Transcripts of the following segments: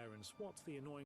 sirens. What's the annoying?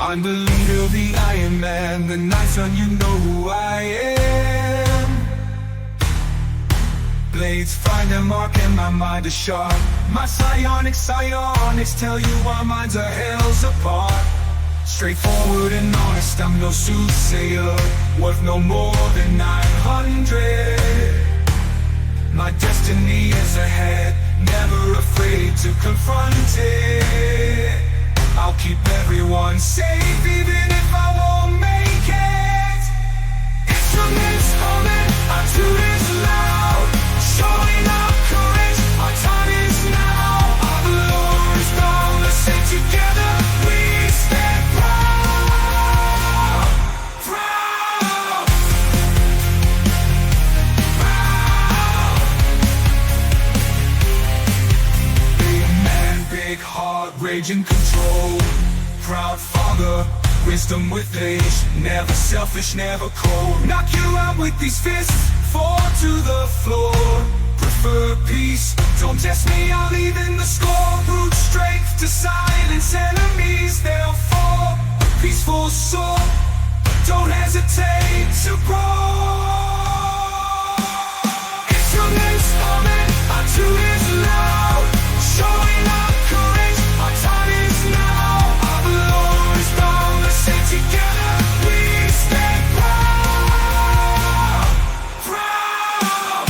I'm the leader, the Iron Man, the Night Sun, you know who I am. Blades find their mark and my mind is sharp. My psionics tell you our minds are hells apart. Straightforward and honest, I'm no soothsayer, worth no more than 900. My destiny is ahead, never afraid to confront it. I'll keep everyone safe even if I won't make it. Instruments humming, our tune is loud, showing our courage, our time is now. Our Lord is boundless and together we stand proud. Proud. Proud. Big man, big heart, raging control. Proud father, wisdom with age, never selfish, never cold. Knock you out with these fists, fall to the floor. Prefer peace, don't test me, I'll even the score. Brute strength to silence enemies, they'll fall. A peaceful soul, don't hesitate to brawl. Instruments humming, our tune is loud, showing our courage, our time is now. Together we stand proud, proud,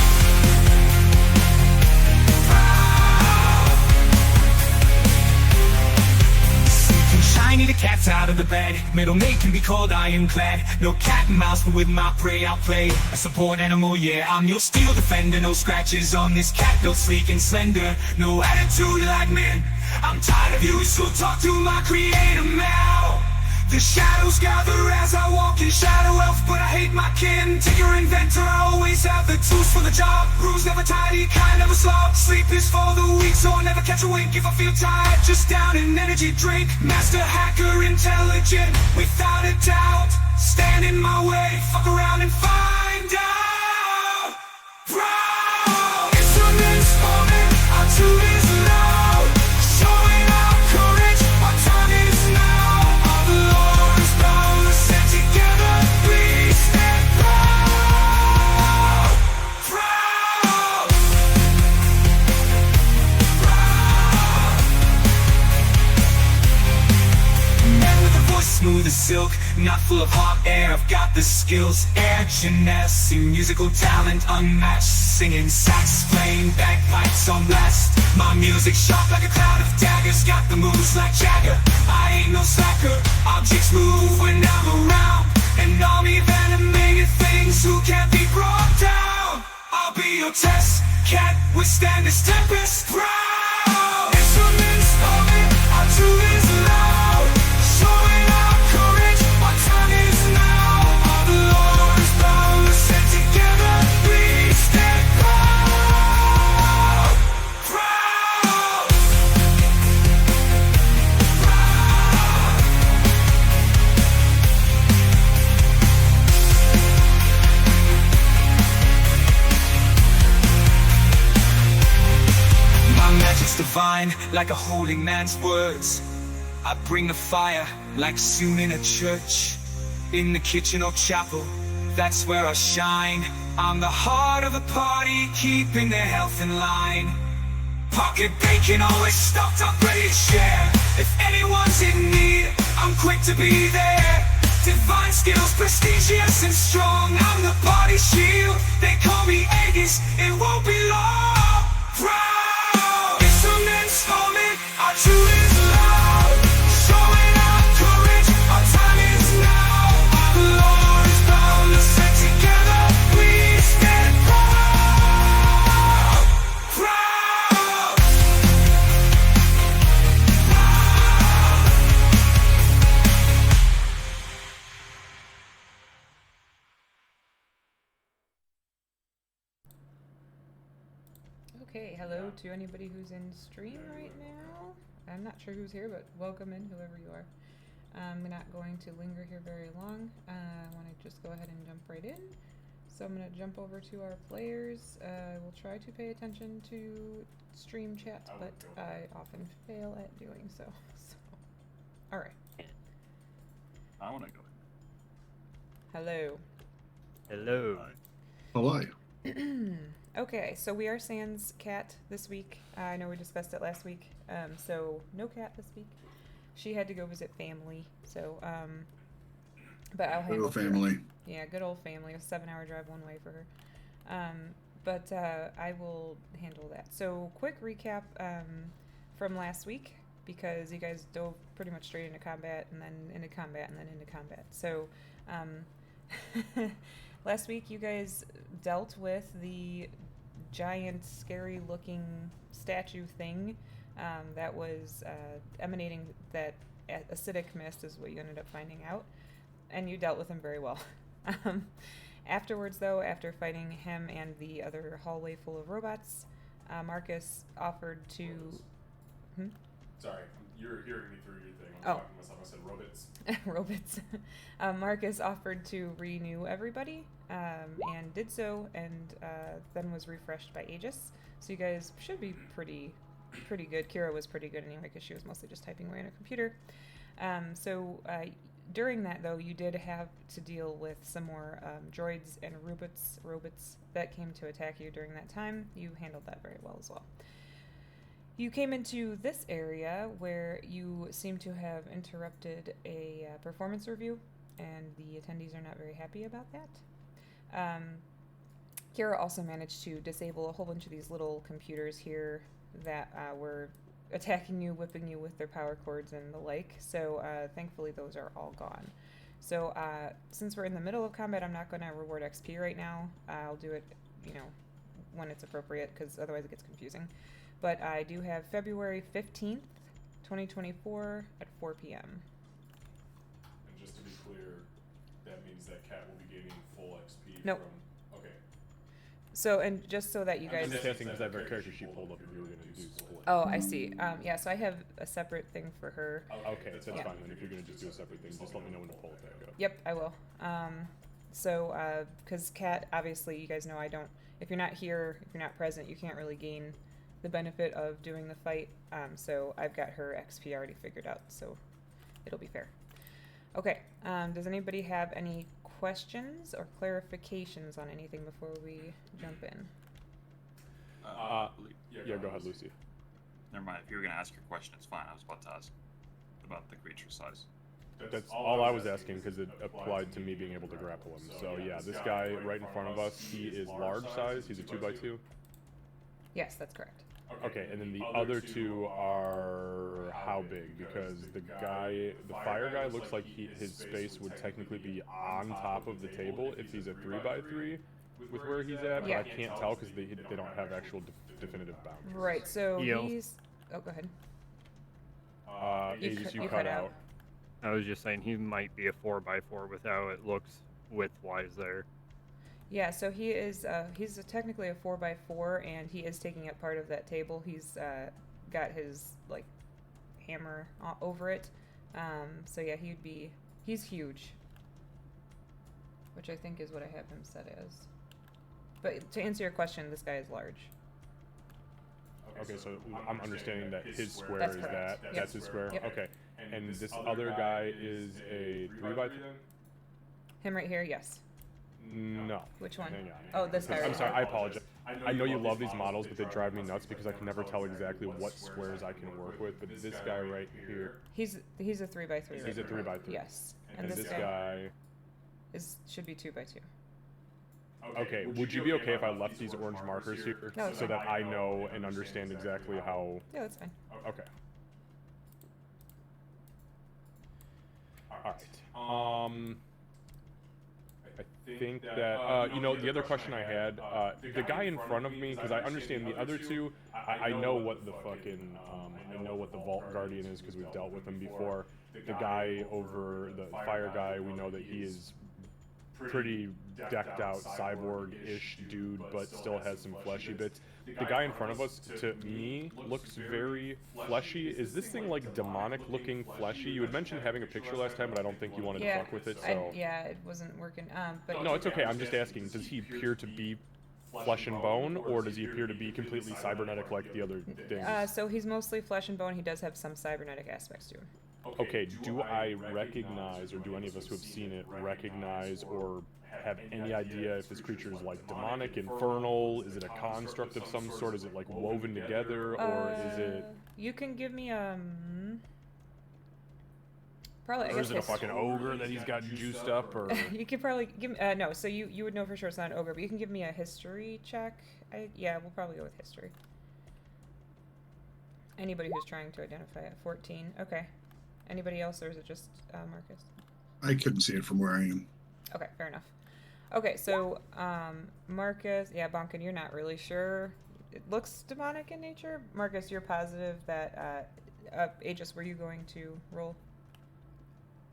proud. Sleek and shiny, the cat's out of the bed. Middle mate can be called ironclad. No cat and mouse, but with my prey I'll play a support animal, yeah. I'm your steel defender, no scratches on this cat. Built sleek and slender, no attitude like men. I'm tired of you, so talk to my creator now. The shadows gather as I walk in shadow elf, but I hate my kin. Tinker inventor, I always have the tools for the job. Rules never tidy, kind never slob. Sleep is for the weak, so I'll never catch a wink. If I feel tired, just down an energy drink. Master hacker, intelligent, without a doubt. Stand in my way, fuck around and find out. Proud. Instruments humming, our tune is loud, showing our courage, our time is now. Smooth as silk, not full of hot air. I've got the skills, air genesi, musical talent unmatched. Singing sax, playing bagpipes on blast. My music sharp like a cloud of daggers. Got the moves like Jagger, I ain't no slacker. Objects move when I'm around, an army of animated things who can't be brought down. I'll be your test, can't withstand this tempest. Proud. Instruments humming, our tune is loud, showing our courage, our time is now. Our Lord is boundless and together we stand proud. Proud. Proud. My magic's divine, like a holy man's words. I bring the fire like soon in a church, in the kitchen or chapel, that's where I shine. I'm the heart of the party, keeping their health in line. Pocket bacon always stocked up, ready to share. If anyone's in need, I'm quick to be there. Divine skills, prestigious and strong. I'm the body shield, they call me Aegis. It won't be long. Proud, instruments humming, our truth is loud. Showing our courage, our time is now. Our Lord is boundless, and together we stand proud. Proud. Okay, hello to anybody who's in stream right now. I'm not sure who's here, but welcome in, whoever you are. I'm not going to linger here very long. I want to just go ahead and jump right in. So I'm going to jump over to our players. I will try to pay attention to stream chat, but I often fail at doing so. Alright. I want to go. Hello. Hello. Hello. Okay, so we are sans cat this week. I know we discussed it last week. So no cat this week. She had to go visit family. So, but I'll handle Good old family. Yeah, good old family. A 7-hour drive one way for her. But I will handle that. So quick recap from last week, because you guys dove pretty much straight into combat and then into combat and then into combat. So last week you guys dealt with the giant, scary-looking statue thing that was emanating that acidic mist is what you ended up finding out, and you dealt with him very well. Afterwards, though, after fighting him and the other hallway full of robots, Marcus offered to... Sorry, you're hearing me through your thing. I'm talking to myself. I said robots. Robots. Marcus offered to renew everybody, and did so, and then was refreshed by Aegis. So you guys should be pretty good. Kira was pretty good anyway, because she was mostly just typing away on her computer. During that, though, you did have to deal with some more droids and robots that came to attack you during that time. You handled that very well as well. You came into this area where you seem to have interrupted a performance review, and the attendees are not very happy about that. Kira also managed to disable a whole bunch of these little computers here that were attacking you, whipping you with their power cords and the like, so thankfully those are all gone. So since we're in the middle of combat, I'm not going to reward XP right now. I'll do it, when it's appropriate, because otherwise it gets confusing. But I do have February 15th, 2024 at 4 p.m. And just to be clear, that means that Cat will be gaining full XP Nope. from... Okay. So, and just so that you guys... I'm just asking because I have her character sheet pulled up if you were going to do split. Oh, I see. Yeah, so I have a separate thing for her. Okay, that's Yeah. fine then. If you're going to just do a separate thing, just let me know when to pull it back up. Yep, I will. Because Kat, obviously, you guys know I don't... If you're not here, if you're not present, you can't really gain the benefit of doing the fight. So I've got her XP already figured out, so it'll be fair. Okay, does anybody have any questions or clarifications on anything before we jump in? Yeah, go ahead, Lucy. Never mind. If you were going to ask your question, it's fine. I was about to ask about the creature size. That's all I was asking because it applied to me being able to grapple him. So yeah, this guy right in front of us, he is large size. He's a 2x2. Yes, that's correct. Okay, and then the other two are how big? Because the fire guy looks like his space would technically be on top of the table if he's a 3x3 with where he's at, but Yeah. I can't tell because they don't have actual definitive boundaries. Right, so Yo. he's... Oh, go ahead. Aegis, you cut cut out. out. I was just saying he might be a 4x4 with how it looks width-wise there. Yeah, so he is, he's technically a 4x4, and he is taking up part of that table. He's got his, like, hammer over it. So yeah, he's huge. Which I think is what I have him set as. But to answer your question, this guy is large. Okay, so I'm understanding that his square That's is correct. that. Yep. That's his square? Yep. Okay. And this other guy is a 3x3? Him right here, yes. No. Which one? Hang on. Oh, this guy I'm right sorry, here. I apologize. I know you love these models, but they drive me nuts because I can never tell exactly what squares I can work with. But this guy right here, He's a 3x3. he's a 3x3. Yes, And this guy. should be 2x2. Okay, would you be okay if I left these orange markers here No, it's so fine. that I know and understand exactly how? Yeah, that's fine. Okay. All right. I think that you know, the other question I had, the guy in front of me, because I understand the other two, I know what the fucking I know what the Vault Guardian is because we've dealt with him before. The guy over the fire guy, we know that he is pretty decked out cyborg-ish dude, but still has some fleshy bits. The guy in front of us, to me, looks very fleshy. Is this thing like demonic-looking fleshy? You had mentioned having a picture last time, but I don't think you wanted to fuck with it. So yeah, it wasn't working. But no, it's okay. I'm just asking. Does he appear to be flesh and bone, or does he appear to be completely cybernetic like the other things? So he's mostly flesh and bone. He does have some cybernetic aspects to him. Okay, do I recognize, or do any of us who have seen it recognize or have any idea if this creature is like demonic, infernal? Is it a construct of some sort? Is it like woven together, or is it? You can give me probably. Or is it a fucking ogre that he's got juiced up, or? You could probably give me no. So you would know for sure it's not an ogre, but you can give me a history check. Yeah, we'll probably go with history. Anybody who's trying to identify it. 14. Okay. Anybody else, or is it just Marcus? I couldn't see it from where I am. Okay, fair enough. Okay, so Marcus, yeah, Bonkin, you're not really sure. It looks demonic in nature. Marcus, you're positive that Aegis, were you going to roll?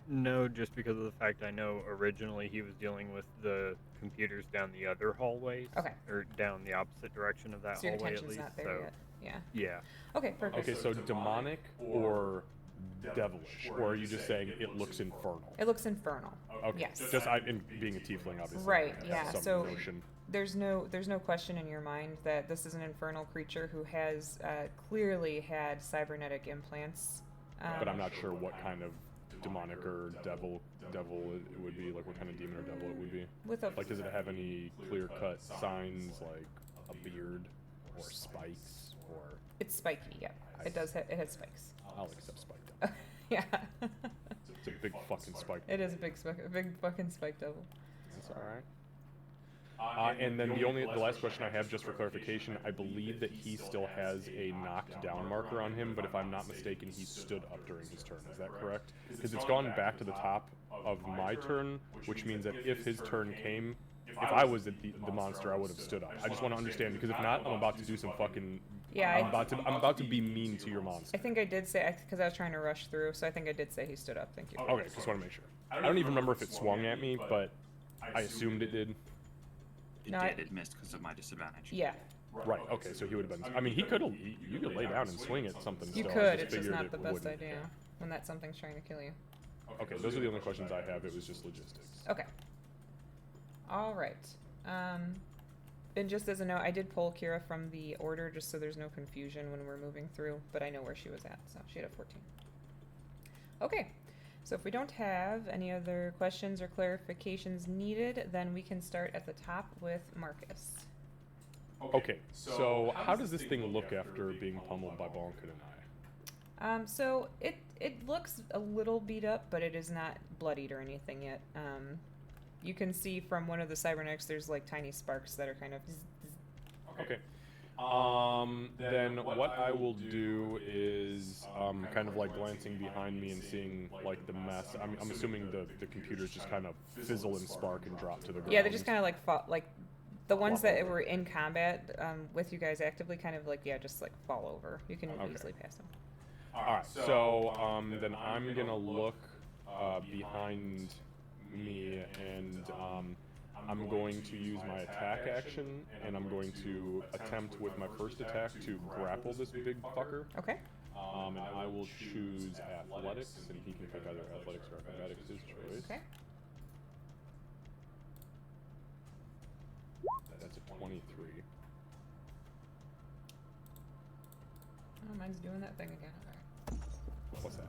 No, just because of the fact I know originally he was dealing with the computers down the other hallways. Okay. Or down the opposite direction of that So your hallway at attention's least. not there so yet. Yeah. yeah. Okay, perfect. Okay, so demonic or devilish, or are you just saying it looks infernal? It looks infernal. Okay. Yes. Just in being a tiefling, obviously. Right, I have yeah, some so- notion. There's no question in your mind that this is an infernal creature who has clearly had cybernetic implants. But I'm not sure what kind of demonic or devil it would be. Like what kind of demon or devil it would be. With a Like, does it have any clear-cut signs, like a beard or spikes, or? it's spiky. Yeah, it does. It has spikes. I'll accept spike devil. Yeah. It's a big fucking spike. It is a big fucking spike devil. That's all right. And then the last question I have, just for clarification, I believe that he still has a knocked down marker on him, but if I'm not mistaken, he stood up during his turn. Is that correct? Because it's gone back to the top of my turn, which means that if his turn came, if I was the monster, I would have stood up. I just want to understand, because if not, I'm about to do some fucking. Yeah, I'm about to be mean to your monster. I think I did say, because I was trying to rush through, so I think I did say he stood up. Thank you. Okay, just want to make sure. I don't even remember if it swung at me, but I assumed it did. It No, did. It missed because of my disadvantage. Yeah, Right. Okay. So he would have been. I mean, he could have. You could lay down and swing at something. you still. I could. It's just figured not it the best wouldn't. idea when that something's trying to kill you. Okay. Those are the only questions I have. It was just logistics. Okay. All right. And just as a note, I did pull Kira from the order just so there's no confusion when we're moving through, but I know where she was at, so she had a 14. Okay. So if we don't have any other questions or clarifications needed, then we can start at the top with Marcus. Okay. So how does this thing look after being pummeled by Bonkin and I? So it looks a little beat up, but it is not bloodied or anything yet. You can see from one of the cybernetics, there's like tiny sparks that are kind of. Okay. Then what I will do is kind of like glancing behind me and seeing like the mess. I'm assuming the computers just kind of fizzle and spark and drop to the ground. Yeah, they just kind of like fall, like the ones that were in combat with you guys actively, kind of like just like fall over. You can easily pass them. All right. So then I'm gonna look behind me and I'm going to use my attack action, and I'm going to attempt with my first attack to grapple this big fucker. Okay. And I will choose athletics, and he can pick either athletics or acrobatics, his choice. Okay. That's a 23. Oh, mine's doing that thing again. Okay. What's that?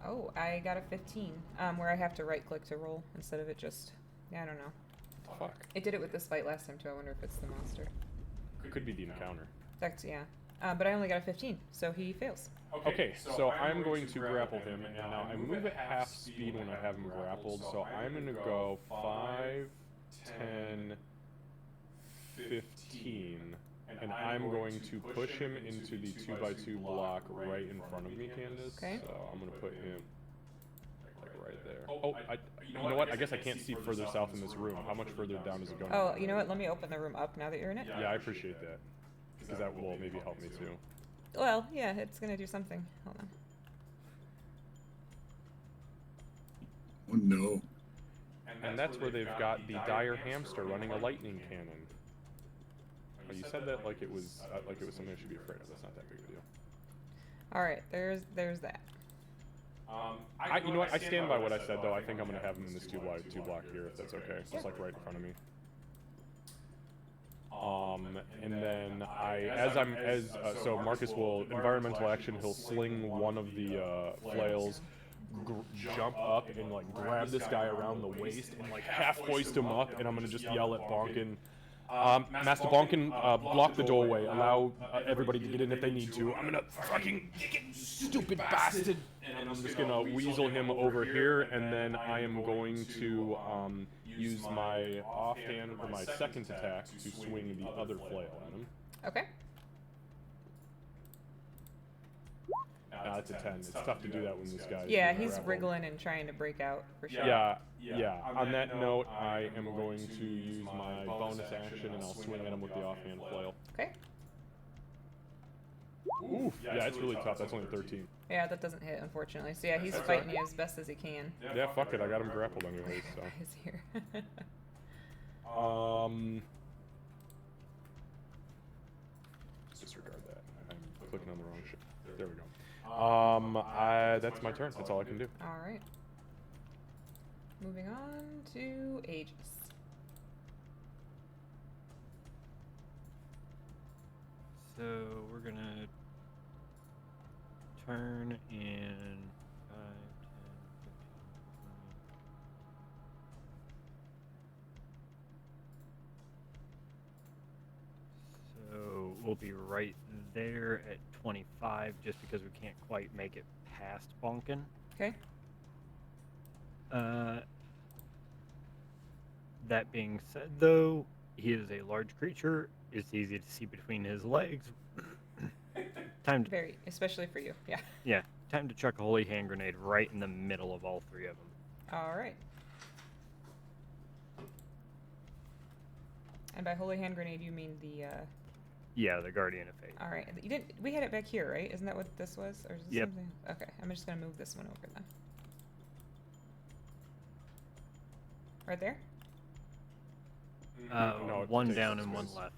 Oh, I got a 15, where I have to right-click to roll instead of it just. Yeah, I don't know. Fuck. It did it with this fight last time too. I wonder if it's the monster. Could be the encounter. That's, yeah. But I only got a 15, so he fails. Okay, so I'm going to grapple him, and now I move at half speed when I have him grappled, so I'm going to go 5, 10, 15, and I'm going to push him into the 2x2 block right in front of me, Candace. Okay. So I'm going to put him like right there. Oh, you know what? I guess I can't see further south in this room. How much further down does it go? Oh, you know what? Let me open the room up now that you're in it. Yeah, I appreciate that, because that will maybe help me too. Well, yeah, it's gonna do something. Hold on. Oh no. And that's where they've got the dire hamster running a lightning cannon. Oh, you said that like it was something I should be afraid of. That's not that big of a deal. All right, there's that. You know what? I stand by what I said though. I think I'm gonna have him in this 2x2 block here, if that's okay. Just like right in front of me. And then so Marcus will environmental action. He'll sling one of the flails, jump up and like grab this guy around the waist and like half hoist him up. And I'm gonna just yell at Bonkin, Master Bonkin, block the doorway. Allow everybody to get in if they need to. I'm gonna fucking stupid bastard. And I'm just gonna weasel him over here, and then I am going to use my offhand or my second attack to swing the other flail at him. Okay. It's a 10. It's tough to do that when this guy. Yeah, he's wriggling and trying to break out for sure. Yeah. On that note, I am going to use my bonus action, and I'll swing at him with the offhand flail. Okay. Oof. Yeah, it's really tough. That's only 13. Yeah, that doesn't hit, unfortunately. So yeah, he's fighting you as best as he can. Yeah, fuck it. I got him grappled anyway, so. He's here. Disregard that. I'm clicking on the wrong shit. There we go. That's my turn. That's all I can do. All right. Moving on to Aegis. So we're gonna turn in 5, 10, 15, 20. So we'll be right there at 25 just because we can't quite make it past Bonkin. Okay. That being said, though, he is a large creature. It's easy to see between his legs. Time to Very, especially for you. Yeah. Yeah, time to chuck a holy hand grenade right in the middle of all three of them. All right. And by holy hand grenade, you mean the. Yeah, the Guardian of Fate. All right. You didn't. We had it back here, right? Isn't that what this was, or is this Yep. something? Okay. I'm just gonna move this one over then. Right there. No, it One takes down up and one space. left.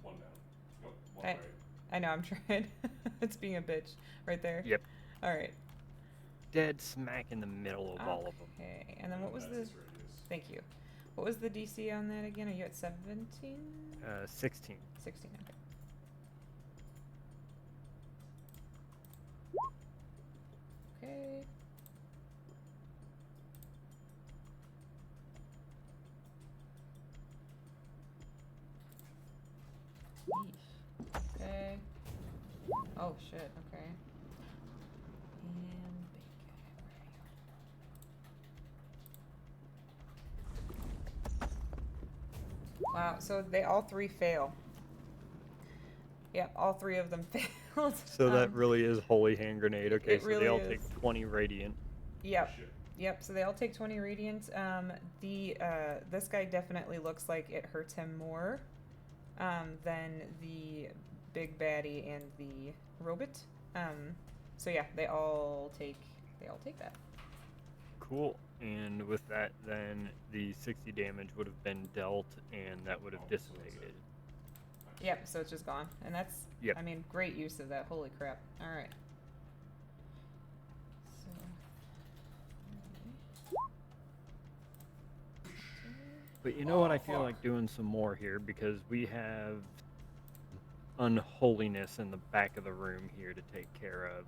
One down. Nope, one I- right. I know. I'm trying. It's being a bitch. Right there. Yep. All right. Dead smack in the middle of all of them. Okay. And then what was That's the? his radius. Thank you. What was the DC on that again? Are you at 17? 16. 16. Okay. Okay. Yeesh. Okay. Oh shit. Okay. And bacon. Where are you? Wow. So they all three fail. Yep. All three of them failed. So that really is holy hand grenade. Okay, it so really they all is. take 20 radiant. Yep. Shit. Yep, so they all take 20 radiant. This guy definitely looks like it hurts him more than the big baddie and the robot. So yeah, they all take that. Cool. And with that, then the 60 damage would have been dealt, and that would have dissipated. Yep, so it's just gone. And that's Yep. I mean, great use of that. Holy crap. All right. But you know what? I feel like doing some more here because we have unholiness in the back of the room here to take care of.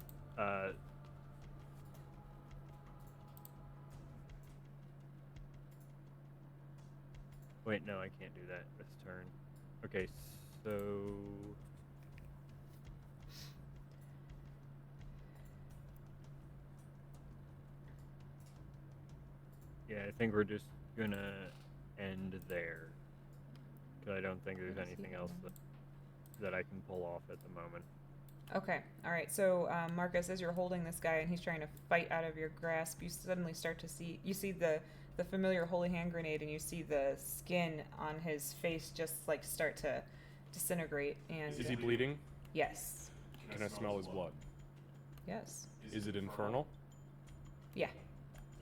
Wait, no, I can't do that this turn. Okay, so yeah, I think we're just gonna end there. Cause I don't think there's Let's see anything here. else that I can pull off at the moment. Okay, all right. So Marcus, as you're holding this guy and he's trying to fight out of your grasp, you suddenly start to see the familiar holy hand grenade, and you see the skin on his face just like start to disintegrate. And Is he bleeding? yes, Can I smell his blood? yes, Is it infernal? yeah.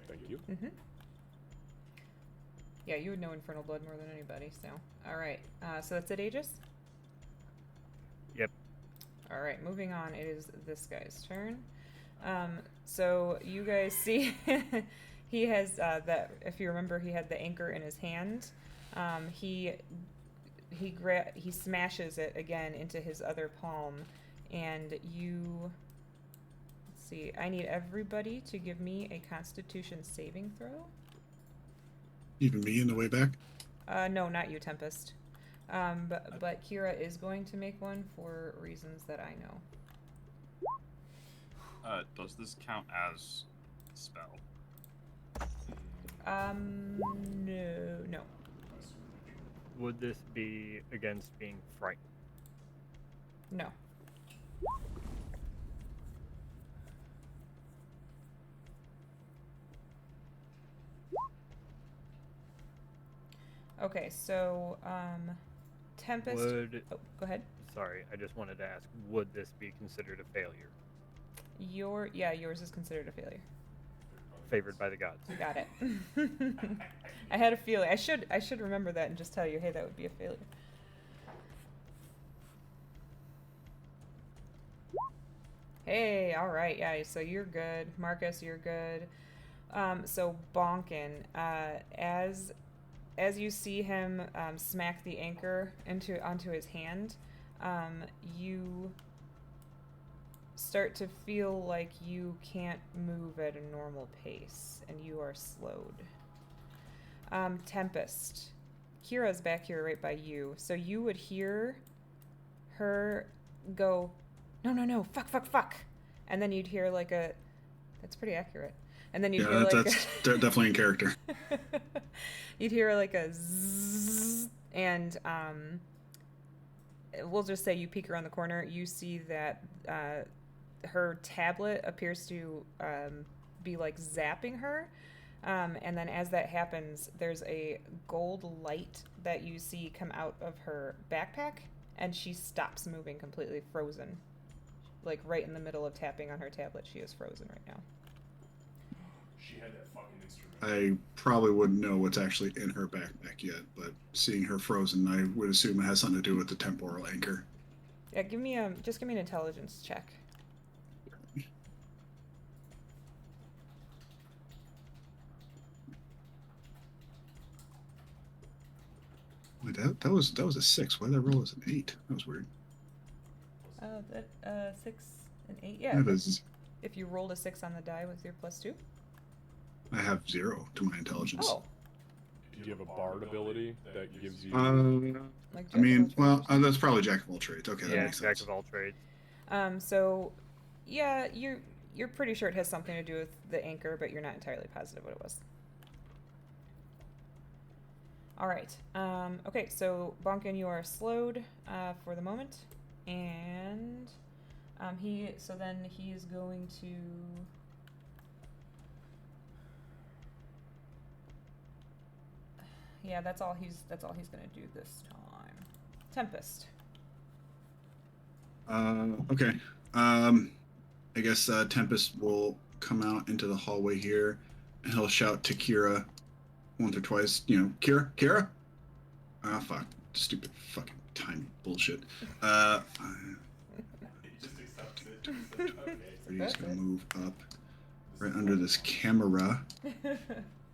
Thank you. Mm-hmm. Yeah, you would know infernal blood more than anybody. So, all right. So that's it, Aegis. Yep. All right, moving on. It is this guy's turn. So you guys see he has that. If you remember, he had the anchor in his hand. He smashes it again into his other palm, and you. Let's see. I need everybody to give me a Constitution saving throw. Even me in the way back? No, not you, Tempest. But Kira is going to make one for reasons that I know. Does this count as a spell? No. Would this be against being frightened? No. Okay, so, Tempest... Would Oh, go ahead. sorry, I just wanted to ask, would this be considered a failure? Yours is considered a failure. Favored by the gods. Got it. I had a feeling. I should remember that and just tell you, hey, that would be a failure. Hey, all right, yeah. So you're good, Marcus. You're good. So Bonkin, as you see him smack the anchor onto his hand, you start to feel like you can't move at a normal pace, and you are slowed. Tempest, Kira's back here right by you, so you would hear her go, no, fuck, and then you'd hear like a, that's pretty accurate, and then you'd hear like that's definitely in character. You'd hear like a zzz, and we'll just say you peek around the corner, you see that her tablet appears to be like zapping her, and then as that happens, there's a gold light that you see come out of her backpack, and she stops moving, completely frozen, like right in the middle of tapping on her tablet. She is frozen right now. She had that fucking instrument. I probably wouldn't know what's actually in her backpack yet, but seeing her frozen, I would assume it has something to do with the temporal anchor. Yeah, give me an intelligence check. Wait, that was a 6. Why did I roll as an 8? That was weird. 6 and 8. Yeah. That is, If you rolled a 6 on the die with your +2. I have 0 to my intelligence. Oh. Do you have a bard ability that gives you? Like I mean, Jack of all well, that's probably Jack of all trades. Okay, that Yeah, makes jack sense. of all trades. So, yeah, you're pretty sure it has something to do with the anchor, but you're not entirely positive what it was. All right. Okay, so Bonkin, you are slowed for the moment, and then he is going to. Yeah, that's all he's gonna do this time. Tempest. Okay. I guess Tempest will come out into the hallway here, and he'll shout to Kira once or twice. You know, Kira. Ah, fuck, stupid fucking time bullshit. He just accepts it. Just like, okay. He's gonna move up right under this camera.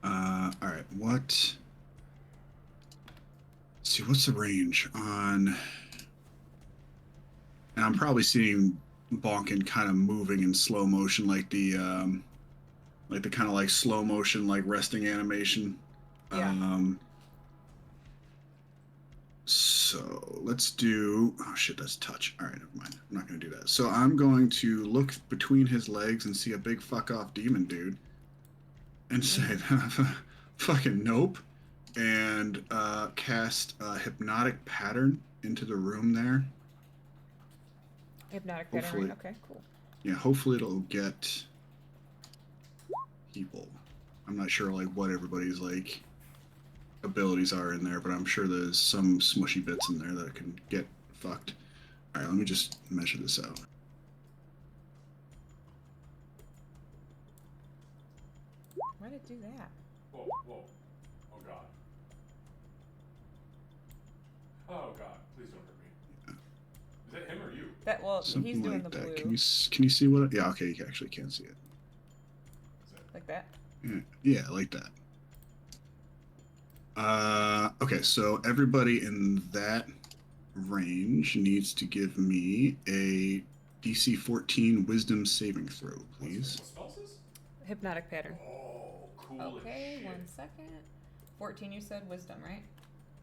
All right, what? Let's see, what's the range on? And I'm probably seeing Bonkin kind of moving in slow motion, like the kind of like slow motion, like resting animation. Yeah. So let's do. Oh shit, that's touch. All right, never mind. I'm not gonna do that. So I'm going to look between his legs and see a big fuck off demon dude, and say, "Fucking nope," and cast a hypnotic pattern into the room there. Hypnotic pattern, Hopefully. right? Okay, cool. Yeah, hopefully it'll get people. I'm not sure like what everybody's like abilities are in there, but I'm sure there's some smushy bits in there that can get fucked. All right, let me just measure this out. Why did it do that? Whoa, whoa. Oh god. Oh god, please don't hurt me. Is that him or you? That well, Something he's doing like the that. blue. Can you see what? Yeah, okay, you actually can see it. Is that... Like that? Yeah, like that. Okay, so everybody in that range needs to give me a DC 14 Wisdom saving throw, please. What spell is this? Hypnotic pattern. Oh, cool Okay, as shit. 1 second. 14, you said wisdom, right?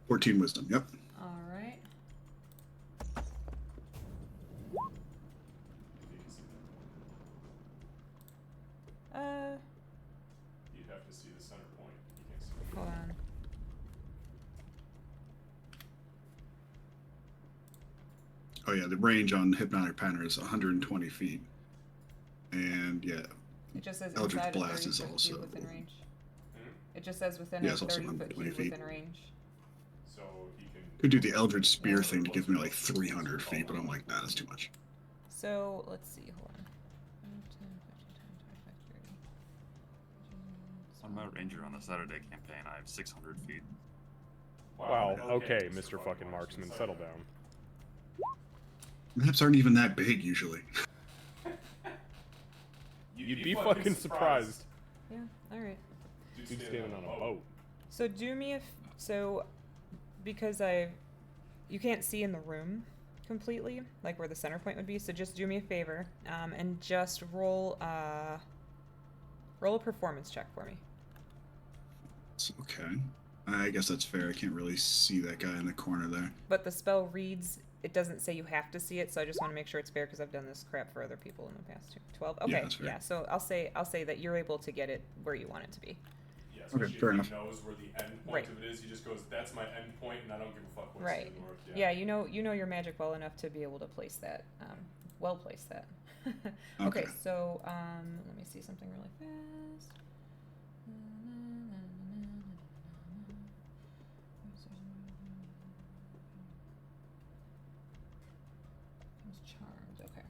14 Wisdom. Yep. All right. You can see that. You'd have to see the center point. You can't see it. Hold on. Oh yeah, the range on hypnotic pattern is 120 feet, and yeah, It just says Eldritch inside Blast of is 30 foot also- cube within range. Hmm? It just says within Yeah, a it's also 30 foot 120 cube feet. within range. So he can... could do the Eldritch Spear thing to give me like 300 feet, but I'm like, nah, that's too much. So let's see. Hold on. 5, 10, 15, 20, 25, 30. On my ranger on the Saturday campaign, I have 600 feet. Wow, okay, Mr. fucking Marksman, settle down. Maps aren't even that big usually. You'd be fucking surprised. Yeah. All right. Dude standing on a boat. So do me a because you can't see in the room completely, like where the center point would be. So just do me a favor, and just roll a performance check for me. It's okay. I guess that's fair. I can't really see that guy in the corner there. But the spell reads. It doesn't say you have to see it, so I just want to make sure it's fair because I've done this crap for other people in the past too. 12. Okay. Yeah, that's fair. Yeah. So I'll say that you're able to get it where you want it to be. Yeah, Okay, especially fair if enough. he knows where the end point Right. of it is. He just goes, "That's my end point, and I don't give a fuck what's Right. to the north." Yeah. You know your magic well enough to be able to place that. Well place that. Okay. Okay. So let me see something really fast. Charmed. Okay.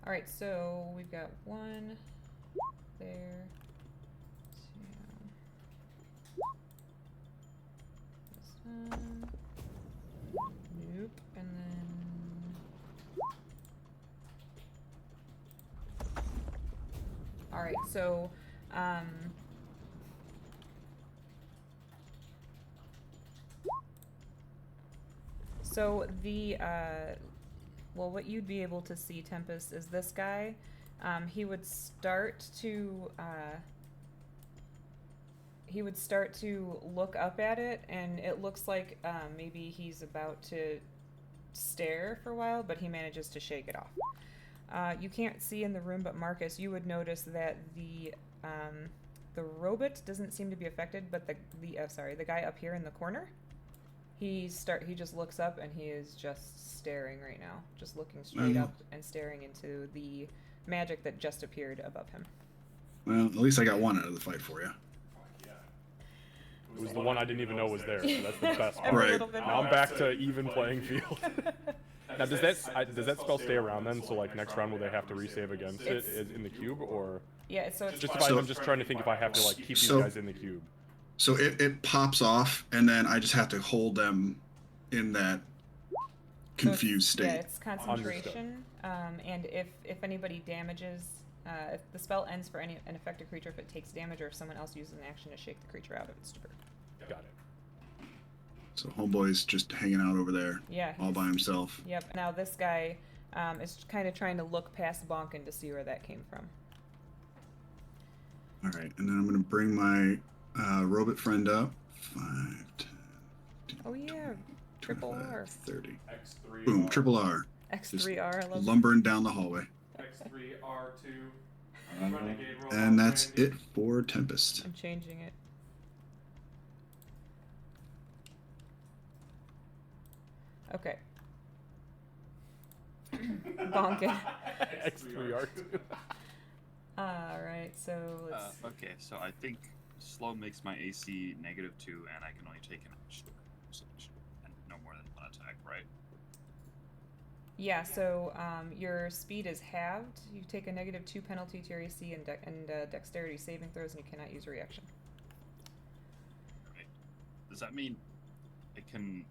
All right. So we've got 1 there. 2. This one. Nope. And then. All right. So. So the well, what you'd be able to see, Tempest, is this guy. He would start to look up at it, and it looks like maybe he's about to stare for a while, but he manages to shake it off. You can't see in the room, but Marcus, you would notice that the robot doesn't seem to be affected, but the guy up here in the corner. He just looks up and he is just staring right now, just looking straight up and staring into the magic that just appeared above him. Well, at least I got one out of the fight for you. Fuck yeah. It was the one I didn't even know was there, so that's the best part. Every Right. little bit Now I'm more. back to even playing field. Now does that spell stay around then? So like next round will they have to resave against it in the cube, or Yeah, so it's just So- I'm just trying to think if I have to like keep So- these guys in the cube. So it pops off, and then I just have to hold them in that confused Yeah, state. it's concentration. And if anybody damages, if the spell ends for an affected creature, if it takes damage, or if someone else uses an action to shake the creature out of its stupor. Got it. So homeboy's just hanging out over there, Yeah. all by himself. Yep. Now this guy is kind of trying to look past Bonkin to see where that came from. All right, and then I'm gonna bring my robot friend up. 5, 10, 15, Oh yeah. 20, Triple 25, R. 30. X3. Boom, triple R. X3R. I love Lumbering down the hallway. X3 R2. Renegade robot. And that's Brandy. it for Tempest. I'm changing it. Okay. Bonkin. X3R2. Alright, so let's. Okay, so I think slow makes my AC -2, and I can only take an action. And no more than one attack, right? Yeah, so your speed is halved. You take a -2 penalty to your AC and, dexterity saving throws, and you cannot use a reaction. Right. Does that mean I can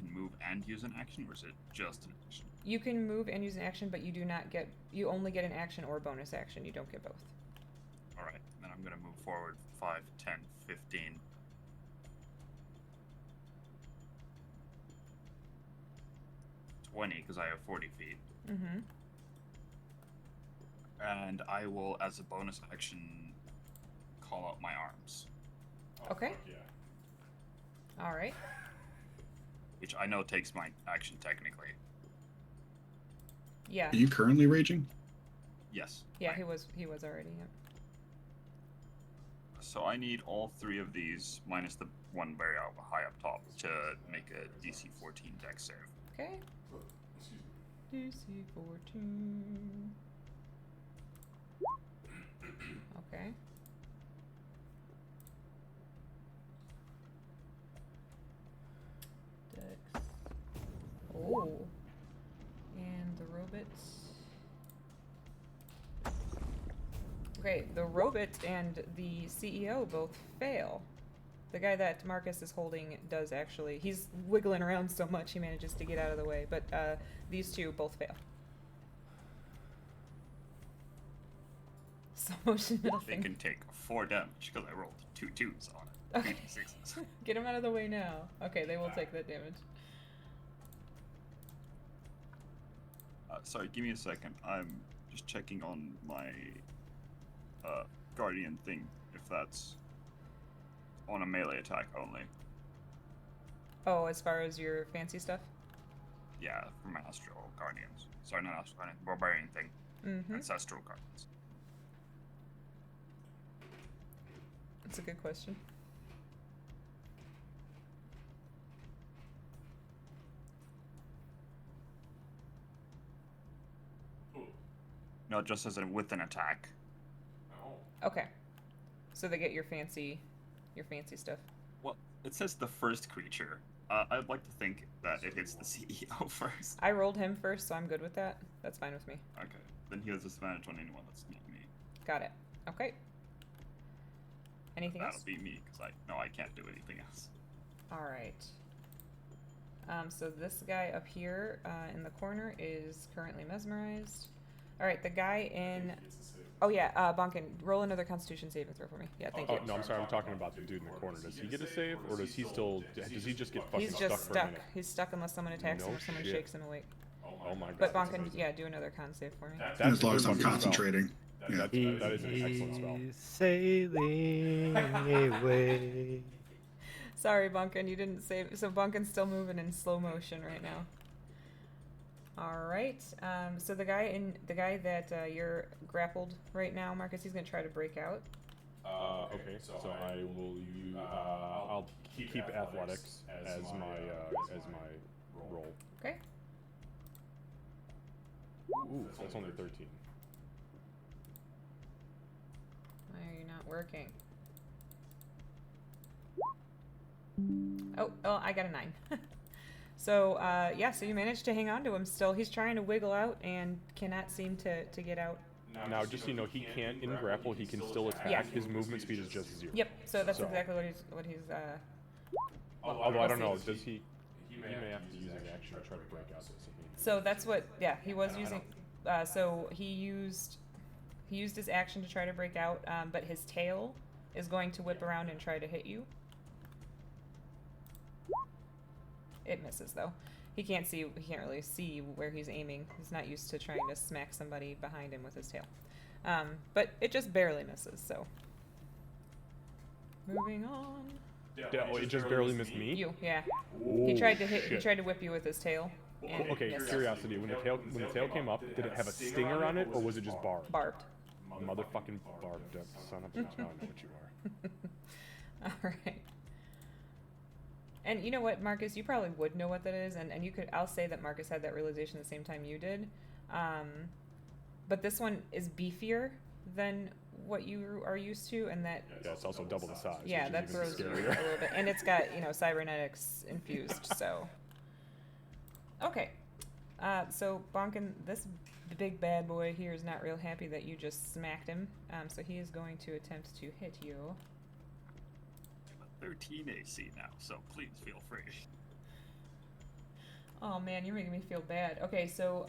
move and use an action, or is it just an action? You can move and use an action, but you do not get. You only get an action or a bonus action. You don't get both. All right, then I'm gonna move forward 5, 10, 15. Because I have 40 feet. Mm-hmm. And I will, as a bonus action, call out my arms, Oh, Okay. fuck yeah. All right. which I know takes my action technically. Yeah. Are you currently raging? Yes. Yeah, I- he was already. Yep. So I need all 3 of these minus the one very high up top to make a DC 14 dex save. Okay. Excuse me. DC 14. Okay. Dex. Oh. And the robots. Okay, the robot and the CEO both fail. The guy that Marcus is holding does actually. He's wiggling around so much he manages to get out of the way, but these two both fail. Slow motion middle They finger. can take 4 damage because I rolled 2 2s on it. Okay. 2d6s. Get him out of the way now. Okay, they will take that damage. Sorry, give me a second. I'm just checking on my guardian thing, if that's on a melee attack only. Oh, as far as your fancy stuff? Yeah, for my astral guardians. Sorry, not astral guardian, barbarian thing. Mm-hmm. Ancestral guardians. That's a good question. Ooh. No, it just says it with an attack. Oh. Okay. So they get your fancy stuff. Well, it says the first creature. I'd like to think that it hits the CEO first. I rolled him first, so I'm good with that. That's fine with me. Okay, then he has disadvantage on anyone that's not me. Got it. Okay. Anything That'll else? be me, because I can't do anything else. All right. So this guy up here in the corner is currently mesmerized. All right, the guy in. It's a save. Oh yeah, Bonkin, roll another Constitution saving throw for me. Yeah, thank Oh you. no, I'm sorry. I'm talking about the dude in the corner. Does he get a save, or does he still? Does he just get fucking He's stuck just for a stuck. minute? He's stuck unless someone attacks him No or someone shit. shakes him awake. Oh my god. But Bonkin, yeah, do another con save for me. That's As long a as good I'm fucking spell. concentrating. Yeah. That is an excellent spell. Sailing away. Sorry, Bonkin, you didn't save. So Bonkin's still moving in slow motion right now. All right. So the guy that you're grappled right now, Marcus, he's gonna try to break out. Okay, so I will use. I'll keep athletics as my roll. Okay. Ooh, that's only 13. Why are you not working? Oh, I got a 9. So, yeah, so you managed to hang on to him still. He's trying to wiggle out and cannot seem to get out. Now, just so you know, he can't in grapple. He can still attack. Yeah. His movement speed is just 0. Yep, so that's So- exactly what he's Although I don't know, Let's does he? He may have to use an action to try to break out. So that's what, yeah, he was using. So he used his action to try to break out, but his tail is going to whip around and try to hit you. It misses though. He can't really see where he's aiming. He's not used to trying to smack somebody behind him with his tail. But it just barely misses. So moving on. It just barely missed me. You, yeah. Oh, He tried to hit. He shit. tried to whip you with his tail. And Okay, missed. curiosity. When the tail came up, did it have a stinger on it, or was it just barbed? Barbed. Motherfucking barbed, son of a bitch. I know what you are. All right. And you know what, Marcus? You probably would know what that is, and you could. I'll say that Marcus had that realization the same time you did. But this one is beefier than what you are used to, and that. Yeah, it's also double the size. Yeah, which that is even throws you a scarier. little bit, and it's got cybernetics infused. So. Okay. So Bonkin, this big bad boy here is not real happy that you just smacked him. So he is going to attempt to hit you. 13 AC now, so please feel free. Oh man, you're making me feel bad. Okay, so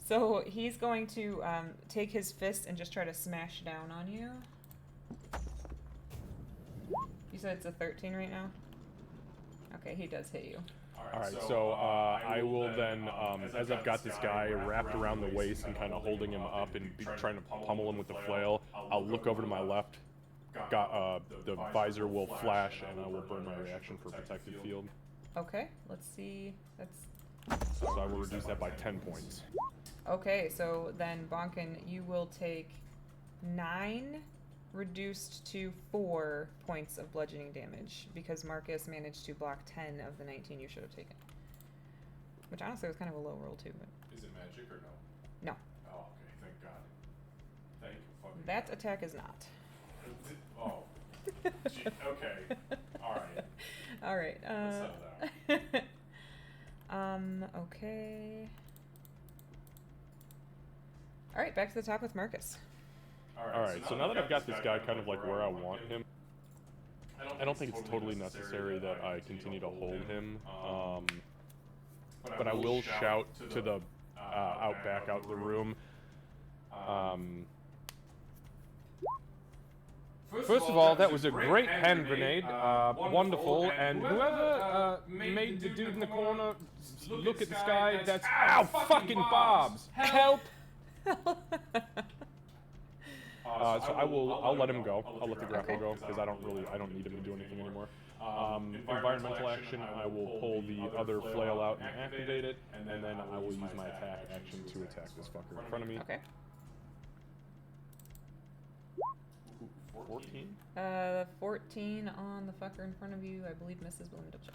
so he's going to take his fist and just try to smash down on you. You said it's a 13 right now? Okay, he does hit you. Alright, so I will then, as I've got this guy wrapped around the waist and kind of holding him up and trying to pummel him with the flail, I'll look over to my left. The visor will flash and I will burn my reaction for protected field. Okay, let's see. That's So I will reduce that by 10 points. okay. So then, Bonkin, you will take 9 reduced to 4 points of bludgeoning damage because Marcus managed to block 10 of the 19 you should have taken. Which honestly was kind of a low roll too, but Is it magic or no? no, Oh, okay. Thank God. Thank fucking that God. attack is not. Oh. Gee, okay. All right. All right. Let's settle down. Okay. All right, back to the top with Marcus. Alright, so now that I've got this guy kind of like where I want him, I don't think it's totally necessary that I continue to hold him. But I will shout to the out the room. First of all, that was a great hand grenade, wonderful, and whoever made the dude in the corner look at the sky, that's ow fucking Bobs! Help! So I'll let him go. I'll let the grapple go because I don't need him to do anything anymore. Environmental action, I will pull the other flail out and activate it, and then I will use my attack action to attack this fucker in front of me. Okay. 14? 14 on the fucker in front of you, I believe misses. Let me double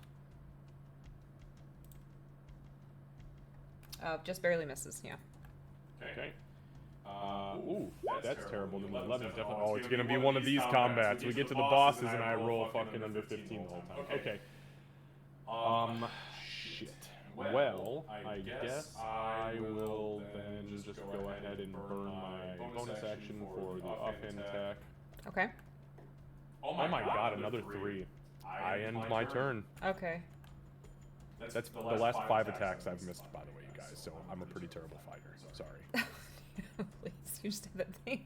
check. Just barely misses, yeah. Okay. Ooh, that's terrible. Then the 11 is definitely. Oh, it's gonna be one of these combats. We get to the bosses and I roll fucking under 15 the whole time. Okay. Shit. Well, I guess I will then just go ahead and burn my bonus action for the offhand attack. Okay. Oh my god, another 3. I end my turn. Okay. That's the last 5 attacks I've missed, by the way, you guys. So I'm a pretty terrible fighter. Sorry. Please, you just did that thing.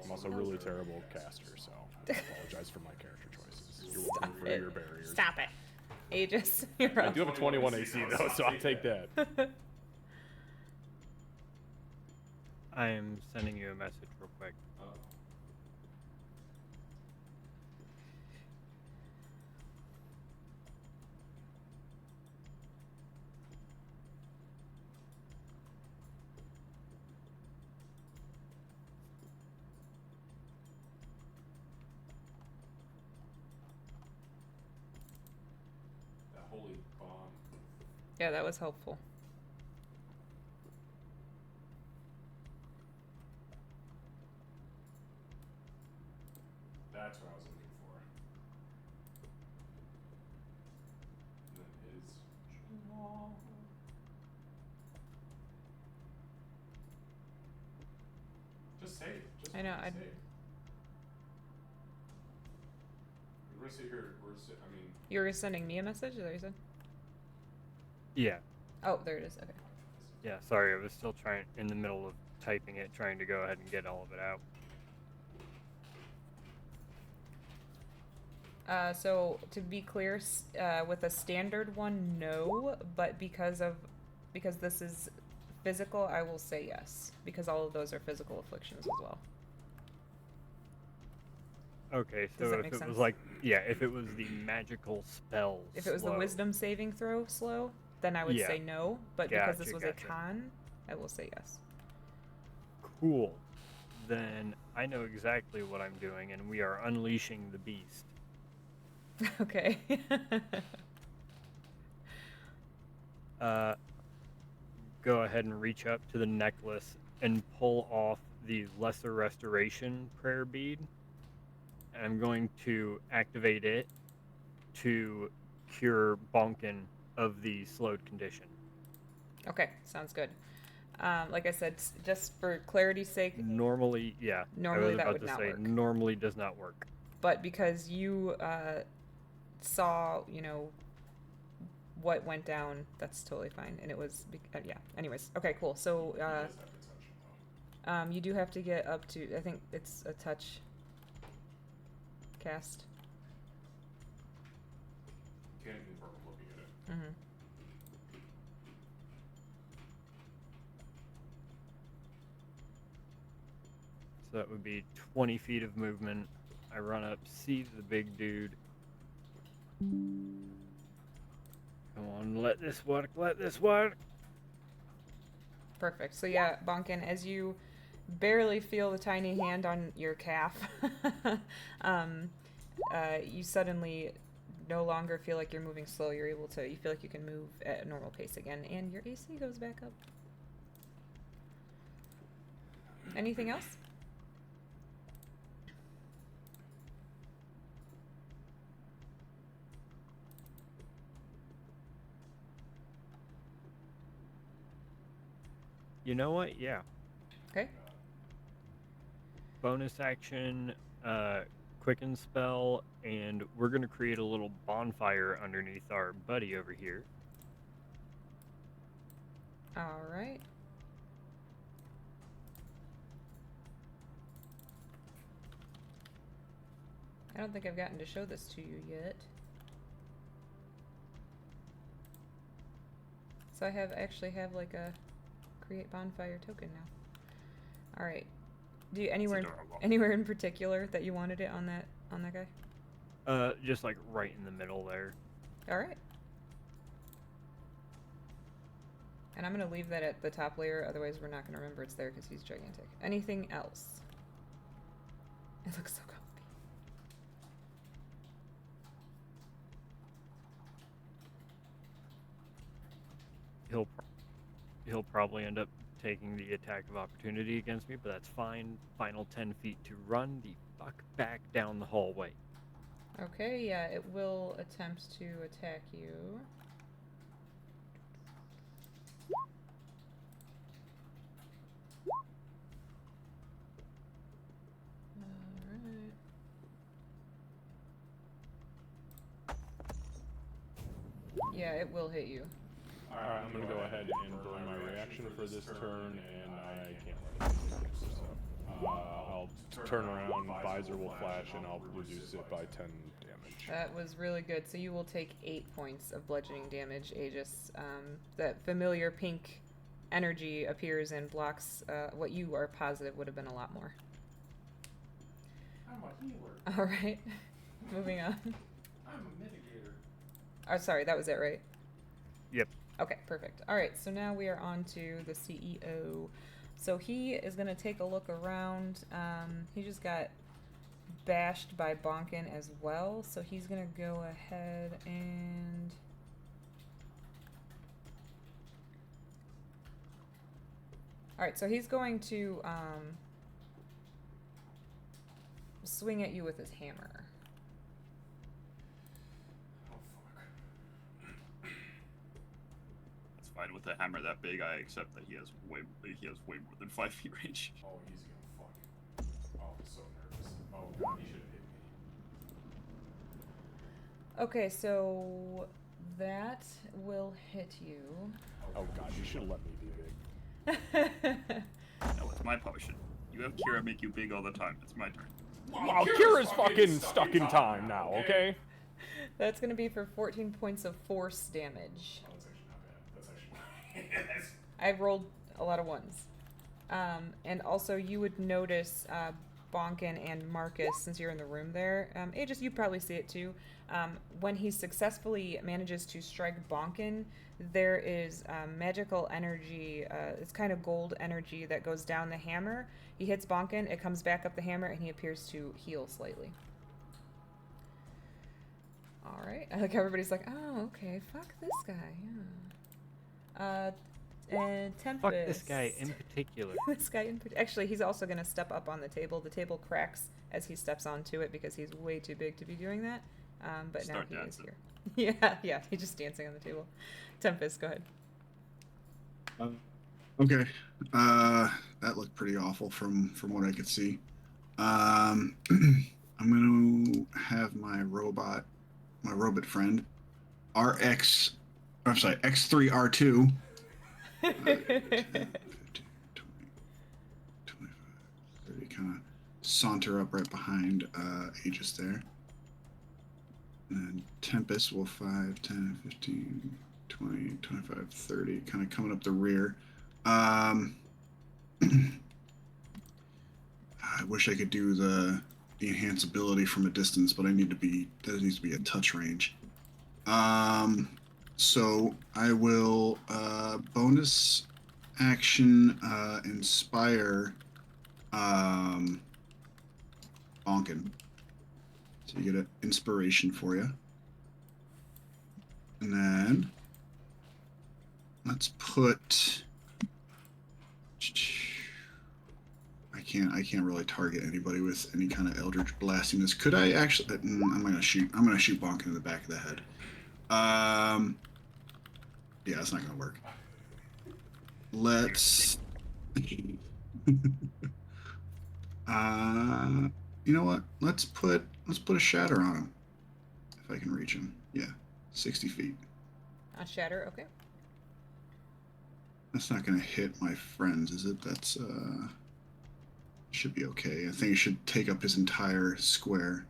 I'm also a really terrible caster, so I apologize for my character choices. You're welcome Stop for it. your barriers. Stop it. Aegis, you're I up. do have a 21 AC though, so I'll take that. I am sending you a message real quick. That holy bomb. Yeah, that was helpful. That's what I was looking for. And then his. Just say it. Just I know, fucking I'd- say it. We're gonna sit here. I mean. You were sending me a message? Is that what you said? Yeah. Oh, there it is. Okay. Yeah, sorry, I was still in the middle of typing it, trying to go ahead and get all of it out. So to be clear, with a standard one, no, but because this is physical, I will say yes, because all of those are physical afflictions as well. Okay, Does so that if make it sense? was like, yeah, if it was the magical spell If it was the slow. wisdom saving throw slow, then I would Yeah. say no. But because this Gotcha, was gotcha. a con, I will say yes. Cool. Then I know exactly what I'm doing, and we are unleashing the beast. Okay. Go ahead and reach up to the necklace and pull off the Lesser Restoration prayer bead. And I'm going to activate it to cure Bonkin of the slowed condition. Okay, sounds good. Like I said, just for clarity's sake, Normally, yeah. Normally I was that about would to not say, work. normally does not work. but because you saw, what went down, that's totally fine. And it was, yeah. Anyways, okay, cool. So He does have protection, though. you do have to get up to, I think it's a touch cast. Can't confirm looking at it. Mm-hmm. So that would be 20 feet of movement. I run up, see the big dude. Come on, let this work, let this work. Perfect. So yeah, Bonkin, as you barely feel the tiny hand on your calf, you suddenly no longer feel like you're moving slow. You feel like you can move at a normal pace again, and your AC goes back up. Anything else? You know what? Yeah. Okay. Bonus action, quicken spell, and we're gonna create a little bonfire underneath our buddy over here. All right. I don't think I've gotten to show this to you yet. So I actually have like a create bonfire token now. All right. Do you adorable. anywhere in particular that you wanted it on that guy? Just like right in the middle there. All right. And I'm gonna leave that at the top layer, otherwise we're not gonna remember it's there because he's gigantic. Anything else? It looks so comfy. He'll probably end up taking the attack of opportunity against me, but that's fine. Final 10 feet to run the fuck back down the hallway. Okay, yeah, it will attempt to attack you. Alright. Yeah, it will hit you. Alright, I'm gonna go ahead and burn my reaction for this turn, and I can't let it do so. I'll turn around, visor will flash, and I'll reduce it by 10 damage. That was really good. So you will take 8 points of bludgeoning damage, Aegis. That familiar pink energy appears and blocks what you are positive would have been a lot more. I'm a healer. Alright, moving on. I'm a mitigator. Oh, sorry, that was it, right? Yep. Okay, perfect. Alright, so now we are on to the CEO. So he is going to take a look around. He just got bashed by Bonkin as well, so he's going to go ahead and... Alright, so he's going to swing at you with his hammer. Oh, fuck. That's fine with a hammer that big. I accept that he has way more than 5 feet range. Oh, he's gonna fuck. Oh, I'm so nervous. Oh, God, he should have hit me. Okay, so that will hit you. Oh god, you should let me be big. No, it's my potion. You have Kira make you big all the time. It's my turn. Wow, Kira's fucking stuck in time now, okay? That's going to be for 14 points of force damage. Oh, that's actually not bad. That's actually... Yes. I've rolled a lot of ones. And also, you would notice Bonkin and Marcus, since you're in the room there, Aegis, you probably see it too. When he successfully manages to strike Bonkin, there is magical energy. It's kind of gold energy that goes down the hammer. He hits Bonkin, it comes back up the hammer, and he appears to heal slightly. All right. I like how everybody's like, oh, okay, fuck this guy. Yeah. And Tempest. Fuck this guy in particular. This guy in particular. Actually, he's also going to step up on the table. The table cracks as he steps onto it because he's way too big to be doing that. But Start now he dancing. is here. Yeah, he's just dancing on the table. Tempest, go ahead. Okay. That looked pretty awful from what I could see. I'm gonna have my robot friend, X3R2. 10, 15, 20, 25, 30, kind of saunter up right behind Aegis there. And then Tempest will 5, 10, 15, 20, 25, 30, kind of coming up the rear. I wish I could do the enhanceability from a distance, but that needs to be a touch range. So I will bonus action inspire Bonkin. So you get an inspiration for you. And then let's put I can't really target anybody with any kind of eldritch blastiness. Could I actually I'm gonna shoot Bonkin in the back of the head. Yeah, that's not gonna work. Let's you know what? Let's put a shatter on him. If I can reach him. Yeah. 60 feet. Shatter, okay. That's not gonna hit my friends, is it? That's should be okay. I think it should take up his entire square.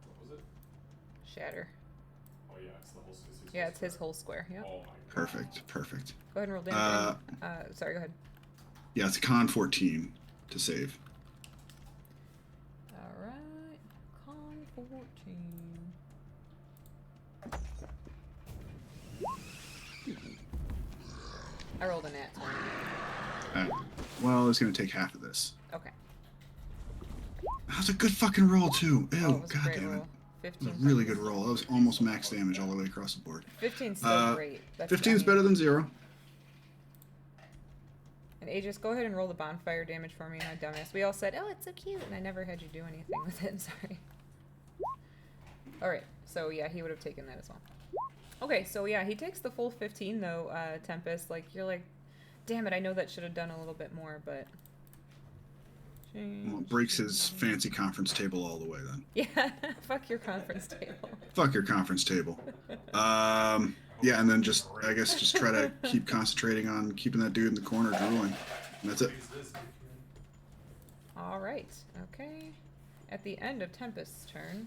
What was it? Shatter. Oh yeah, it's the whole. Yeah, it's his whole square, yeah. Oh my god. Perfect. Go ahead and roll damage. Sorry, go ahead. Yeah, it's a con 14 to save. Alright. Con 14. I rolled a nat 20. Well, it's gonna take half of this. Okay. That was a good fucking roll too. Ew, Oh, it was a god great damn it. roll. That 15. was a really good roll. That was almost max damage all the way across the board. 15's still great. 15 is better than 0. And Aegis, go ahead and roll the bonfire damage for me, my dumbass. We all said, oh, it's so cute, and I never had you do anything with it. Sorry. Alright, so yeah, he would have taken that as well. Okay, so yeah, he takes the full 15 though, Tempest. Like, you're like, damn it, I know that should have done a little bit more, but... Well, it breaks his fancy conference table all the way then. Yeah, fuck your conference table. Fuck your conference table. Yeah, and then just try to keep concentrating on keeping that dude in the corner drooling. And that's it. Alright, okay. At the end of Tempest's turn,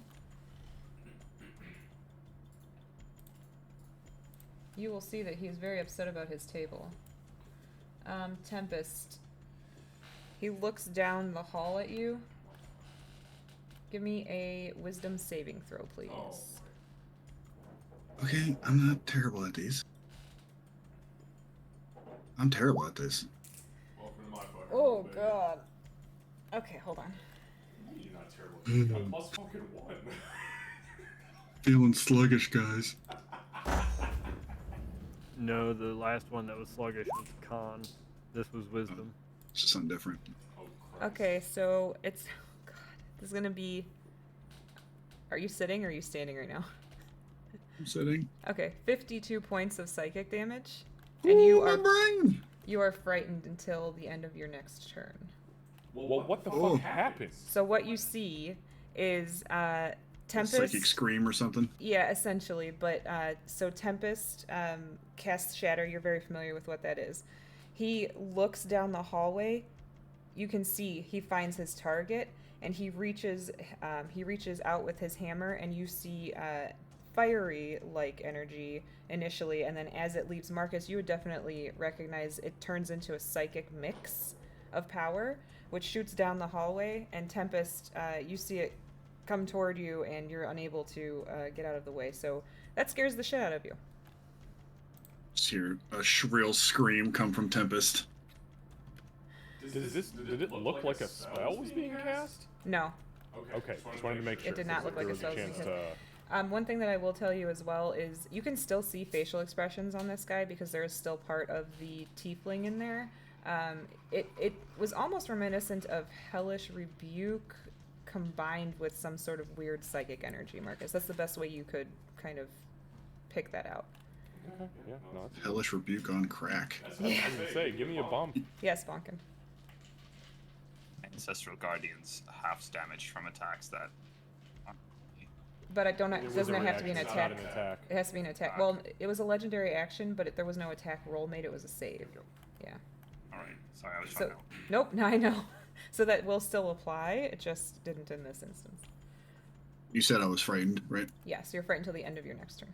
you will see that he is very upset about his table. Tempest, he looks down the hall at you. Give me a wisdom saving throw, please. Oh. Okay, I'm not terrible at these. I'm terrible at this. Welcome to my fucking Oh, world, baby. God. Okay, hold on. You're not terrible. You got plus fucking 1. Feeling sluggish, guys. No, the last one that was sluggish was con. This was wisdom. It's just something different. Oh, Christ. Okay, so it's... Oh, God. This is gonna be... Are you sitting or are you standing right now? I'm sitting. Okay, 52 points of psychic damage. And you my are brain! you are frightened until the end of your next turn. Well, what the Oh. fuck happened? So what you see is Tempest... Psychic scream or something. Yeah, essentially. But so Tempest casts Shatter. You're very familiar with what that is. He looks down the hallway. You can see he finds his target, and he reaches out with his hammer, and you see fiery-like energy initially, and then as it leaves Marcus, you would definitely recognize it turns into a psychic mix of power, which shoots down the hallway. And Tempest, you see it come toward you, and you're unable to get out of the way. So that scares the shit out of you. Just hear a shrill scream come from Tempest. Did it look like a spell was being cast? No, Okay, just wanted to make sure. it did not 'cause look there like a was spell. chance Because, to. one thing that I will tell you as well is you can still see facial expressions on this guy because there is still part of the tiefling in there. It was almost reminiscent of hellish rebuke combined with some sort of weird psychic energy, Marcus. That's the best way you could kind of pick that out. Okay, yeah, no, that's, Hellish rebuke on crack. I was gonna say, give me a bump. Yes, Bonkin. Ancestral Guardians halves damage from attacks that. But it It was doesn't a have to be an reaction, it's not attack. an attack. It has to be an attack. Well, it was a legendary action, but there was no attack roll made. It was a save. Yeah. Alright, sorry, I was So, trying to. nope, no, I know. So that will still apply. It just didn't in this instance. You said I was frightened, right? Yes, you're frightened until the end of your next turn.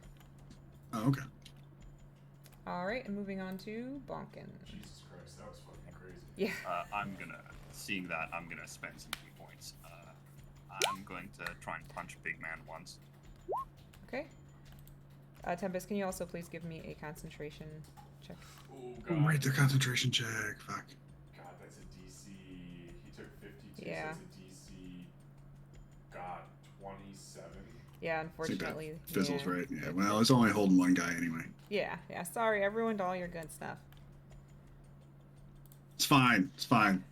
Oh, okay. All right, and moving on to Bonkin. Jesus Christ, that was fucking crazy. Yeah. Seeing that, I'm gonna spend some key points. I'm going to try and punch Big Man once. Okay. Tempest, can you also please give me a concentration check? Oh Oh, god. right, the concentration check. Fuck. God, that's a DC. He took 52, Yeah. so that's a DC. God, 27. Yeah, See, that unfortunately. fizzles, yeah. right? Yeah. Well, I was only holding one guy anyway. Yeah, yeah. Sorry, I ruined all your good stuff. It's fine. It's fine.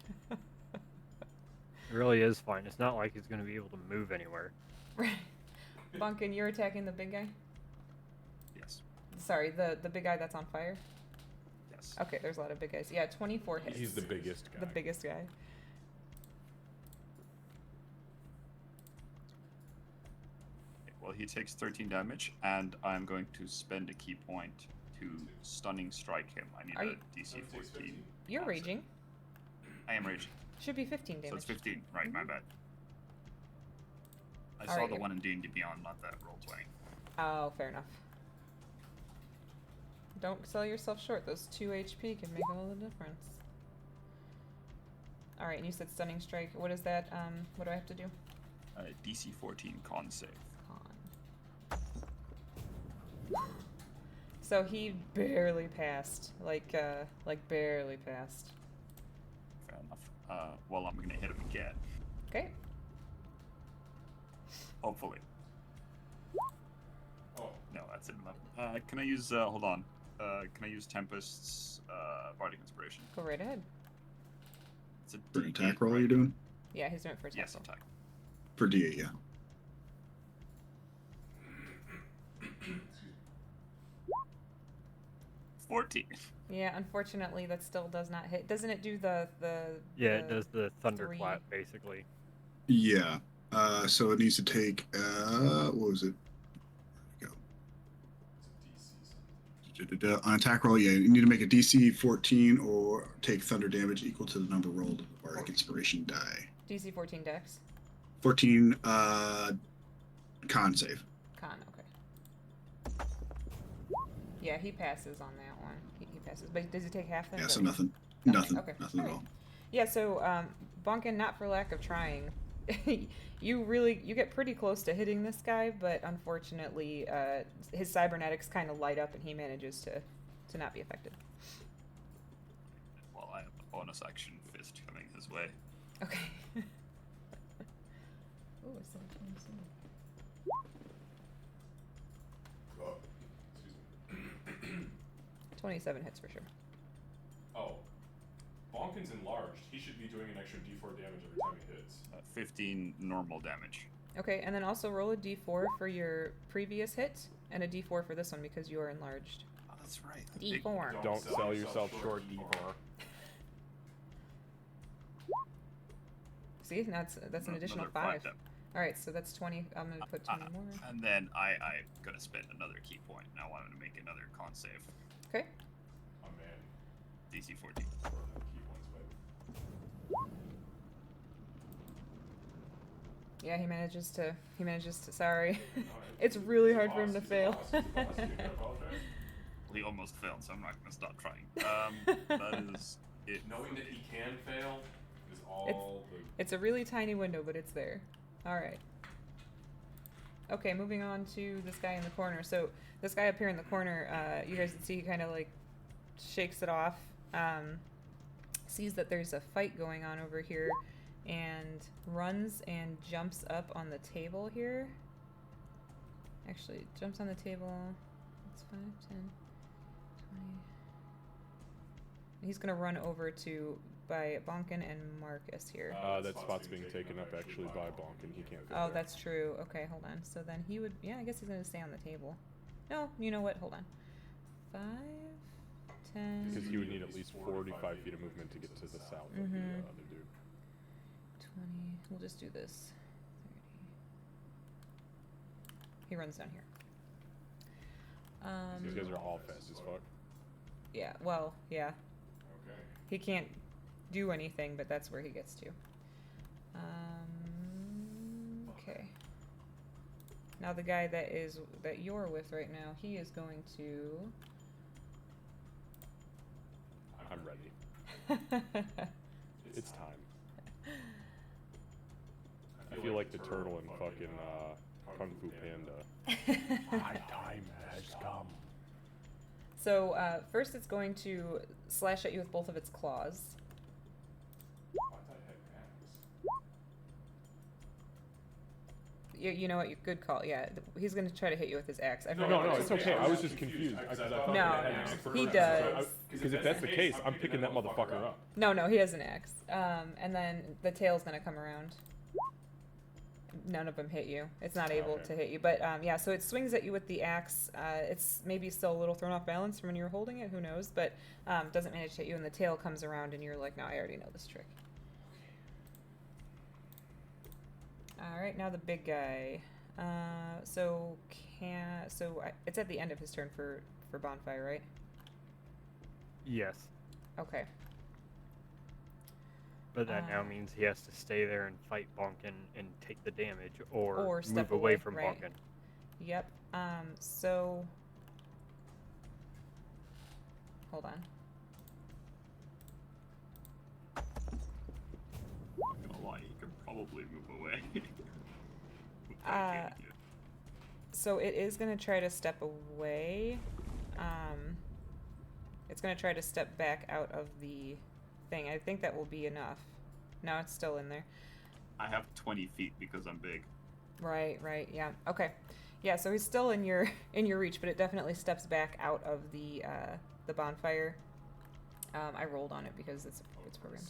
It really is fine. It's not like he's going to be able to move anywhere. Right. Bunkin, you're attacking the big guy? Yes. Sorry, the big guy that's on fire? Yes. Okay, there's a lot of big guys. Yeah, 24 hits. He's the biggest guy. The biggest guy. Well, he takes 13 damage, and I'm going to spend a key point to stunning strike him. I need Are a you- DC So it takes 14. 15. You're raging. I am raging. Should be 15 damage. So it's 15. Right, my bad. I saw Alright, the you're- one in D&D Beyond, not that roll 20. Oh, fair enough. Don't sell yourself short. Those 2 HP can make all the difference. Alright, and you said stunning strike. What is that? What do I have to do? DC 14 con save. Con. So he barely passed. Like barely passed. Fair enough. Well, I'm gonna hit him again. Okay. Hopefully. Oh, No, that's an 11. Can I use, hold on. Can I use Tempest's, Bardic Inspiration? Go right ahead. It's a For an D8, attack roll, right? you're doing? Yeah, he's doing it for Yes, attack roll. attack. For D8, yeah. 14. Yeah, unfortunately, that still does not hit. Doesn't it do the Yeah, it does the three. thunderclap, basically. Yeah. So it needs to take, what was it? There it's a DC something. we go. On attack roll, yeah, you need to make a DC 14 or take thunder damage equal to the number rolled of the Bardic Inspiration die. DC 14 dex? 14, con save. Con, okay. Yeah, he passes on that one. He passes. But does he take half then? Yeah, Is so that- nothing. Nothing, Nothing. okay. Nothing at Alright. all. Yeah, so Bonkin, not for lack of trying, you get pretty close to hitting this guy, but unfortunately, his cybernetics kind of light up, and he manages to not be affected. Well, I have the bonus action fist coming his way. Okay. Ooh, it's 17. Oh, excuse me. 27 hits for sure. Oh. Bonkin's enlarged. He should be doing an extra d4 damage every time he hits. 15 normal damage. Okay, and then also roll a d4 for your previous hit, and a d4 for this one because you are enlarged. Oh, that's right. D4. Don't sell yourself short, D4. See, that's an additional Another 5. damage. All right, so that's 20. I'm gonna put 20 more. And then I'm gonna spend another key point. Now I want to make another con save. Okay. Oh man. DC 14. Throw them key points, baby. Yeah, he manages to. Sorry, No, it's really hard for him to He's a fail. boss. He's a boss. You can apologize. Well, he almost failed, so I'm not gonna stop trying. That is Knowing that he can fail is all It's a really tiny window, but it's there. All right. Okay, moving on to this guy in the corner. So this guy up here in the corner, you guys can see he kind of like shakes it off, sees that there's a fight going on over here, and runs and jumps up on the table here. Actually, jumps on the table. It's 5, 10, 20. He's gonna run over to by Bonkin and Marcus here. That spot's being taken up actually by Bonkin. He can't go Oh, there. that's true. Okay, hold on. So then he would, yeah, I guess he's gonna stay on the table. No, you know what? Hold on. 5, 10. Because he would need at least 45 feet of movement to get to the south of the other dude. 20. We'll just do this. 30. He runs down here. These guys are all fast as fuck. Yeah. Well, yeah. Okay. He can't do anything, but that's where he gets to. Okay. Now the guy that you're with right now, he is going to. I'm ready. It's time. I feel like the turtle in fucking Kung Fu Panda. My time has come. So first, it's going to slash at you with both of its claws. I thought I had axe. You know what? Good call. Yeah, he's going to try to hit you with his axe. I No, forgot what it's his- okay. I was just confused. I thought No, he had an no, axe he first. does. Because if that's the case, I'm picking that motherfucker up. No, he has an axe. And then the tail's going to come around. None of them hit you. It's not able Okay. to hit you. But yeah, so it swings at you with the axe. It's maybe still a little thrown off balance from when you were holding it. Who knows? But doesn't manage to hit you. And the tail comes around, and you're like, no, I already know this trick. All right, now the big guy. It's at the end of his turn for Bonfire, right? Yes. Okay. But that now means he has to stay there and fight Bonkin and take the damage, or Or move step away away, from right. Bonkin. Yep. So hold on. Not gonna lie, you could probably move away. Without getting hit. So it is going to try to step away. It's going to try to step back out of the thing. I think that will be enough. No, it's still in there. I have 20 feet because I'm big. Right, yeah. Okay. Yeah, so he's still in your reach, but it definitely steps back out of the bonfire. I rolled on it because it's programmed.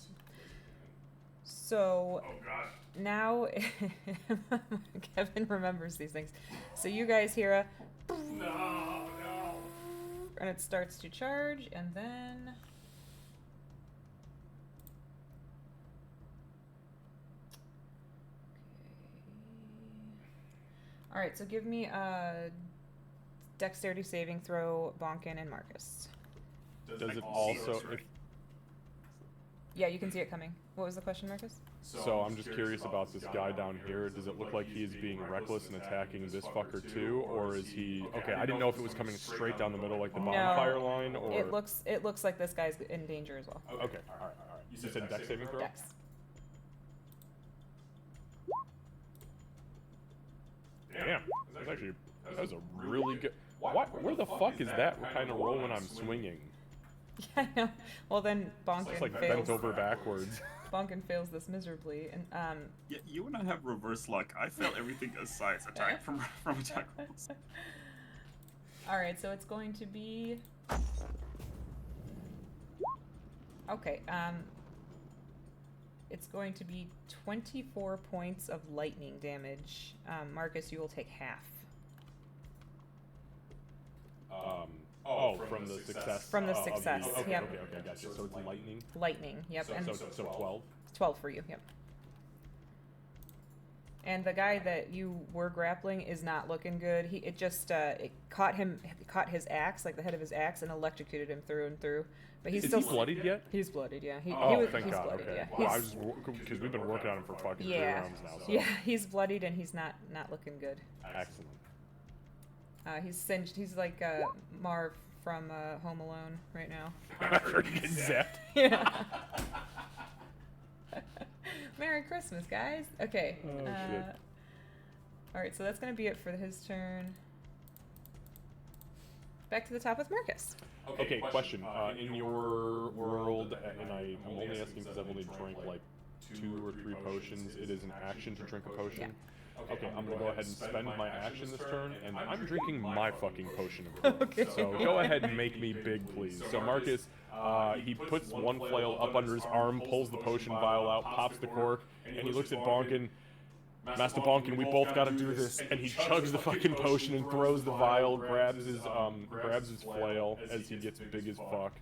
So Oh god. now Kevin remembers these things. So you guys hear a No. and it starts to charge, and then all right, so give me a dexterity saving throw, Bonkin and Marcus. Does it also... If, Yeah, you can see it coming. What was the question, Marcus? so I'm just curious about this guy down here. Does it look like he is being reckless and attacking this fucker too? Or is he... Okay, I didn't know if it was coming straight down the middle like the bonfire line, or... It looks like this guy's in danger as well. Okay, alright. You said dex saving throw? Dex. Damn, that was a really good... Where the fuck is that kind of roll when I'm swinging? Yeah, I know. Well, then Bonkin It's like fails. bent over backwards. Bonkin fails this miserably, and Yeah, you and I have reverse luck. I fail everything aside attack from attack rolls. all right, so it's going to be okay. It's going to be 24 points of lightning damage. Marcus, you will take half. From the success. From the of success, okay, yep. okay, gotcha. So it's lightning. Lightning, yep, and So 12. 12 for you, yep. And the guy that you were grappling is not looking good. It caught his axe, like the head of his axe, and electrocuted him through and through. But he's Is still he bloodied yet? He's bloodied, yeah. He's Thank God. bloodied, Okay. yeah. Well, I He's- was because we've been working on him for fucking 3 yeah, rounds now. So. yeah, he's bloodied and he's not looking good. Excellent. He's singed. He's like Marv from Home Alone right now. Get zapped. Yeah. Merry Christmas, guys. Okay. Oh, shit. All right, so that's gonna be it for his turn. Back to the top with Marcus. Okay, question. In your world, and I'm only asking because I've only drank like 2 or 3 potions, it is an action to drink a potion. Okay, I'm gonna go ahead and spend my action this turn, and I'm drinking my fucking potion of growth. Okay. So go ahead and make me big, please. So Marcus, he puts one flail up under his arm, pulls the potion vial out, pops the cork, and he looks at Bonkin. Master Bonkin, we both gotta do this. And he chugs the fucking potion and throws the vial, grabs his flail as he gets big as fuck.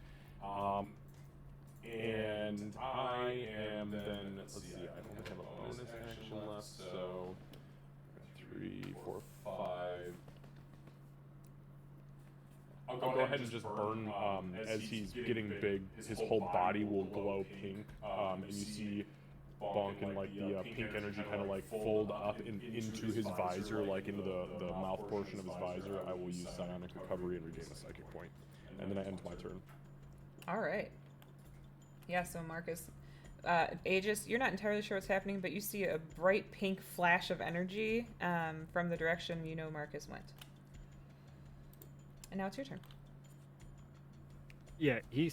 And I am then, let's see, I only have a bonus action left, so 3, 4, 5. I'll go ahead and just burn, as he's getting big, his whole body will glow pink, and you see Bonkin, like the pink energy kind of like fold up into his visor, like into the mouth portion of his visor. I will use psionic recovery and regain a psychic point. And then I end my turn. All right. Yeah, so Marcus, Aegis, you're not entirely sure what's happening, but you see a bright pink flash of energy from the direction you know Marcus went. And now it's your turn. Yeah, he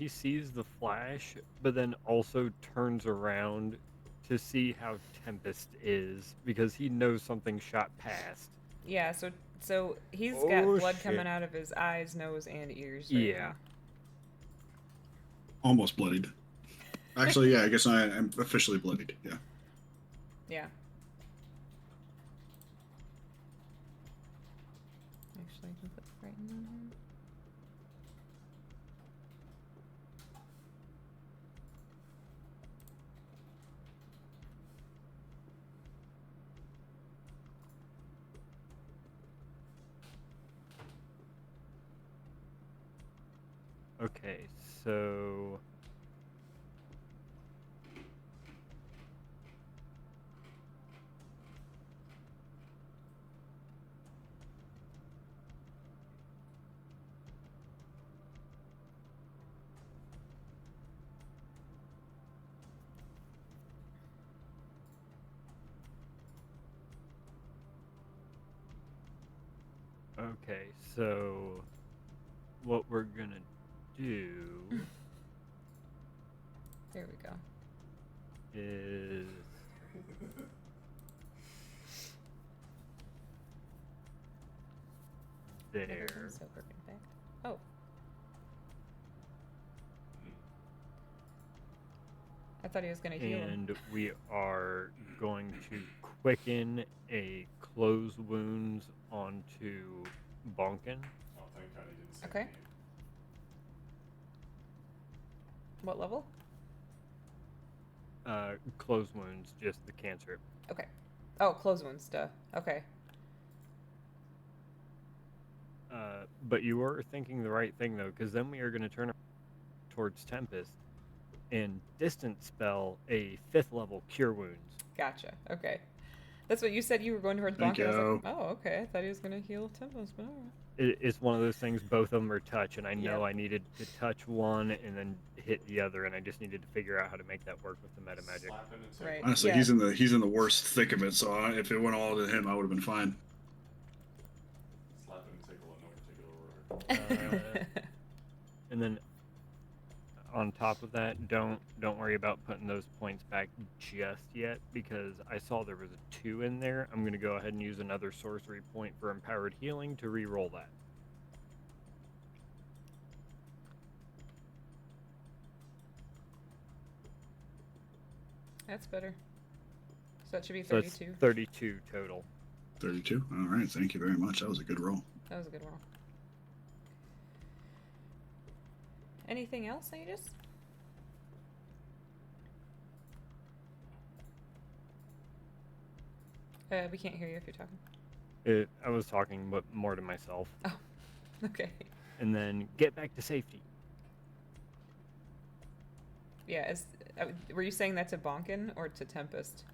sees the flash, but then also turns around to see how Tempest is, because he knows something shot past. Yeah, so he's got blood shit. coming out of his eyes, nose, and ears. Right Yeah. now. Almost bloodied. Actually, yeah, I guess I am officially bloodied. Yeah. Yeah. Actually, I can put frightened on him. Okay, so what we're gonna do There we go. is there. Everything's so perfect. In fact. Oh. I thought he was gonna heal him. And we are going to quicken a close wounds onto Bonkin. Oh, thank God he didn't say Okay. me. What level? Close wounds, just the cantrip. Okay. Oh, close wounds, duh. Okay. But you were thinking the right thing though, because then we are going to turn towards Tempest and distance spell a 5th level cure wounds. Gotcha. Okay. That's what you said you were going towards Thank Bonk. I was you. like, oh, okay. I thought he was gonna heal Tempest, but alright. It's one of those things, both of them are touch, and I know Yep. I needed to touch one and then hit the other, and I just needed to figure out how to make that work with the meta magic. Slap him and take Right. a- Honestly, Yeah. he's in the worst thick of it. So if it went all to him, I would have been fine. Slap him and take a no particular order. And then on top of that, don't worry about putting those points back just yet, because I saw there was a 2 in there. I'm going to go ahead and use another sorcery point for empowered healing to re-roll that. That's better. So that should be So it's 32. 32 total. 32. All right. Thank you very much. That was a good roll. That was a good roll. Anything else, Aegis? We can't hear you if you're talking. I was talking but more to myself. Oh, okay. And then get back to safety. Yeah, were you saying that to Bonkin or to Tempest?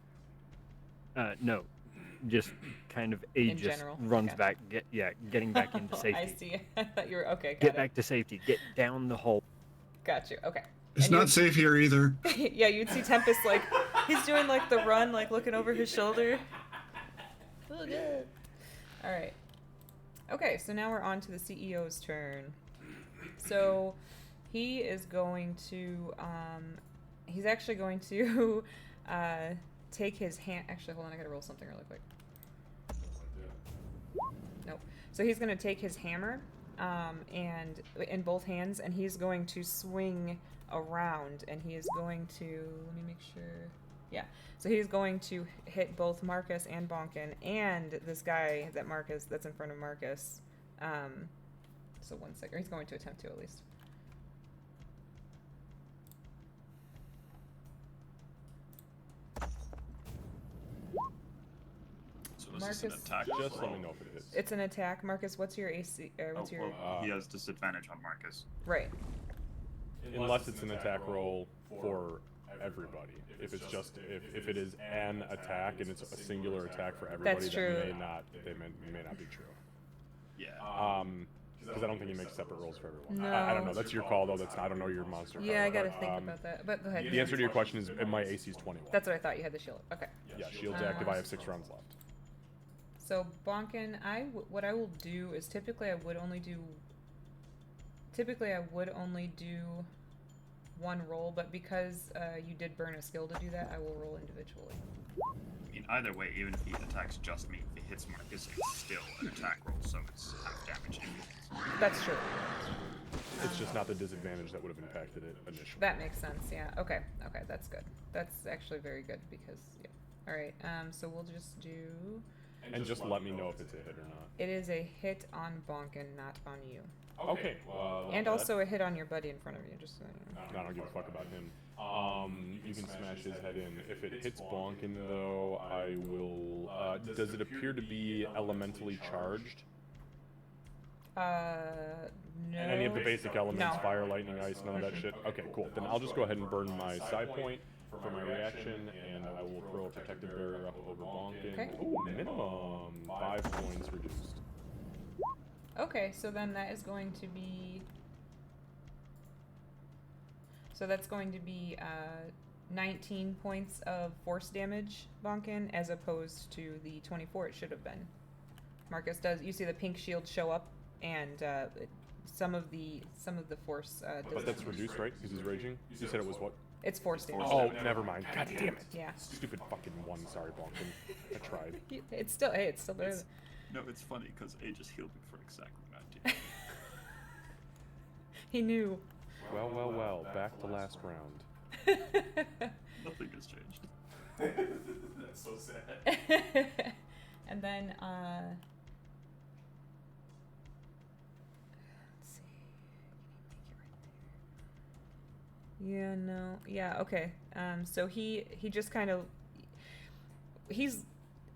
No, just kind of aegis general, runs gotcha. back. Getting back into safety. I see. I thought you were okay. Got Get it. back to safety. Get down the hole. Got you. Okay. It's And you not would- safe here either. Yeah, you'd see Tempest like he's doing like the run, like looking over his shoulder. Oh, good. All right. Okay, so now we're on to the CEO's turn. So he is going to he's actually going to take his hand. Actually, hold on, I gotta roll something really quick. Nope. So he's going to take his hammer and in both hands, and he's going to swing around, and he is going to, let me make sure. Yeah. So he's going to hit both Marcus and Bonkin and this guy that's in front of Marcus. So 1 second. He's going to attempt to, at least. So is this an Marcus- attack? Just let roll? me know if it hits. It's an attack. Marcus, what's your AC? What's Oh, your well, he has disadvantage on Marcus. right? Unless it's an attack roll for everybody. If it's just if it is an attack and it's a singular attack for everybody, That's that true. may not be true. Yeah. Because I don't think he makes separate rolls for everyone. No. I don't know. That's your call though. That's I don't know your monster. Yeah, I card, gotta but, think about that. But go ahead. The answer to your question is my AC is 21. That's what I thought. You had the shield. Okay. Yeah, shield's active. I have 6 rounds left. So Bonkin, what I will do is typically I would only do one roll, but because you did burn a skill to do that, I will roll individually. I mean, either way, even if he attacks just me, if he hits Marcus, it's still an attack roll, so it's half damage anyways. That's true. It's just not the disadvantage that would have impacted it initially. That makes sense. Yeah. Okay. Okay. That's good. That's actually very good because yeah. All right. So we'll just do. And just let me know if it's a hit or not. It is a hit on Bonkin, not on you, Okay. Well, and also a hit on your buddy in front of you. Just so you know. I don't give a fuck about him. You can smash his head in. If it hits Bonkin, though, I will. Does it appear to be elementally charged? No. Any of the basic elements, No. fire, lightning, ice, none of that shit? Okay, cool. Then I'll just go ahead and burn my side point for my reaction, and I will throw a protective barrier up over Bonkin. Okay. Ooh, minimum 5 points reduced. Okay, so then that is going to be. So that's going to be 19 points of force damage, Bonkin, as opposed to the 24 it should have been. Marcus does. You see the pink shield show up, and some of the force. But that's reduced, right? Because he's raging? You said it was what? It's force damage. Oh, never mind. God damn it. Yeah. Stupid fucking 1. Sorry, Bonkin. I tried. It's still. Hey, it's still better. It's- No, it's funny because A just healed me for exactly that. He knew. Well. Back to last round. Nothing has changed. That's so sad. And then, let's see. Yeah, no. Yeah, okay. So he just kind of, he's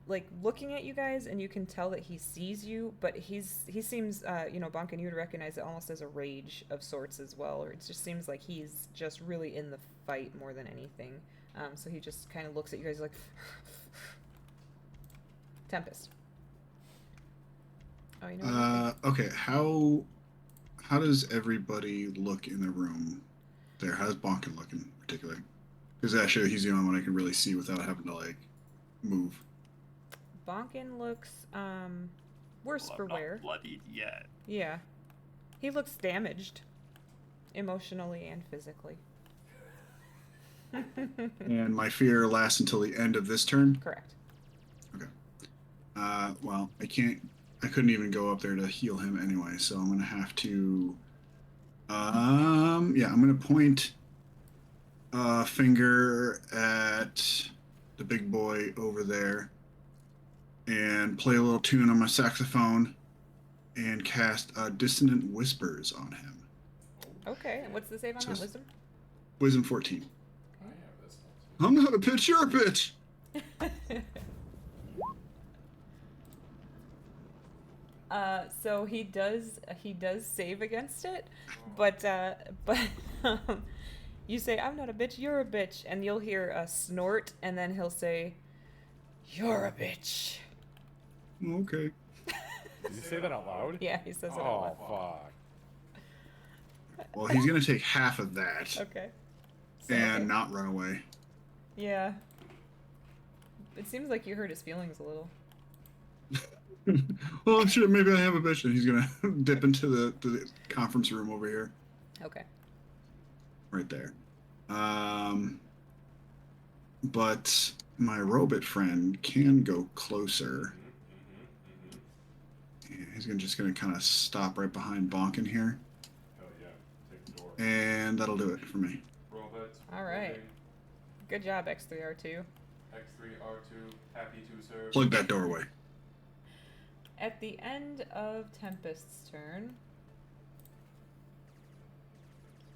like looking at you guys, and you can tell that he sees you, but he seems, Bonkin, you would recognize it almost as a rage of sorts as well, or it just seems like he's just really in the fight more than anything. So he just kind of looks at you guys like, Tempest. Oh, you know what? Okay. How does everybody look in the room there? How's Bonkin looking particularly? Because actually he's the only one I can really see without having to like move. Bonkin looks worse Well, for I'm not wear. bloodied yet. Yeah. He looks damaged. Emotionally and physically. And my fear lasts until the end of this turn. Correct. Okay. Well, I couldn't even go up there to heal him anyway, so I'm gonna have to. I'm gonna point a finger at the big boy over there, and play a little tune on my saxophone, and cast Dissonant Whispers on him. Okay, and what's the save on that? Just- Wisdom? Wisdom 14. I have this I'm one. not a bitch, you're a bitch. So he does save against it, but you say, I'm not a bitch, you're a bitch, and you'll hear a snort, and then he'll say, you're a bitch. Okay. Did you say that out loud? Yeah, he says it Oh, out loud. fuck. Well, he's gonna take half of that Okay. So, and okay. not run away. Yeah. It seems like you hurt his feelings a little. Oh shit! Maybe I have a mission. He's gonna dip into the conference room over here, Okay. right there. But my robot friend can go closer. Yeah, he's just gonna kind of stop right behind Bonkin here, Hell yeah. Take the door. and that'll do it for me. Robot. All right. Good job, X3R2. X3R2, happy to serve. Plug that doorway. At the end of Tempest's turn,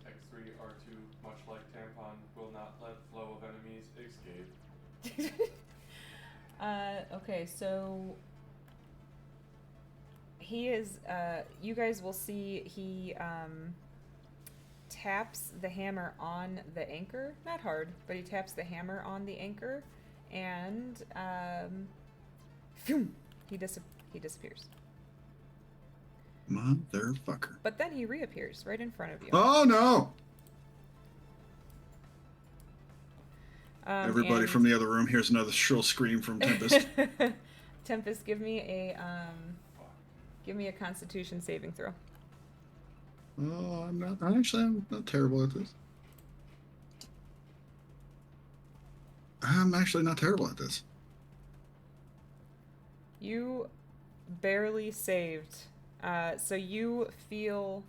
X3R2, much like tampon, will not let flow of enemies escape. okay, so he is, you guys will see he, taps the hammer on the anchor. Not hard, but he taps the hammer on the anchor, and, phew, he disappears. Motherfucker. But then he reappears right in front of you. Oh no! Everybody and- from the other room hears another shrill scream from Tempest. Tempest, give me a Constitution saving throw. Oh, I'm not terrible at this. I'm actually not terrible at this. You barely saved. So you feel,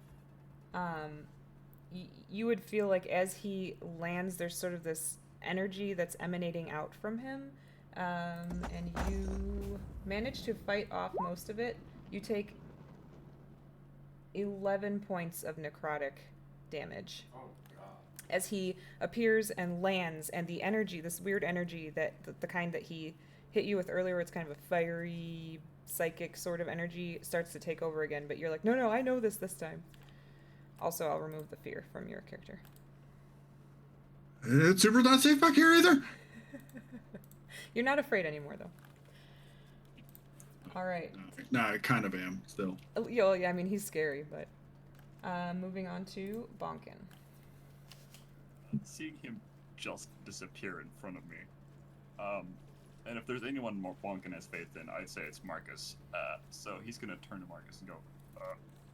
you would feel like as he lands, there's sort of this energy that's emanating out from him, and you manage to fight off most of it. You take 11 points of necrotic damage Oh god. as he appears and lands, and the energy, this weird energy that the kind that he hit you with earlier, it's kind of a fiery psychic sort of energy, starts to take over again, but you're like, no, I know this time. Also, I'll remove the fear from your character. It's super not safe back here either. You're not afraid anymore, though. All right. No, I kind of am still. Yeah, I mean, he's scary, but moving on to Bonkin. Seeing him just disappear in front of me, and if there's anyone more Bonkin has faith in, I'd say it's Marcus. So he's gonna turn to Marcus and go,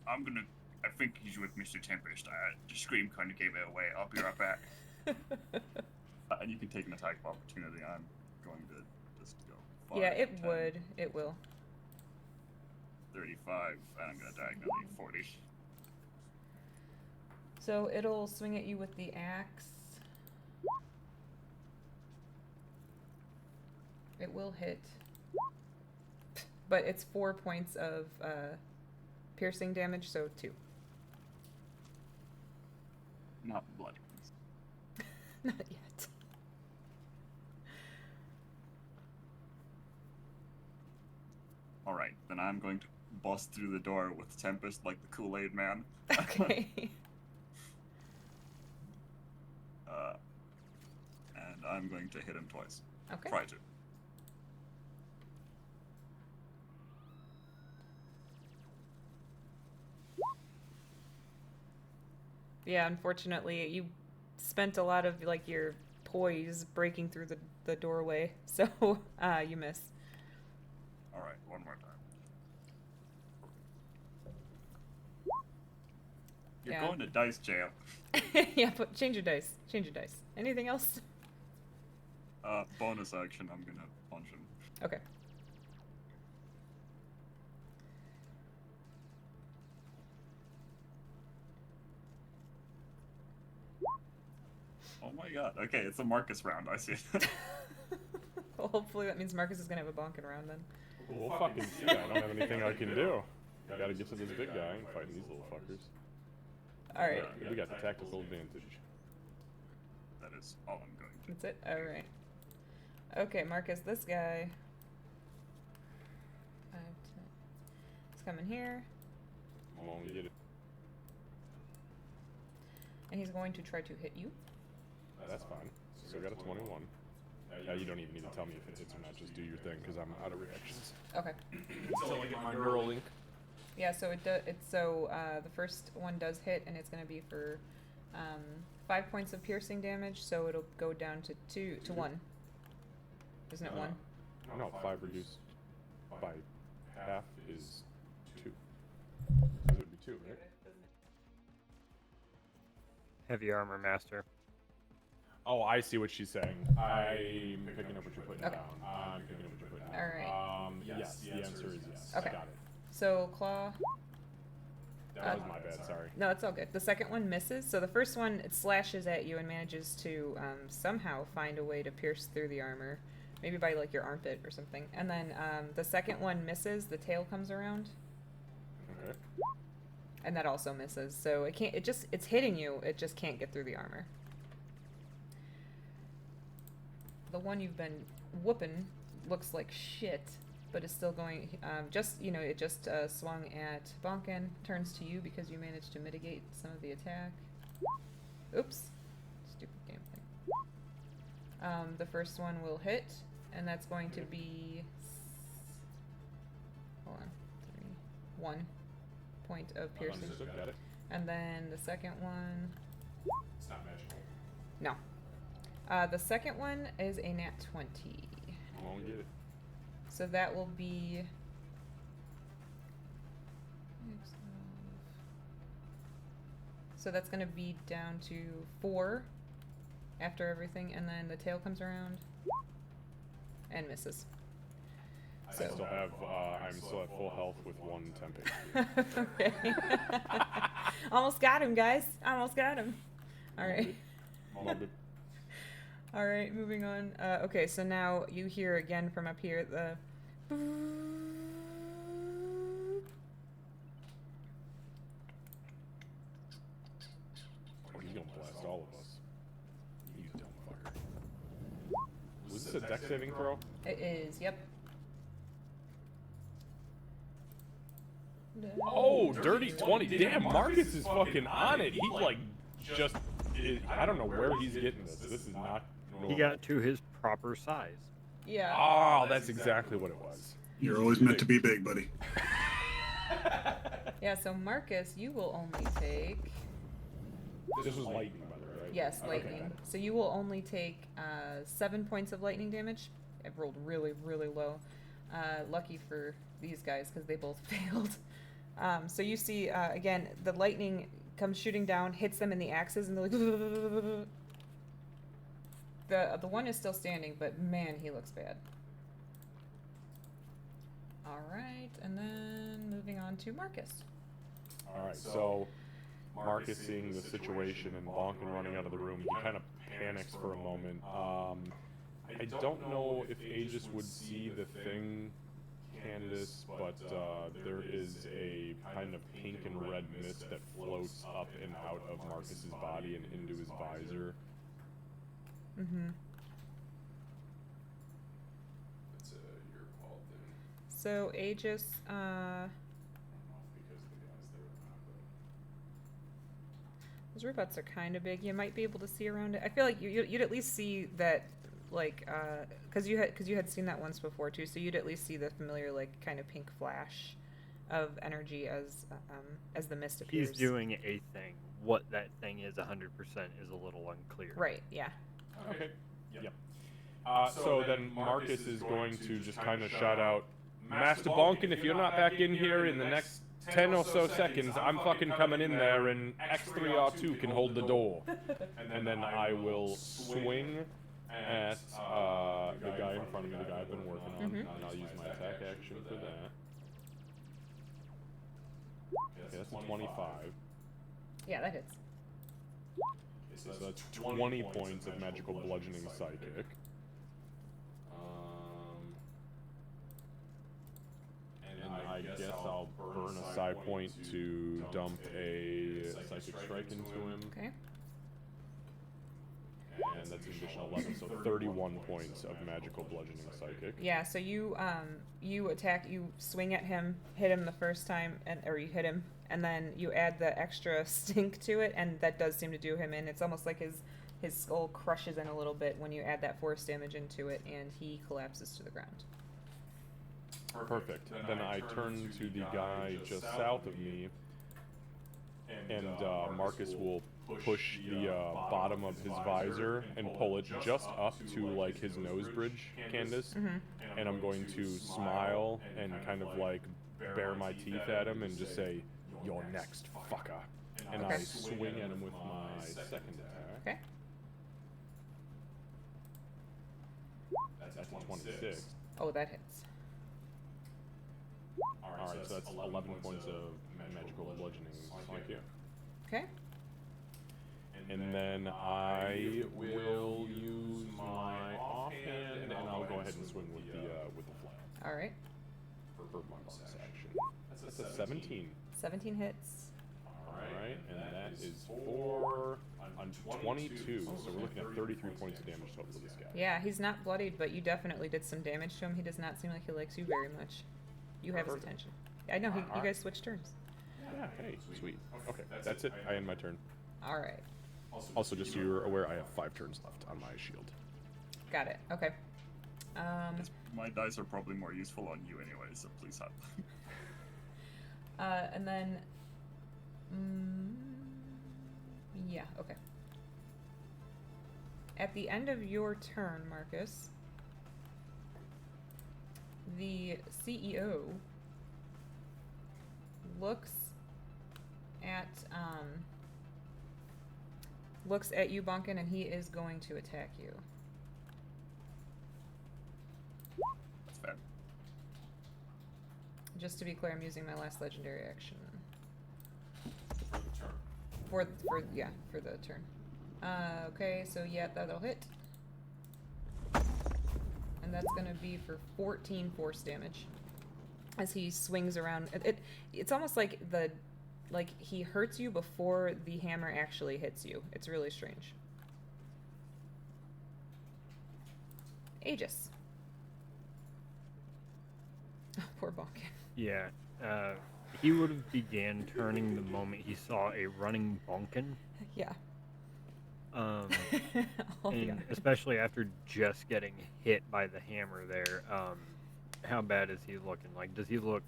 I think he's with Mr. Tempest. The scream kind of gave it away. I'll be right back. And you can take an attack of opportunity. I'm going to just go 5, Yeah, it 10, would. It will. 35, and I'm gonna diagonally 40. So it'll swing at you with the axe. It will hit. But it's 4 points of piercing damage, so 2. Not blood. Not yet. All right, then I'm going to bust through the door with Tempest like the Kool-Aid Man. Okay. And I'm going to hit him twice. Okay. Try to. Yeah, unfortunately, you spent a lot of like your poise breaking through the doorway, so you miss. All right, one more time. You're Yeah. going to dice jail. Yeah, but change your dice. Change your dice. Anything else? Bonus action, I'm gonna punch him. Okay. Oh my god. Okay, it's a Marcus round. I see. Well, hopefully that means Marcus is gonna have a bonking round then. We'll fucking see. I don't have anything I can do. I gotta get to this big guy and fighting these little fuckers. All right. We got the tactical advantage. That is all I'm going to. That's it? Alright. Okay, Marcus, this guy. 5, 10. He's coming here, I'm only get it. and he's going to try to hit you. That's fine. Still got a 21. Yeah, you don't even need to tell me if it hits or not. Just do your thing, because I'm out of reactions. Okay. Until I get my Neuralink. Yeah, so the first one does hit, and it's going to be for 5 points of piercing damage, so it'll go down to 1. Isn't it 1? No, 5 reduced by half is 2. It would be 2, right? Heavy armor master. Oh, I see what she's saying. I'm picking up what you're putting Okay. down. I'm picking up what you're putting down. Alright. Yes, the answer is yes. Okay. Got it. So claw. That was my bad, sorry. No, it's all good. The second one misses. So the first one, it slashes at you and manages to somehow find a way to pierce through the armor, maybe by like your armpit or something. And then the second one misses. The tail comes around, Okay. and that also misses. So it can't. It's hitting you. It just can't get through the armor. The one you've been whooping looks like shit, but it's still going. It just swung at Bonkin. Turns to you because you managed to mitigate some of the attack. Oops, stupid damn thing. The first one will hit, and that's going to be. Hold on, 1 point of piercing. Understood, got it. And then the second one. It's not magical. No. The second one is a nat 20. I won't get it. So that will be. So that's going to be down to 4 after everything, and then the tail comes around and misses. I So. still have, I'm still at full health with 1 temp HP. Okay. Almost got him, guys. Almost got him. All right. All right, moving on. Okay, so now you hear again from up here the. Oh, he's gonna blast all of us. You dumb fucker. Was this a dex saving throw? It is. Yep. Oh, dirty 20. Damn, Marcus is fucking on it. He, like, just. I don't know where he's getting this. This is not normal. He got to his proper size. Yeah. Oh, that's exactly what it was. You're always meant to be big, buddy. Yeah. So Marcus, you will only take. This was lightning, by the way, right? Yes, Okay, lightning. got it. So you will only take 7 points of lightning damage. I've rolled really, really low. Lucky for these guys because they both failed. So you see again the lightning comes shooting down, hits them in the axes, and they're like. The one is still standing, but man, he looks bad. All right, and then moving on to Marcus. Alright, so Marcus seeing the situation and Bonkin running out of the room, he kind of panics for a moment. I don't know if Aegis would see the thing, Candace, but there is a kind of pink and red mist that floats up and out of Marcus's body and into his visor. Mm-hmm. It's a your call thing. So Aegis, I don't know if because the guys there or not, but those robots are kind of big. You might be able to see around it. I feel like you'd at least see that, like, because you had seen that once before too. So you'd at least see the familiar, like, kind of pink flash of energy as the mist appears. He's doing a thing. What that thing is 100% is a little unclear. Right. Yeah. Okay. Yep. So then Marcus is going to just kind of shout out, Master Bonkin, if you're not back in here in the next 10 or so seconds, I'm fucking coming in there, and X3R2 can hold the door. And then I will swing at the guy in front of me, the guy I've been working on, and I'll use my attack action for that. Okay, that's a 25. Yeah, that hits. So that's 20 points of magical bludgeoning psychic. And I guess I'll burn a psi point to dump a psychic strike into him. Okay. And that's an additional 11, so 31 points of magical bludgeoning psychic. Yeah. So you attack. You swing at him, hit him the first time, or you hit him, and then you add the extra stink to it, and that does seem to do him in. It's almost like his skull crushes in a little bit when you add that force damage into it, and he collapses to the ground. Perfect. Then I turn to the guy just south of me, and Marcus will push the bottom of his visor and pull it just up to like his nose bridge, Candace. And I'm going to smile and kind of like bare my teeth at him and just say, "You're next, fucker." And I swing at him with my second attack. Okay. That's a 26. Oh, that hits. Alright, so that's 11 points of magical bludgeoning. Thank you. Okay. And then I will use my offhand, and I'll go ahead and swing with the flat All right. for my bonus action. That's a 17. 17 hits. Alright, and that is for on 22. So we're looking at 33 points of damage total to this guy. Yeah, he's not bloodied, but you definitely did some damage to him. He does not seem like he likes you very much. You have his attention. I know, you guys switched turns. Yeah, hey, sweet. Okay, that's it. I end my turn. All right. Also, just so you're aware, I have 5 turns left on my shield. Got it. Okay. My dice are probably more useful on you anyway, so please help. And then... yeah, okay. At the end of your turn, Marcus, the CEO looks at you, Bonkin, and he is going to attack you. That's fair. Just to be clear, I'm using my last legendary action. For the turn. For the turn. Okay, so yeah, that'll hit. And that's gonna be for 14 force damage. As he swings around, it's almost like he hurts you before the hammer actually hits you. It's really strange. Aegis. Oh, poor Bonkin. Yeah. He would have began turning the moment he saw a running Bonkin. Yeah. And yeah. especially after just getting hit by the hammer there, how bad is he looking? Like, does he look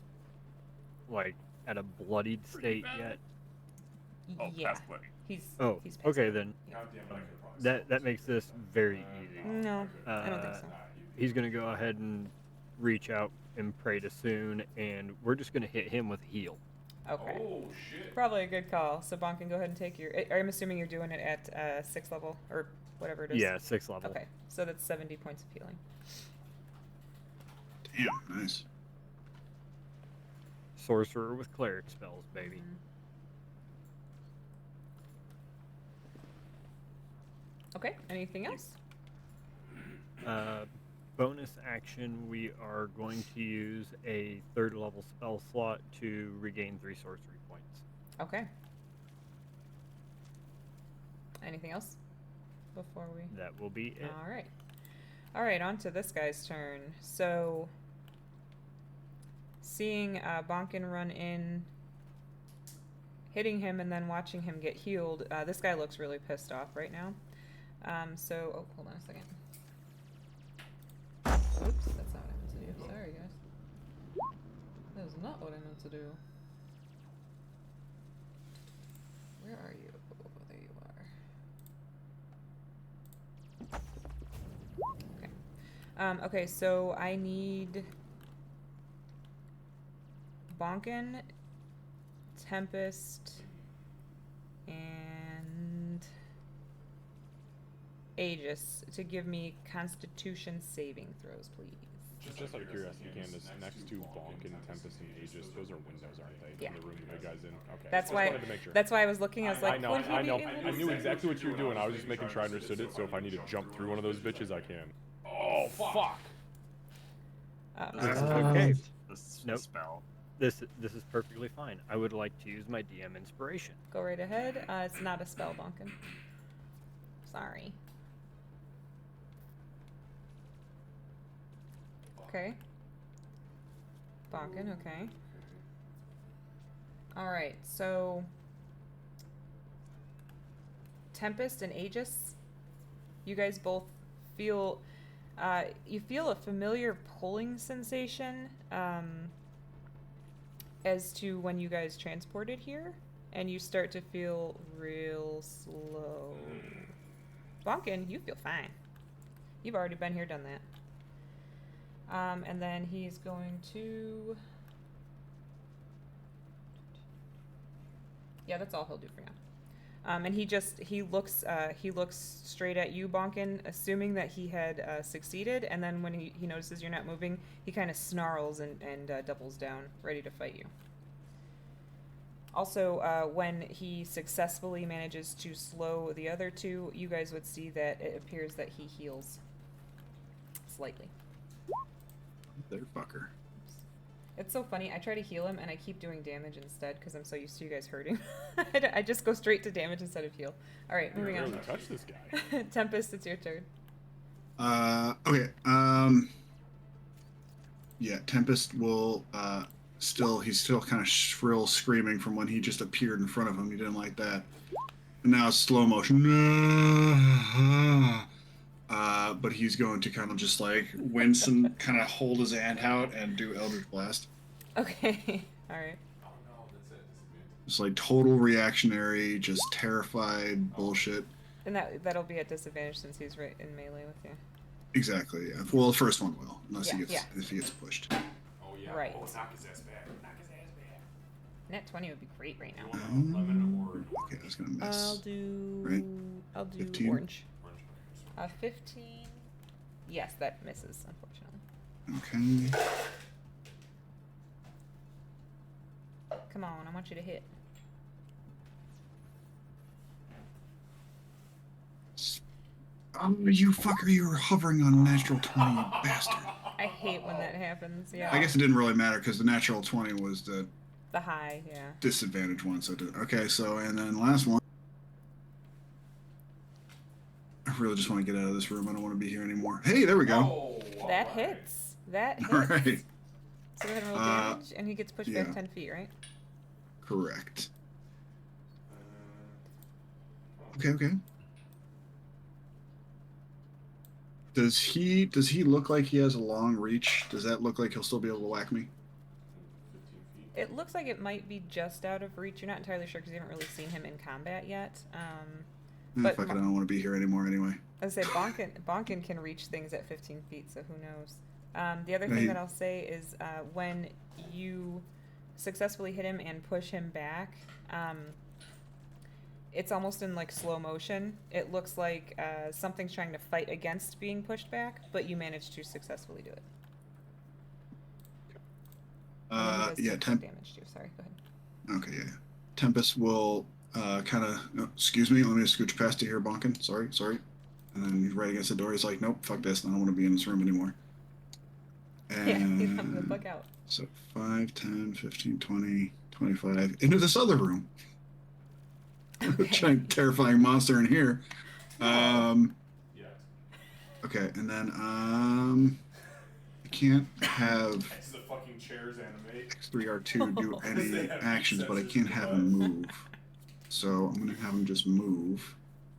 like at a bloodied state yet? Oh, Yeah. past bloody. He's Okay past then. Yeah. Goddamn it, I could probably That makes this very easy. No, I don't think so. He's gonna go ahead and reach out and pray to Soon, and we're just gonna hit him with heal. Okay. Oh shit. Probably a good call. So Bonkin, go ahead and take your... I'm assuming you're doing it at 6th level, or whatever it is. Yeah, 6th level. Okay, so that's 70 points of healing. Damn, nice. Sorcerer with cleric spells, baby. Okay, anything else? Bonus action, we are going to use a 3rd level spell slot to regain 3 sorcery points. Okay. Anything else before we... That will be it. Alright. Alright, on to this guy's turn. So, seeing Bonkin run in, hitting him, and then watching him get healed, this guy looks really pissed off right now. Oh, hold on a second. Oops, that's not what I meant to do. Sorry, guys. That is not what I meant to do. Where are you? Oh, there you are. Okay. Okay, so I need Bonkin, Tempest, and Aegis to give me Constitution saving throws, please. Just out of curiosity, Candace, next to Bonkin, Tempest, and Aegis, those are windows, aren't they? Yeah. In the room the big guy's in? Okay. That's Just why. wanted to make sure. That's why I was looking. I was like, I know, would he I be know. able I to knew exactly what you were doing. I was just making sure I understood it, so if I need to jump through one of those bitches, I can. Oh, fuck! Okay. This Nope. spell. This is perfectly fine. I would like to use my DM inspiration. Go right ahead. It's not a spell, Bonkin. Sorry. Okay. Bonkin, okay. Alright, so... Tempest and Aegis, You guys both feel, you feel a familiar pulling sensation as to when you guys transported here, and you start to feel real slow. Bonkin, you feel fine. You've already been here, done that. And then he's going to... Yeah, that's all he'll do for now. And he looks straight at you, Bonkin, assuming that he had succeeded. And then when he notices you're not moving, he kind of snarls and doubles down, ready to fight you. Also, when he successfully manages to slow the other two, you guys would see that it appears that he heals slightly. Motherfucker. It's so funny. I try to heal him, and I keep doing damage instead because I'm so used to you guys hurting. I just go straight to damage instead of heal. All right, moving on. Touch this guy. Tempest, it's your turn. Okay. Yeah, Tempest will he's still kind of shrill screaming from when he just appeared in front of him. He didn't like that. And now it's slow motion. But he's going to kind of just like wince and kind of hold his hand out and do Eldritch Blast. Okay. All right. Oh no, that's it. Disadvantage. It's like total reactionary, just terrified bullshit. And that'll be at disadvantage since he's right in melee with you. Exactly. Yeah. Well, the first one will, unless Yeah. if he gets pushed. Oh yeah. Right. Oh, knock his ass back. Knock his ass back. Net 20 would be great right You now. want a lemon or Okay, I was gonna miss. I'll do Right. 15? orange. orange? 15. Yes, that misses, unfortunately. Okay. Come on, I want you to hit. You fucker! You were hovering on natural 20, you bastard. I hate when that happens. Yeah. I guess it didn't really matter because the natural 20 was the The high, yeah. disadvantage one. So okay, so and then last one. I really just want to get out of this room. I don't want to be here anymore. Hey, there we go. Oh, That alright. hits. That hits. All right, So go ahead and roll damage, and he gets pushed yeah. back 10 feet, right? correct. Uh, Okay. Does he look like he has a long reach? Does that look like he'll still be able to whack me? 15 feet. It looks like it might be just out of reach. You're not entirely sure because you haven't really seen him in combat yet. But Fuck it, I don't want to be here anymore anyway. As I say, Bonkin can reach things at 15 feet, so who knows? The other thing Right. that I'll say is when you successfully hit him and push him back, it's almost in like slow motion. It looks like something's trying to fight against being pushed back, but you managed to successfully do it. And then he does Yeah, take damage too. Sorry, go ahead. Okay, yeah. Tempest will kind of, excuse me, let me just scooch past you here, Bonkin. Sorry. And then he's right against the door. He's like, nope, fuck this. I don't want to be in this room anymore. And Yeah, he's coming the fuck out. so 5, 10, 15, 20, 25. Into this other room. Giant terrifying monster in here. Yeah. Okay, and then I can't have It's the fucking chairs anime. X3R2 do any They have actions, but I senses can't for have that. him move. So I'm gonna have him just move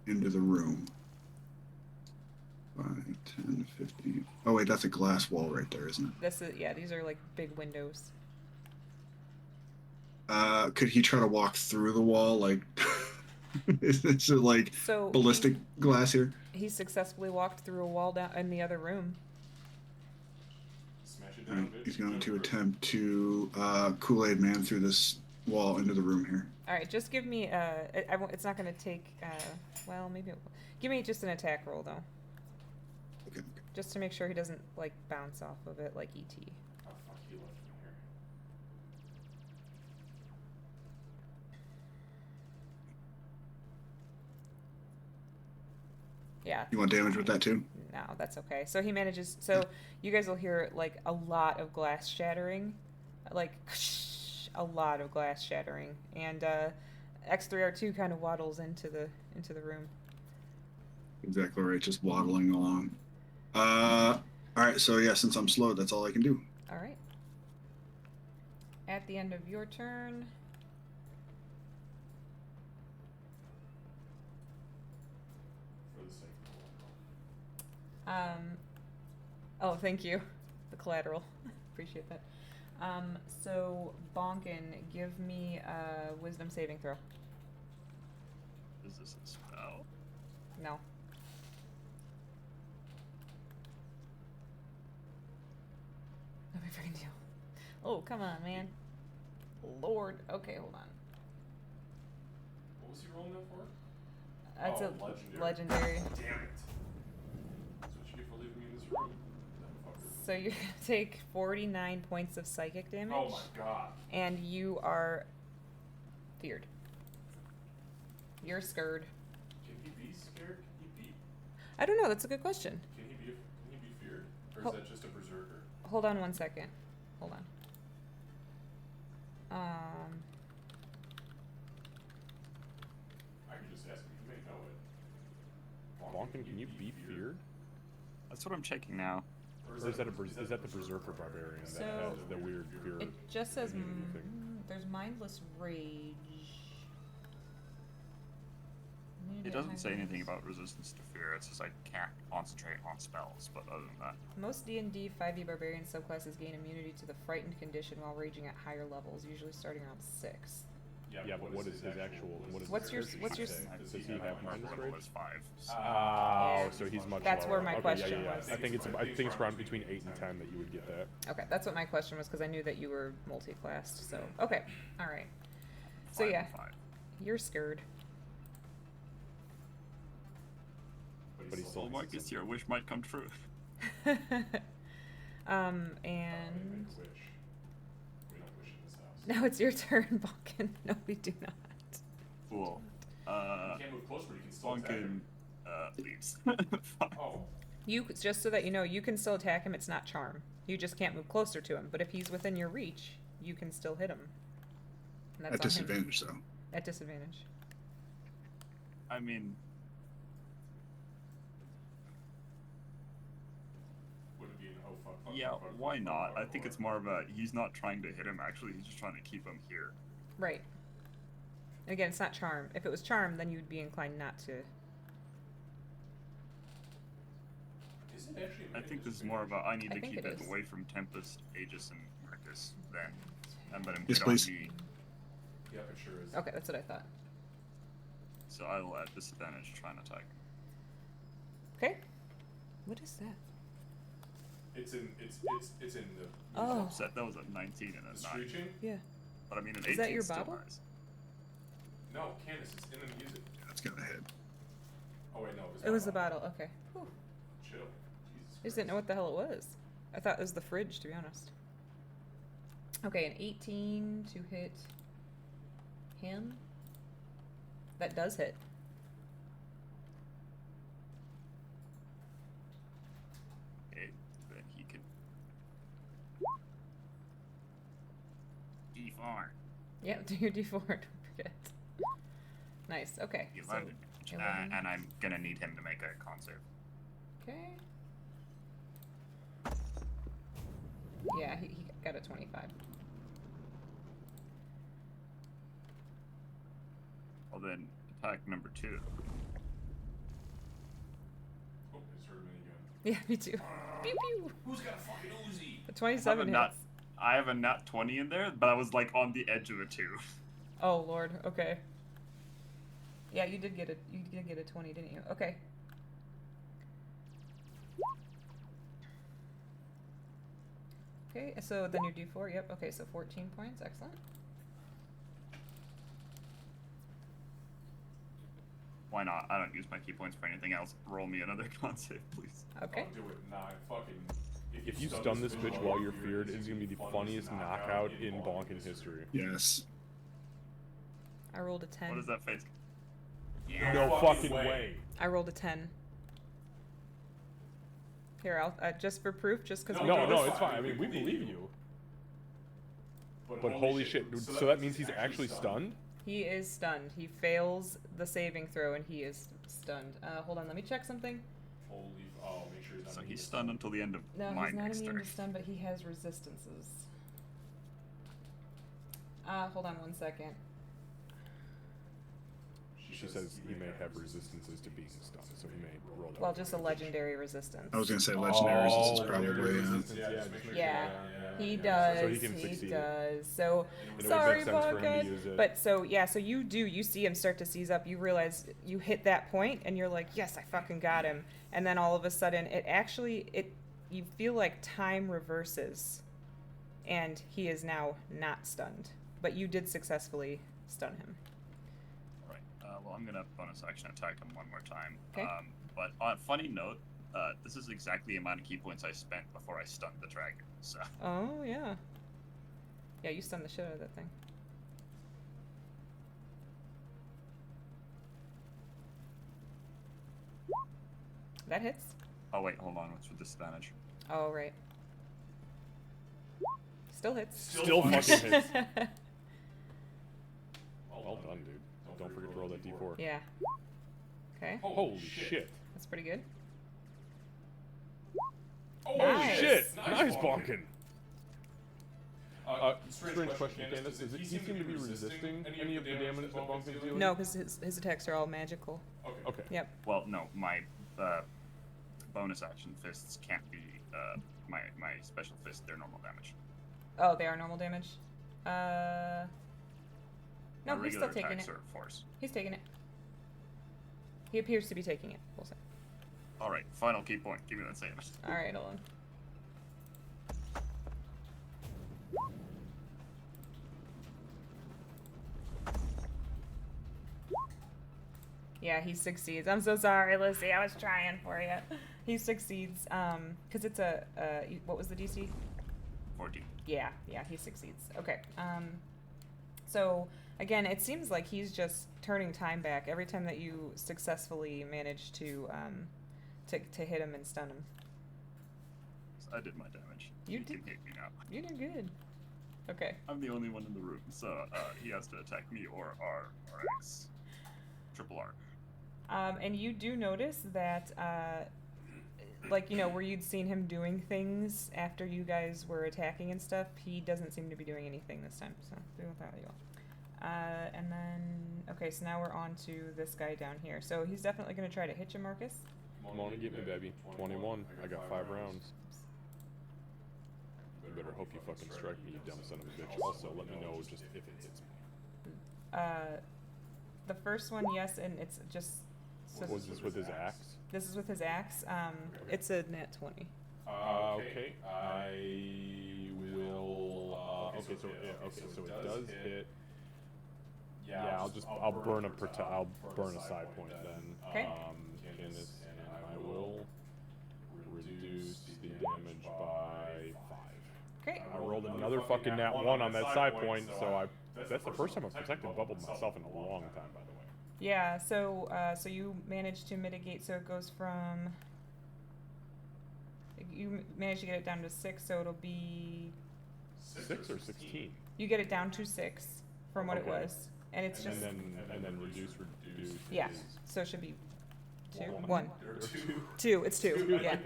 into the room. 5, 10, 15. Oh wait, that's a glass wall right there, isn't it? These are like big windows. Could he try to walk through the wall? Like, is it like So ballistic glass here? he successfully walked through a wall down in the other room. Smash it All down, right, bitch. he's going Down to the attempt to Kool-Aid Man through this wall into the room here. All right, just give me. It's not going to take. Well, maybe. It will. Give me just an attack roll though, Okay. just to make sure he doesn't like bounce off of it like ET. Oh fuck, he left me here. Yeah. You want damage with that too? No, that's okay. So he manages. So you guys will hear like a lot of glass shattering, like a lot of glass shattering, and X3R2 kind of waddles into the room. Exactly right, just waddling along. All right, so yeah, since I'm slowed, that's all I can do. All right. At the end of your turn, For the sake of the Oh, thank you. The collateral. Appreciate that. So Bonkin, give me a wisdom saving throw. Is this a spell? No. No big freaking deal. Oh, come on, man. Lord. Okay, hold on. What was he rolling that for? That's Oh, a legendary. legendary. Damn it. That's what you get for leaving me in this room. Motherfucker. So you're gonna take 49 points of psychic damage. Oh my god. And you are feared. You're scared. Can he be scared? Can he be? I don't know. That's a good question. Can he be feared? Or is Ho- that just a berserker? Hold on one second. Hold on. I could just ask him. He may know it. Bonkin, can you be feared? That's what I'm checking now. Or is that the berserker barbarian that So- has the weird fear? It just says immunity thing? there's mindless rage. It doesn't say anything about resistance to fear. It says I can't concentrate on spells, but other than that, Most D&D 5e barbarian subclasses gain immunity to the frightened condition while raging at higher levels, usually starting around 6. Yeah, but what is his actual? What's your- character what's your sheet s- say? I Does think he have my minus level rage? is 5. Oh, so he's much That's lower. where my Okay, question yeah. was. I think it's around between 8 and 10 that you would get that. Okay, that's what my question was because I knew that you were multi-classed. So okay, all right. So 5 yeah, and 5. you're scared. But he's still Well, Marcus, your wish might come true. And Wish. We don't wish in this house. now it's your turn, Bonkin. No, we do not. Cool. He can't move close, but he can still attack Bonkin him. leaves. Oh. You just so that you know, you can still attack him. It's not charm. You just can't move closer to him. But if he's within your reach, you can still hit him. And At on him. disadvantage, though. At disadvantage. I mean, Would it be an oh fuck? yeah, why not? I think it's more of a he's not trying to hit him. Actually, he's just trying to keep him here. Right. Again, it's not charm. If it was charm, then you'd be inclined not to. Is it actually? I think this is more of a I need I to think keep it it is. away from Tempest, Aegis, and Marcus then, and let him Yes, hit please. on me. Yep, it sure is. Okay, that's what I thought. So I will at disadvantage try and attack. Okay. What is that? It's in the. Oh. Upset. That was a 19 and The a 9. screeching? Yeah. But I mean, an Is 18 that your still bottle? nice. No, Candace, it's in the music. Yeah, that's got a hit. Oh wait, no, It was the bottle. Okay. Whew. Chill. Jesus I just didn't know what the hell it was. I thought it was the fridge, to be honest. Okay, an 18 to hit him. That does hit. Okay, then he can. D4. Yep, do your d4. Don't forget. Nice. Okay. 11. So, 11. And I'm gonna need him to make a con save. Okay. Yeah, he got a 25. Well, then attack number 2. Oh, it's her minigun. Yeah, me too. Pew pew. Who's got a fucking Uzi? The 27 hits. I have a nat 20 in there, but I was like on the edge of a 2. Oh lord. Okay. Yeah, you did get a 20, didn't you? Okay. Okay, so then you do 4. Yep. Okay, so 14 points. Excellent. Why not? I don't use my key points for anything else. Roll me another con save, please. Okay. Don't do it. Nah, fucking. If you stun this bitch while you're feared, it's gonna be the funniest knockout in Bonkin history. Yes. I rolled a 10. What is that face? No fucking way. I rolled a 10. Here, I'll just for proof, just because. No, it's fine. I mean, we believe you. But holy shit, dude, so that means he's actually stunned? He is stunned. He fails the saving throw, and he is stunned. Hold on, let me check something. Holy. Oh, make sure he's not. So immune he's to stunned until the end of No, my he's not next immune turn. to stun, but he has resistances. Hold on one second. she says he may have resistances to being stunned, so he may roll that. Well, just a legendary resistance. I was gonna say legendary resistance probably. legendary Yeah. resistance, yeah, just make sure, Yeah, he yeah. does. So he can he succeed. does. So It would sorry, make sense for him to Bonka. use it. But so yeah, so you see him start to seize up. You realize you hit that point, and you're like, yes, I fucking got him. And then all of a sudden, you feel like time reverses, and he is now not stunned. But you did successfully stun him. Alright, well, I'm gonna bonus action attack him one more time. Okay. But on a funny note, this is exactly the amount of key points I spent before I stunned the dragon, so. Oh yeah. Yeah, you stunned the shit out of that thing. That hits. Oh, wait, hold on, what's with disadvantage? Oh right. Still hits. Still fucking hits. Well done, dude. Don't forget to roll that d4. Yeah. Okay, Holy shit. that's pretty good. Holy Nice. shit! Nice bonking! Strange question, Candace. Does he seem to be resisting any of the damage that Bonkin's dealing? No, because his attacks are all magical. Okay. Yep. Well, no, my bonus action fists can't be my special fist. They're normal damage. Oh, they are normal damage. No, My he's still regular taking attacks it. are force. He's taking it. He appears to be taking it. We'll say. All right, final key point. Give me that save. All right, hold on. Yeah, he succeeds. I'm so sorry, Lucy. I was trying for you. He succeeds. Because it's what was the DC? 14. Yeah, he succeeds. Okay. So again, it seems like he's just turning time back every time that you successfully manage to hit him and stun him. So I did my damage. You He did- can hit me now. You did good. Okay. I'm the only one in the room, so he has to attack me or R or X. Triple R. And you do notice that, like, you know, where you'd seen him doing things after you guys were attacking and stuff, he doesn't seem to be doing anything this time. So do with that what you will. And then, okay, so now we're on to this guy down here. So he's definitely going to try to hit you, Marcus. Come on and get me, baby. 21. I got 5 rounds. You better hope you fucking strike me, you dumb son of a bitch. Also, let me know just if it hits me. The first one, yes, and it's just. So Was this with his axe? This is with his axe. It's a nat 20. Okay. I will. Okay, so it does hit. Yeah, I'll burn a side point then. Okay. Candace, and I will reduce the damage by 5. Okay. I rolled another fucking nat 1 on that side point, so that's the first time I've protected bubbled myself in a long time, by the way. Yeah, so so you managed to mitigate, so it goes from. You managed to get it down to 6, so it'll be. 6 or 16? You get it down to 6 from what it Okay. was, and it's just. And then reduce. Yeah, so it should be 2, 1, Or 2. 2. It's 2. Yeah.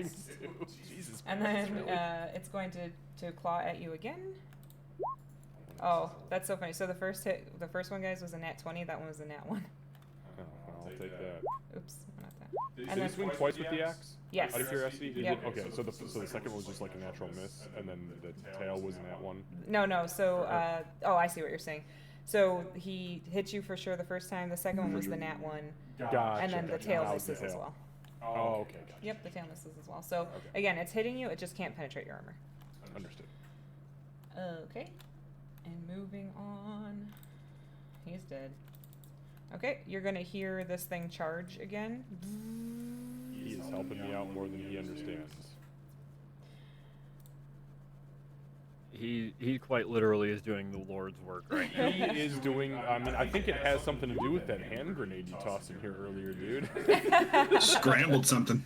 Jesus And Christ, then really? it's going to claw at you again. Oh, that's so funny. So the first one, guys, was a nat 20. That one was a nat 1. Oh, I'll take that. Oops, not that. Did And he then- swing twice with the axe? Yes. Out of curiosity? He Yep. did? Okay, so the second was just like a natural miss, and then the tail was in that one. No. So, I see what you're saying. So he hit you for sure the first time. The second one was the nat 1, Gotcha. and then the gotcha. tail That was the misses as tail. well. Oh, okay, gotcha. Yep, the tail misses as well. So Okay. again, it's hitting you. It just can't penetrate your armor. Understood. Okay. And moving on. He's dead. Okay, you're gonna hear this thing charge again. He is helping me out more than he understands. He quite literally is doing the Lord's work right now. He is doing. I mean, I think it has something to do with that hand grenade you tossed in here earlier, dude. Scrambled something.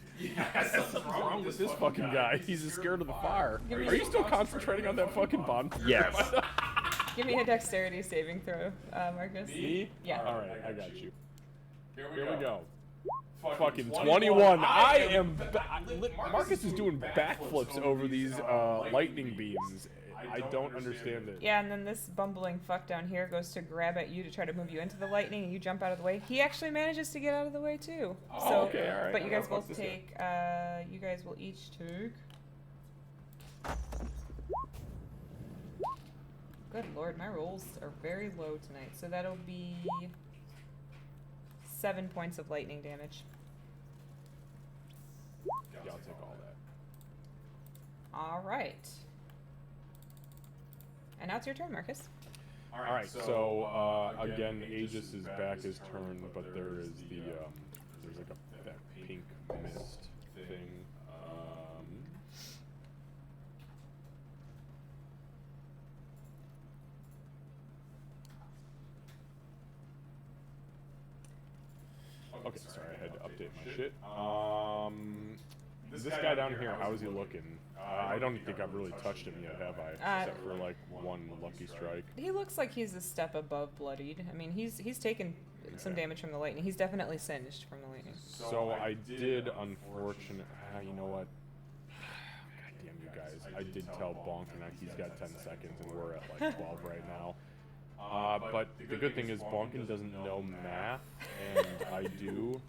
What's wrong with this fucking guy? He's scared of the fire. Are you still concentrating on that fucking bonfire? Yes. Give me a dexterity saving throw, Marcus. Me? Yeah. All right, I got you. Here we go. Fucking 21. I am. Marcus is doing backflips over these lightning beams. I don't understand it. Yeah, and then this bumbling fuck down here goes to grab at you to try to move you into the lightning, and you jump out of the way. He actually manages to get out of the way too. Oh, So, okay, all right. but you guys Fuck both this guy. take. You guys will each take. Good lord, my rolls are very low tonight. So that'll be 7 points of lightning damage. Yeah, I'll take all that. All right. And now it's your turn, Marcus. All right. So again, Aegis is back his turn, but there is the there's like that pink mist thing. Okay, sorry, I had to update my shit. This guy down here, how is he looking? I don't think I've really touched him yet, have I? Except for like one lucky strike. He looks like he's a step above bloodied. I mean, he's taken some damage from the lightning. He's definitely singed from the lightning. So I did, unfortunately, you know what? God damn you guys. I did tell Bonkin that he's got 10 seconds and we're at like 12 right now. But the good thing is Bonkin doesn't know math, and I do.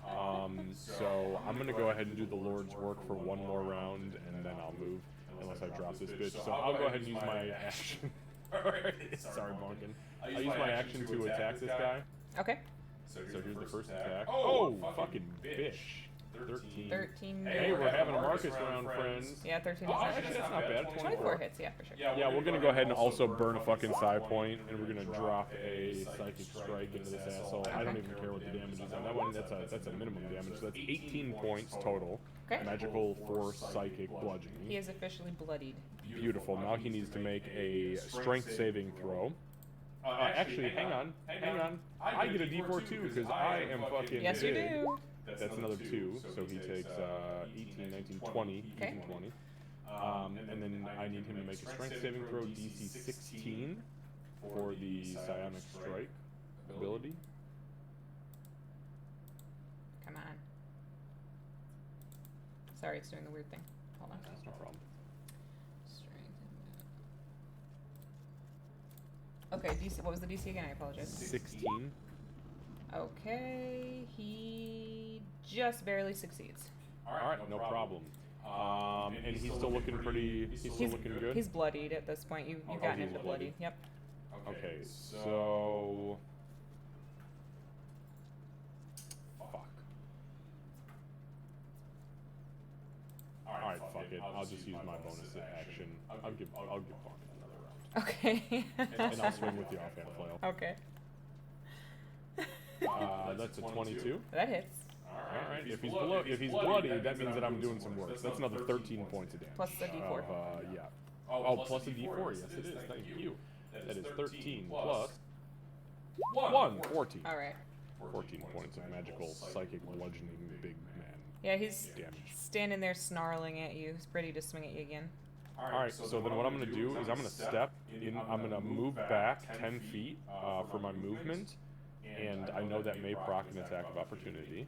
So I'm going to go ahead and do the Lord's work for one more round, and then I'll move, unless I drop this bitch. So I'll go ahead and use my action. Sorry, Bonkin. I'll use my action to attack this guy. Okay. So here's the first attack. Oh, fucking bitch. 13. 13. Hey, we're having a Marcus round, friends. Yeah, 13 Oh, is actually, that's not bad. 24 hits, yeah, for sure. Yeah, we're gonna go ahead and also burn a fucking psi point, and we're gonna drop a psychic strike into this asshole. I don't even care what the damage is on that one. That's a minimum damage. So that's 18 points total. Okay. Magical force, psychic, bludgeoning. He is officially bloodied. Beautiful. Now he needs to make a strength saving throw. Actually, hang on. I get a D4 too because I am fucking. Yes, you big. do. That's another 2, so he takes 18, 19, 20, 18, 20. And then I need him to make a strength saving throw, DC 16, for the psionic strike ability. Come on. Sorry, it's doing the weird thing. Hold on. That's no problem. Okay, DC. What was the DC again? I apologize. 16. Okay, he just barely succeeds. Alright, no problem. And he's still looking pretty. He's still looking good. He's bloodied at this point. You've gotten him to bloody. Yep. Okay, so. Fuck. Alright, fuck it. I'll just use my bonus action. I'll give Bonkin another round. Okay. And I'll swing with the offhand flail. Okay. That's a 22. That hits. Alright, if he's bloody, that means that I'm doing some work. So that's another 13 points of damage. Plus the D4. Yeah. Oh, plus a D4, yes it is, thank you. That is 13 plus 1, 14. Alright. 14 points of magical psychic bludgeoning big man. Yeah, he's damage. standing there snarling at you. He's ready to swing at you again. Alright, so then what I'm going to do is I'm going to step in, I'm going to move back 10 feet for my movement, and I know that may proc an attack of opportunity.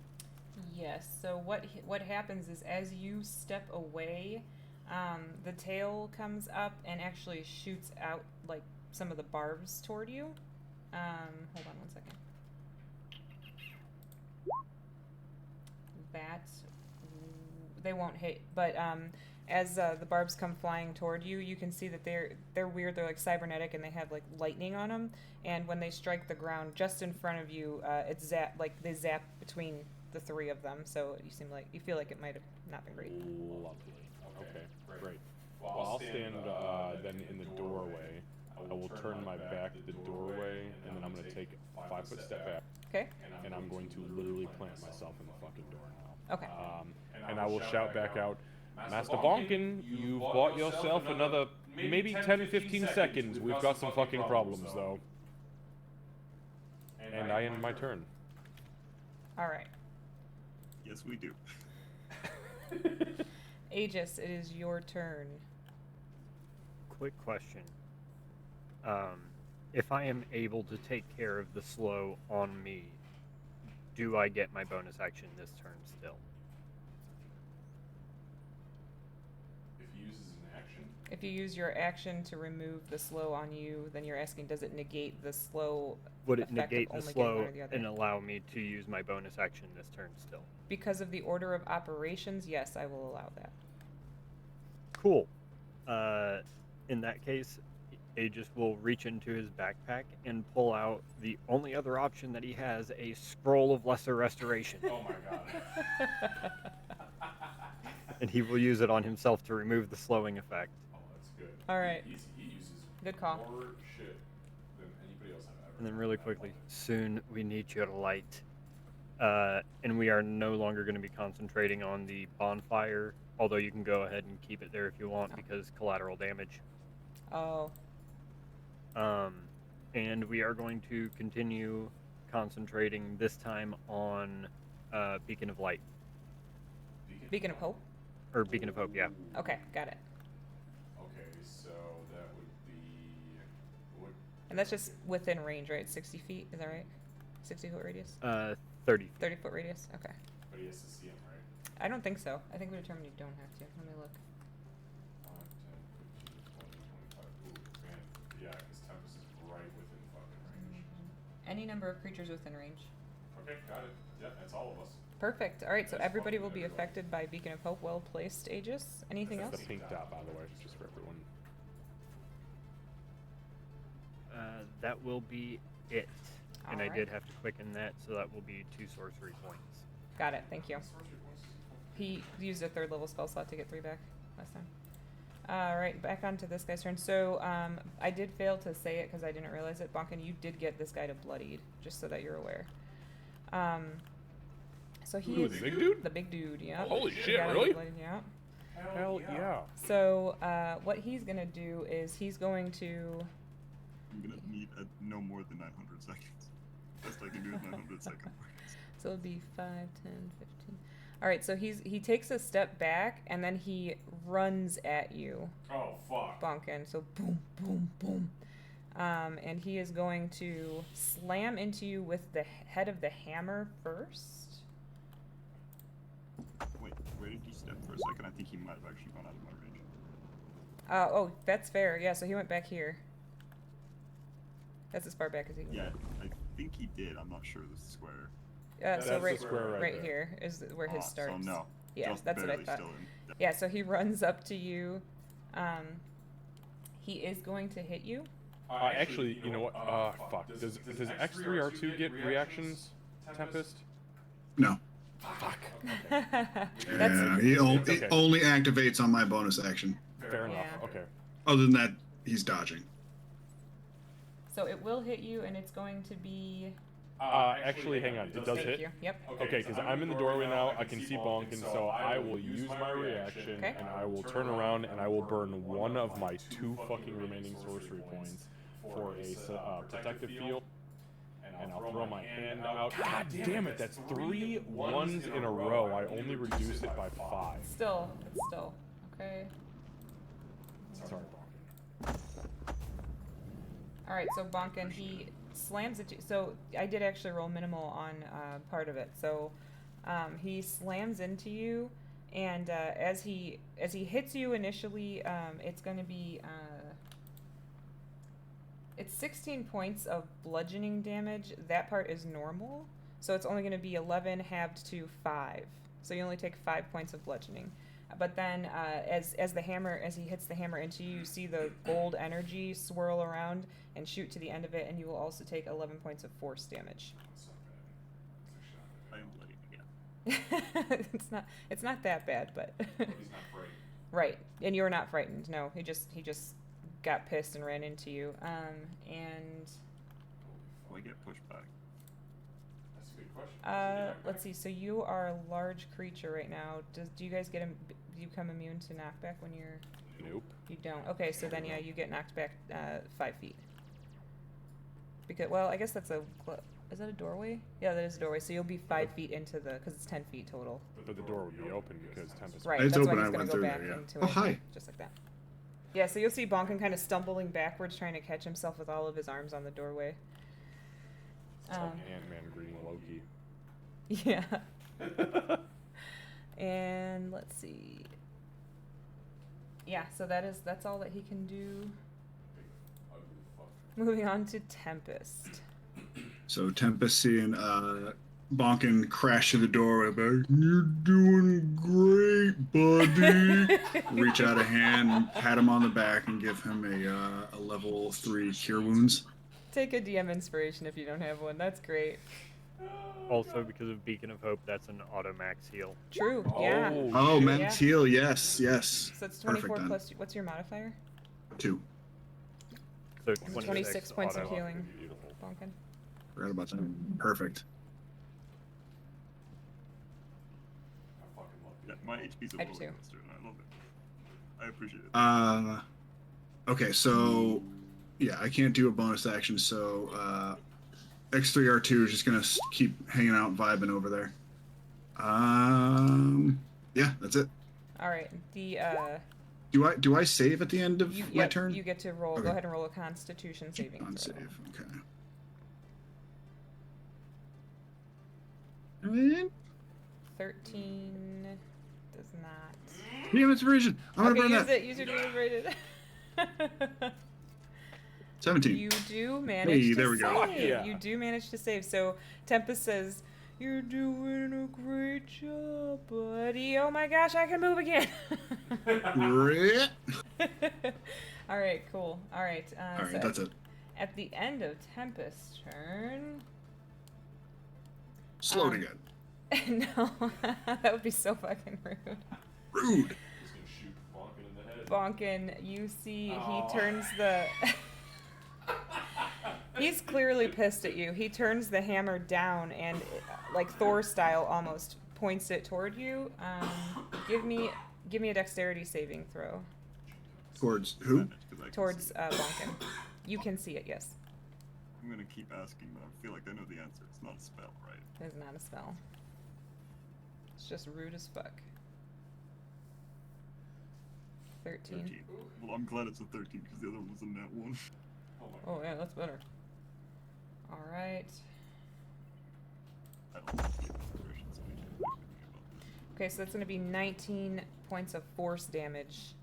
Yes. So what happens is as you step away, the tail comes up and actually shoots out like some of the barbs toward you. Hold on one second. They won't hit, but as the barbs come flying toward you, you can see that they're weird. They're like cybernetic and they have like lightning on them. And when they strike the ground just in front of you, they zap between the three of them. So you feel like it might have not been great. Lovely. Okay, great. Well, I'll stand then in the doorway. I will turn my back to the doorway, and then I'm going to take a 5-foot step back. Okay. And I'm going to literally plant myself in the fucking door now. Okay. And I will shout back out, Master Bonkin, you've bought yourself another maybe 10-15 seconds. We've got some fucking problems, though. And I end my turn. All right. Yes, we do. Aegis, it is your turn. Quick question. If I am able to take care of the slow on me, do I get my bonus action this turn still? If he uses an action. If you use your action to remove the slow on you, then you're asking, does it negate the slow? Would it effect of negate the only getting one slow or the other? and allow me to use my bonus action this turn still? Because of the order of operations, yes, I will allow that. Cool. In that case, Aegis will reach into his backpack and pull out the only other option that he has, a scroll of lesser restoration. Oh my god. And he will use it on himself to remove the slowing effect. Oh, that's good. All right. He uses Good call. more shit than anybody else I've ever. And then met really in my quickly, life. soon we need your light. And we are no longer going to be concentrating on the bonfire, although you can go ahead and keep it there if you want because collateral damage. Oh, And we are going to continue concentrating this time on Beacon of Light. Beacon of Hope? Or Beacon of Hope, yeah. Okay, got it. Okay, so that would be. What, And that's just within range, right? 60 feet, is that right? 60-foot radius? 30. 30-foot radius? Okay. but he has to see him, right? I don't think so. I think we determined you don't have to. Let me look. 5, 10, 15, 20, 25. Ooh, man. Yeah, because Tempest is right within fucking range. Any number of creatures within range. Okay, got it. Yeah, that's all of us. Perfect. All right, so That's everybody will fucking be everybody. affected by Beacon of Hope. Well placed, Aegis. Anything That's else? the pink dot, by the way, just for everyone. That will be it. And I Alright. did have to quicken that, so that will be 2 sorcery points. Got it. Thank you. Sorcery points. He used a 3rd level spell slot to get 3 back last time. Alright, back onto this guy's turn. So, I did fail to say it because I didn't realize it. Bonkin, you did get this guy to bloodied, just so that you're aware. So he Ooh, is the big dude? the big dude, yeah. Holy He shit, got him really? bloodied, yeah. Hell yeah. So, what he's gonna do is he's going to. I'm gonna need no more than 900 seconds. Best I can do is 900 seconds. So it'll be 5, 10, 15. Alright, so he takes a step back and then he runs at you, Oh, fuck. Bonkin. So boom, boom, boom. And he is going to slam into you with the head of the hammer first. Wait, where did he step for a second? I think he might have actually gone out of my range. Oh, that's fair. Yeah, so he went back here. That's as far back as he can Yeah, I think he did. I'm not sure the square. go. That's So the right, square right right there. here is where his Ah, starts. So no. Yeah, just that's what I barely thought. still in. Yeah, so he runs up to you. He is going to hit you. Actually, you know what? Fuck. Does X3R2 get reactions, Tempest? No. Fuck. Yeah, That's he Okay. only activates on my bonus action. Fair enough. Yeah. Okay. Other than that, he's dodging. so it will hit you, and it's going to be. Actually, hang on. It does Thank hit. you. Yep. Okay, because I'm in the doorway now. I can see Bonkin, so I will use my reaction, Okay. and I will turn around, and I will burn one of my 2 fucking remaining sorcery points for a protective field. And I'll throw my hand out. God damn it, that's 3 ones in a row. I only reduced it by 5. Still, it's still okay. Sorry, Bonkin. All right, so Bonkin, he slams at you. So I did actually roll minimal on part of it. So he slams into you, and as he hits you initially, it's going to be it's 16 points of bludgeoning damage. That part is normal, so it's only going to be 11 halved to 5. So you only take 5 points of bludgeoning. But then, as he hits the hammer into you, you see the gold energy swirl around and shoot to the end of it, and you will also take 11 points of force damage. That's not bad. It's actually not bad. I am bloody again. It's not that bad, but But he's not frightened. right. And you're not frightened. No, he just got pissed and ran into you. And Oh, I get pushed back. That's a good question. let's see. So you are a large creature right now. Do you guys do you become immune to knockback when you're? Nope. You don't. Okay, so then yeah, you get knocked back 5 feet. Because I guess that's is that a doorway? Yeah, that is a doorway. So you'll be 5 feet into because it's 10 feet total. But the door would be open because Tempest. Right. It's That's open, why I he's gonna went go through back there, yeah. into Oh, it. hi. Just like that. Yeah. So you'll see Bonkin kind of stumbling backwards, trying to catch himself with all of his arms on the doorway. It's like Ant-Man greeting Loki. Yeah. And let's see. Yeah, so that's all that he can do. Big, ugly fuck. Moving on to Tempest. So Tempest seeing Bonkin crash through the doorway, but you're doing great, buddy. Reach out a hand and pat him on the back and give him a level 3 cure wounds. Take a DM inspiration if you don't have one. That's great. Also, because of Beacon of Hope, that's an auto max heal. True. Yeah. Oh, shit. max heal, yes, yes. So it's 24 Perfect, plus. What's your modifier? 2. So 26 points of auto. healing. Beautiful. Bonkin. Forgot about that. Perfect. I fucking love Yeah, Beacon my of Hope. HP's a I do roller too. coaster, and I love it. I appreciate it. Okay, so yeah, I can't do a bonus action, so X3R2 is just gonna keep hanging out, vibing over there. Yeah, that's it. All right. The Do I save at the end of my yep, turn? you get to roll. Okay. Go ahead and roll a Constitution saving On throw. save. Okay. And 13 does not. damn, it's vision. I'm gonna burn use that. it. Use your damage rated. 17. You do manage Hey, to there we go. save. Yeah. You do manage to save. So Tempest says, "You're doing a great job, buddy. Oh my gosh, I can move again." Great. All right, cool. All right. All right, that's it. At the end of Tempest's turn. Slow it again. No, that would be so fucking rude. Rude. He's gonna shoot Bonkin in the head. Bonkin, you see Oh. he turns the. He's clearly pissed at you. He turns the hammer down and, like Thor style, almost points it toward you. Give me a dexterity saving throw Towards who? Advantage, 'cause I can towards see it. Bonkin. You can see it, yes. I'm gonna keep asking, but I feel like I know the answer. It's not a spell, right? It is not a spell. It's just rude as fuck. 13. 13. Well, I'm glad it's a 13 because the other one was a net 1. Oh my Oh yeah, that's better. All right. I don't know the inspiration, so I can't do anything about that. Okay, so that's going to be 19 points of force damage.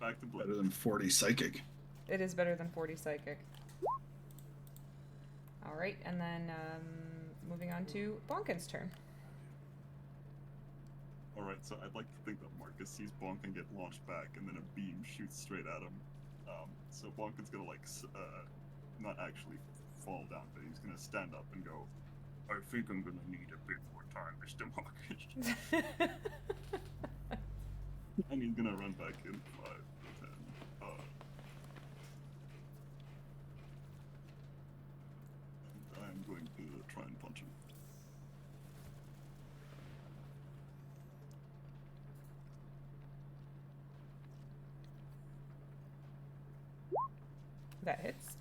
Back to blood. Better than 40 psychic. It is better than 40 psychic. All right, and then moving on to Bonkin's turn. Alright, so I'd like to think that Marcus sees Bonkin get launched back, and then a beam shoots straight at him. So Bonkin's gonna, like, not actually fall down, but he's gonna stand up and go, I think I'm gonna need a bit more time, Mr. Marcus. And he's gonna run back in 5, 10. And I'm going to try and punch him. That hits.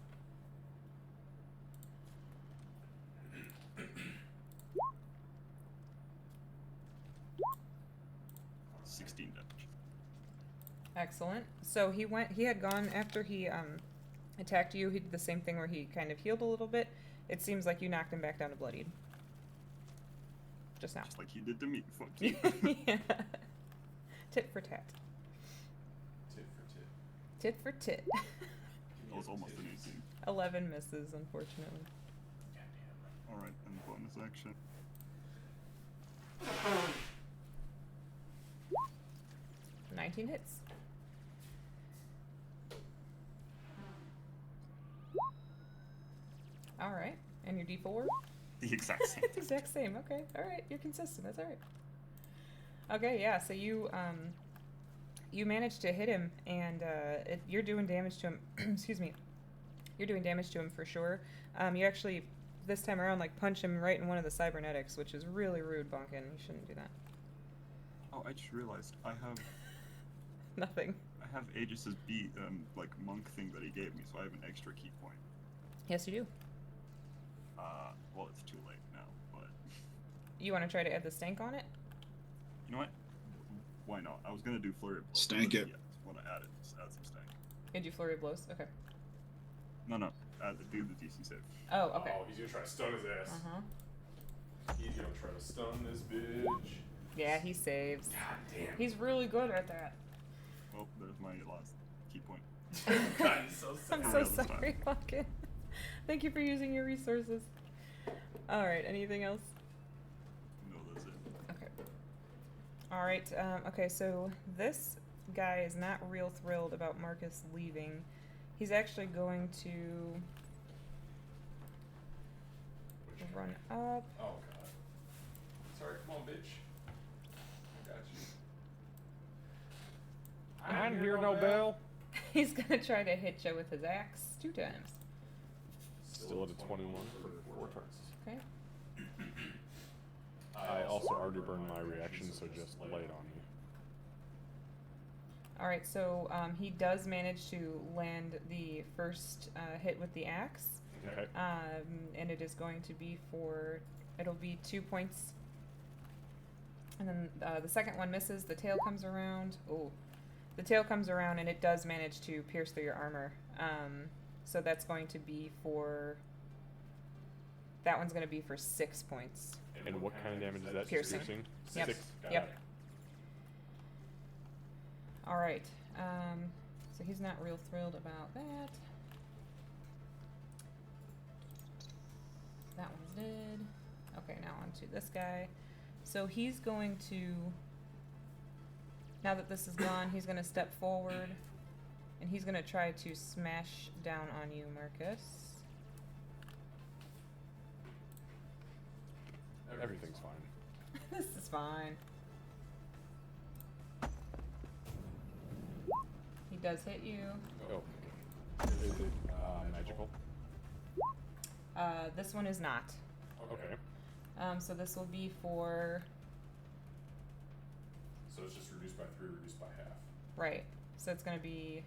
Excellent. So he had gone after he attacked you. He did the same thing where he kind of healed a little bit. It seems like you knocked him back down to bloodied. Just now. Just like he did to me. Fuck you. Yeah. Tit for tat. Tit for tit. Tit for tit. That was almost an 18. 11 misses, unfortunately. Alright, and bonus action. 19 hits. All right, and your D4? The exact same. Exact same. Okay. All right. You're consistent. That's all right. Okay. Yeah. So you managed to hit him, and you're doing damage to him. Excuse me. You're doing damage to him for sure. You actually this time around like punch him right in one of the cybernetics, which is really rude, Bonkin. You shouldn't do that. Oh, I just realized I have Nothing. Aegis's beat like monk thing that he gave me, so I have an extra key point. Yes, you do. Well, it's too late now, but You want to try to add the stank on it? you know what? Why not? I was gonna do flurry of blows. Stank but it. Yeah, just wanna add it. Just add some stank. And do flurry of blows? Okay. No, do the DC save. Oh, okay. Oh, he's gonna try to stun his ass. Uh huh. He's gonna try to stun this bitch. Yeah, he saves. God damn. He's really good at that. Well, there's my last key point. God, he's so sad. I'm For so real this time. sorry, Locken. Thank you for using your resources. Alright, anything else? No, that's it. Okay. Alright, okay, so this guy is not real thrilled about Marcus leaving. He's actually going to run up. Oh god. Sorry, come on, bitch. I got you. I didn't hear no bell. He's gonna try to hit you with his axe 2 times. Still at a 21 for 4 turns. Okay. I also already burned my reaction, so just lay it on me. Alright, so he does manage to land the first hit with the axe. Okay. And it is going to be for, it'll be 2 points. And then the second one misses, the tail comes around. Oh, the tail comes around and it does manage to pierce through your armor. So that's going to be for, that one's going to be for 6 points. And what kind of damage is that? Just Piercing. Yep. 6? Got Yep. it. Alright, so he's not real thrilled about that. That one's dead. Okay, now on to this guy. So he's going to, now that this is gone, he's going to step forward and he's going to try to smash down on you, Marcus. Everything's fine. This is fine. He does hit you. Oh, okay. Is it magical? This one is not. Okay. So this will be for, So it's just reduced by 3, reduced by half. right, so it's going to be,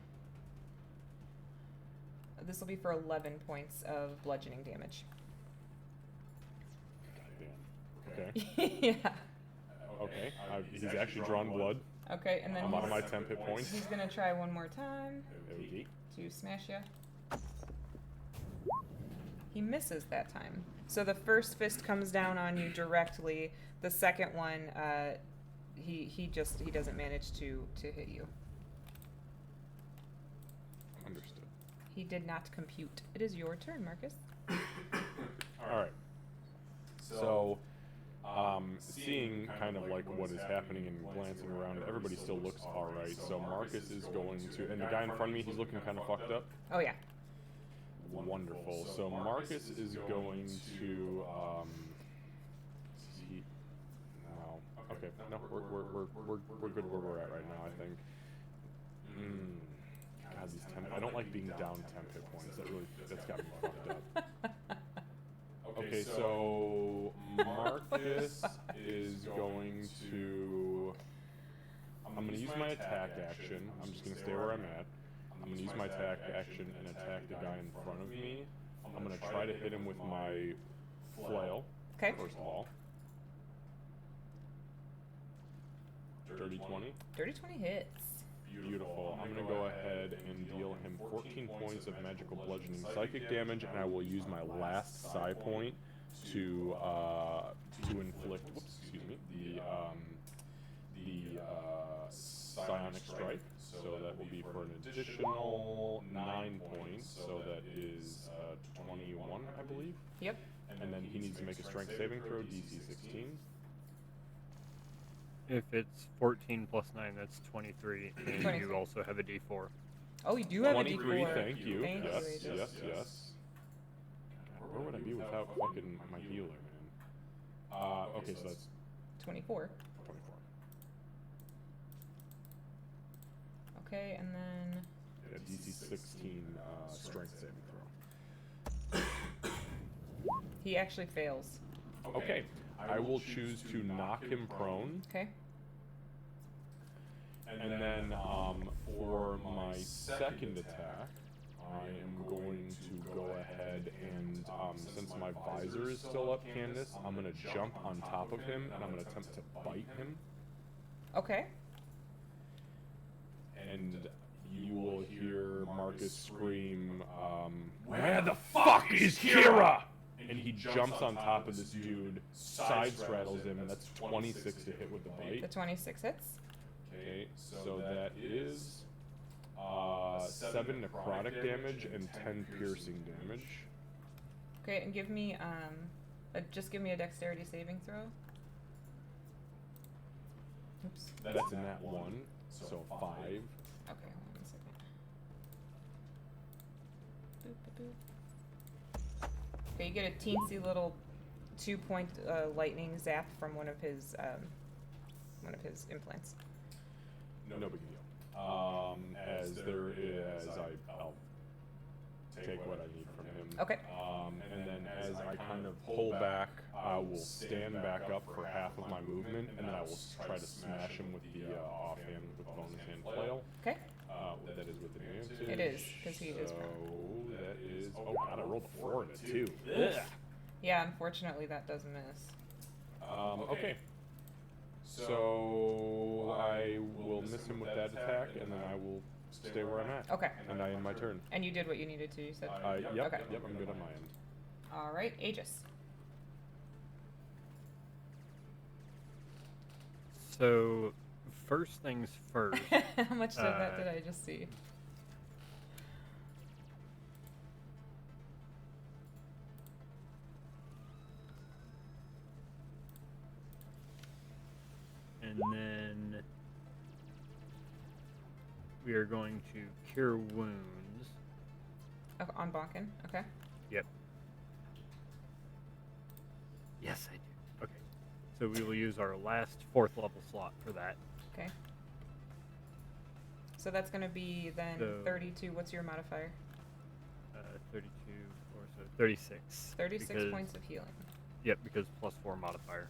this will be for 11 points of bludgeoning damage. Okay. Yeah. Okay. He's actually drawn blood. Okay, and then I'm out of he's, my 10 hit points. he's gonna try one more time Okay. to smash you. He misses that time. So the first fist comes down on you directly. The second one, he doesn't manage to hit you. Understood. He did not compute. It is your turn, Marcus. Alright. So, seeing kind of like what is happening and glancing around, everybody still looks alright. So Marcus is going to, and the guy in front of me, he's looking kind of fucked up. Oh yeah. Wonderful. So Marcus is going to, no. Okay, no, we're good where we're at right now, I think. God, these 10, I don't like being down 10 hit points. That's got me fucked up. Okay, so Marcus is going to, I'm going to use my attack action. I'm just going to stay where I'm at. I'm going to use my attack action and attack the guy in front of me. I'm going to try to hit him with my flail, Okay. first of all. Dirty 20. Dirty 20 hits. Beautiful. I'm going to go ahead and deal him 14 points of magical bludgeoning psychic damage, and I will use my last psi point to inflict, the psionic strike. So that will be for an additional 9 points. So that is 21, I believe. Yep. And then he needs to make a strength saving throw, DC 16. If it's 14 plus 9, that's 23, and 23. you also have a D4. Oh, you do have a 23, D4. thank you. Thank you, yes, Aegis. yes. Where would I be without fucking my healer, man? Okay, so that's 24. 24. Okay, and then Yeah, DC 16 strength saving throw. he actually fails. Okay, I will choose to knock him prone, Okay. and then for my second attack, I am going to go ahead and, since my visor is still up, Candace, I'm going to jump on top of him, and I'm going to attempt to bite him. Okay. And you will hear Marcus scream, "Where the fuck is Kira?" and he jumps on top of this dude, side straddles him, and that's 26 to hit with the The bite. 26 hits. Okay, so that is 7 necrotic damage and 10 piercing damage. Okay, and give me just give me a dexterity saving throw. Oops. That's in that one, so 5. Okay, hold on a second. Boop, boop, boop. Okay, you get a teensy little 2-point lightning zap from one of his implants. No big deal. As there is, I'll take what I need from him. Okay. And then as I kind of pull back, I will stand back up for half of my movement, and then I will try to smash him with the offhand with bonus hand flail. Okay. That is with advantage. It is, 'cause he is So prone. that is. Oh god, I rolled a 4 and a 2. Yeah, unfortunately that does miss. Okay. So I will miss him with that attack, and then I will stay where I'm at. Okay. And I end my turn. And you did what you needed to, you said? Yep, Okay. yep, I'm good on my end. Alright, Aegis. So, first things first. How much of that did I just see? And then we are going to cure wounds. Oh, on Bonkin? Okay. Yep. Yes, I do. Okay. So we will use our last 4th level slot for that. Okay. So that's gonna be then So- 32. What's your modifier? 32, or so 36. 36 because- points of healing. Yep, because +4 modifier.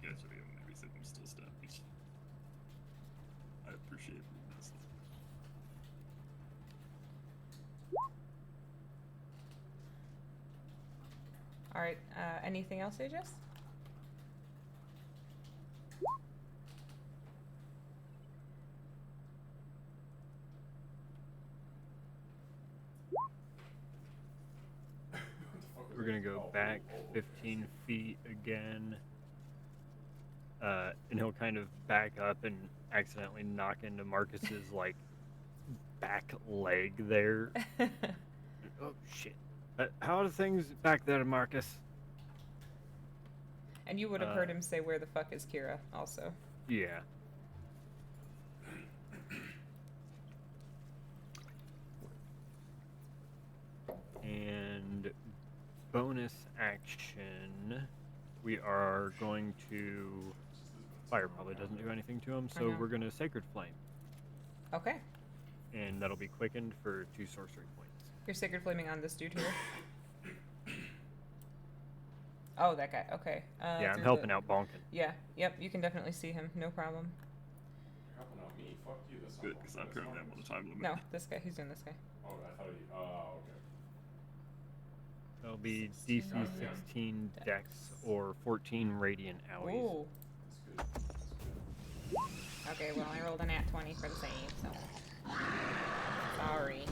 You guys are the only reason I'm still standing. I appreciate this. Alright, anything else, Aegis? We're gonna go back 15 feet again. And he'll kind of back up and accidentally knock into Marcus's like back leg there. Oh shit. How are things back there, Marcus? And you would have heard him say, "Where the fuck is Kira?" also. Yeah. And bonus action, we are going to. Fire probably doesn't do anything to him, so know. we're going to Sacred Flame. Okay. And that'll be quickened for 2 sorcery points. You're sacred flaming on this dude here. Oh, that guy. Okay. Yeah, I'm through helping the- out Bonkin. Yeah. Yep. You can definitely see him. No problem. Helping out me? Fuck you. That's Good, not because I'm currently on the time limit. No, this guy. He's doing this guy. Oh, I thought you. Oh, okay. That'll be DC 16 16 Dex. Dex or 14 Radiant Alloys. Ooh. That's good. That's good. Okay. Well, I rolled a nat 20 for the save, so. Sorry.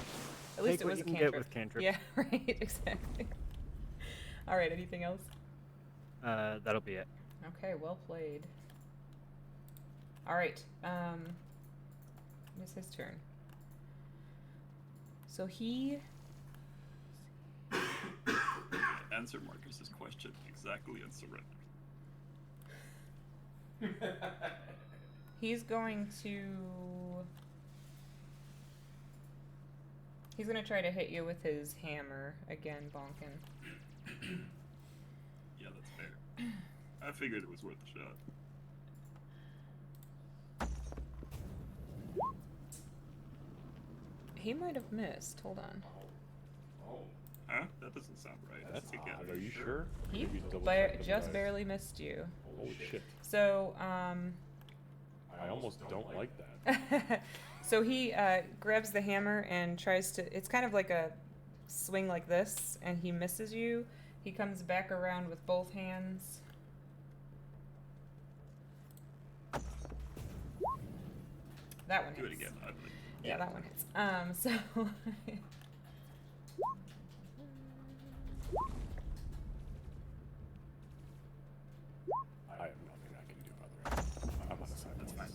At least Take it what was you a can cantrip. get with cantrips. Yeah. Right. Exactly. All right. Anything else? That'll be it. Okay, well played. All right, it's his turn. So he. Answer Marcus's question exactly and surrender. He's going to. He's gonna try to hit you with his hammer again, Bonkin. Yeah, that's fair. I figured it was worth a shot. He might have missed. Hold on. Oh. Huh? That doesn't sound right. That's Again. odd. Are you sure? He Maybe double check the just dice. barely missed you. Holy shit. So, I almost don't like that. so he grabs the hammer and tries to. It's kind of like a swing like this, and he misses you. He comes back around with both hands. that one Do it hits. again, I believe. Yeah, that one hits. So I have nothing I can do other than I'm on the side. That's fine.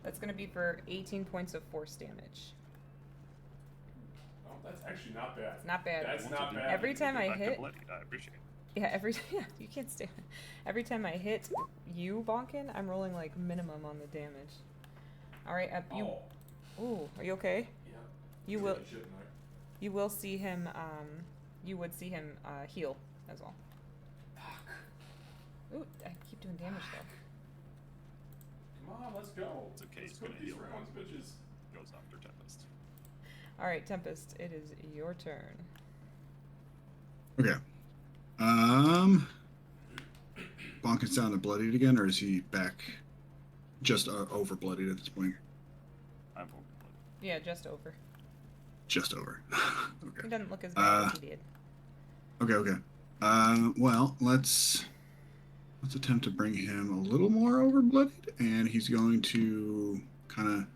that's gonna be for 18 points of force damage. Oh, that's actually not bad. It's not bad. That's not bad. Every time I Back to hit, bloody, I appreciate it. yeah, yeah, you can't stay. Every time I hit you, Bonkin, I'm rolling like minimum on the damage. All right, you. Oh. Ooh, are you okay? Yeah. You will. Shit, Mike. You will see him. You would see him heal as well. Ooh, I keep doing damage though. Come on, let's go. It's okay, Let's he's cook gonna these heal. rounds, bitches. Goes after Tempest. All right, Tempest, it is your turn. Okay. Bonkin's down to bloodied again, or is he back just over bloodied at this point? I'm over bloody. Yeah, just over. Just over. He Okay. doesn't look as bad as he did. Okay. Well, let's attempt to bring him a little more over bloodied, and he's going to kind of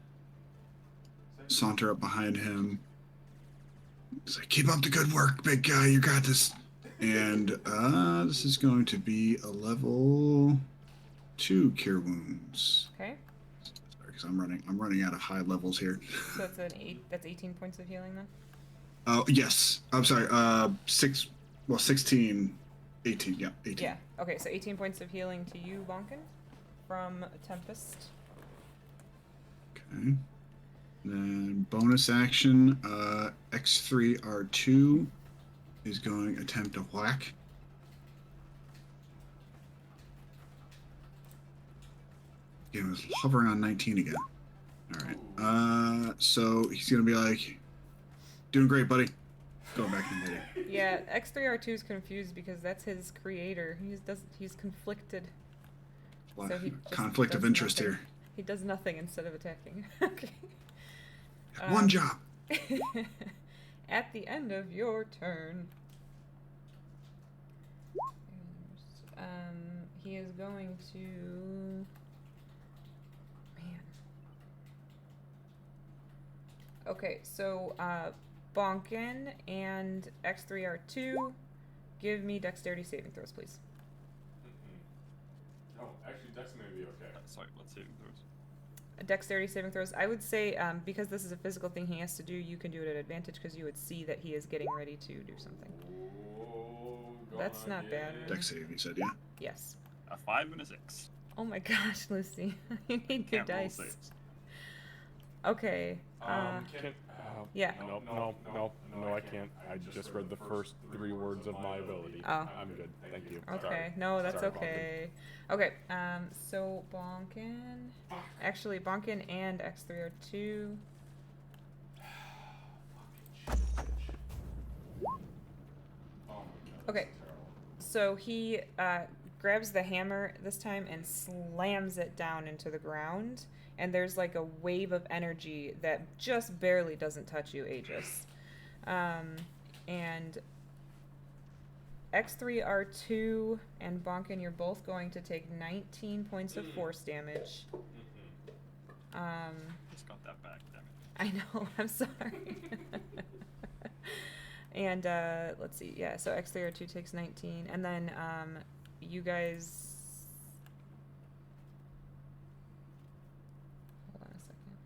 saunter up behind him. He's like, "Keep up the good work, big guy. You got this." And this is going to be a level 2 cure wounds. Okay, Sorry, because I'm running out of high levels here. so it's an 8. That's 18 points of healing then. Oh yes, I'm sorry. 16, 18. Yeah, 18. Yeah. Okay, so 18 points of healing to you, Bonkin, from Tempest. Okay. Then bonus action, X3R2 is going to attempt to whack. Again, it was hovering on 19 again. All right. So he's gonna be like, "Doing great, buddy." Going back in the middle. Yeah, X3R2 is confused because that's his creator. He's conflicted. So he just Conflict of does interest nothing. here. He does nothing instead of attacking. Okay. One job. At the end of your turn, he is going to. Man. Okay, so Bonkin and X3R2, give me dexterity saving throws, please. Oh, actually, Dex may be okay. Sorry, what's saving throws? Dexterity saving throws. I would say because this is a physical thing he has to do, you can do it at advantage because you would see that he is getting ready to do something. That's not bad. Dex save, you said, yeah. Yes. A 5 and a 6. Oh my gosh, Lucy. You need good Can't roll dice. saves. Okay. Yeah. No, I can't. I just read the first 3 words of my ability. Oh. I'm good. Thank you. Okay. Sorry. No, that's Sorry, okay. Okay. So Bonkin. Actually, Bonkin and X3 are 2. Okay. So he grabs the hammer this time and slams it down into the ground. And there's like a wave of energy that just barely doesn't touch you, Aegis. And X3R2 and Bonkin, you're both going to take 19 points of force damage. Just got that back, damn it. I know, I'm sorry. And let's see, yeah, so X3R2 takes 19. And then you guys. Hold on a second.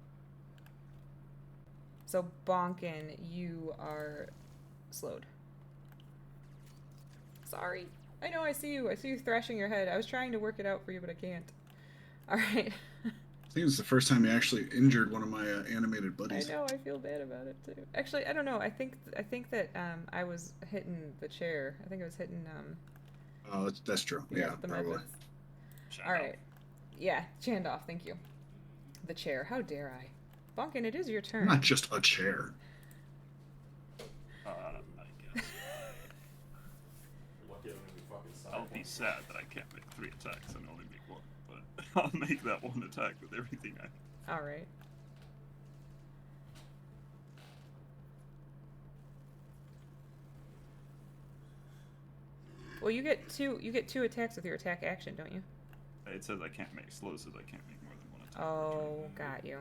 So Bonkin, you are slowed. Sorry. I know, I see you. I see you thrashing your head. I was trying to work it out for you, but I can't. Alright. I think it's the first time you actually injured one of my animated I buddies. know, I feel bad about it too. Actually, I don't know. I think that I was hitting the chair. I think I was hitting Oh, that's true. Yeah, the probably. methods. Shout All out. right. Yeah, Chandoff, thank you. The chair. How dare I? Bonkin, it is your turn. Not just a chair. I guess. Lucky I don't have any fucking side I'll be points. sad that I can't make 3 attacks and only make 1, but I'll make that 1 attack with everything I. All right. Well, you get two attacks with your attack action, don't you? It says I can't make slow, says I can't make more than 1 Oh, got you.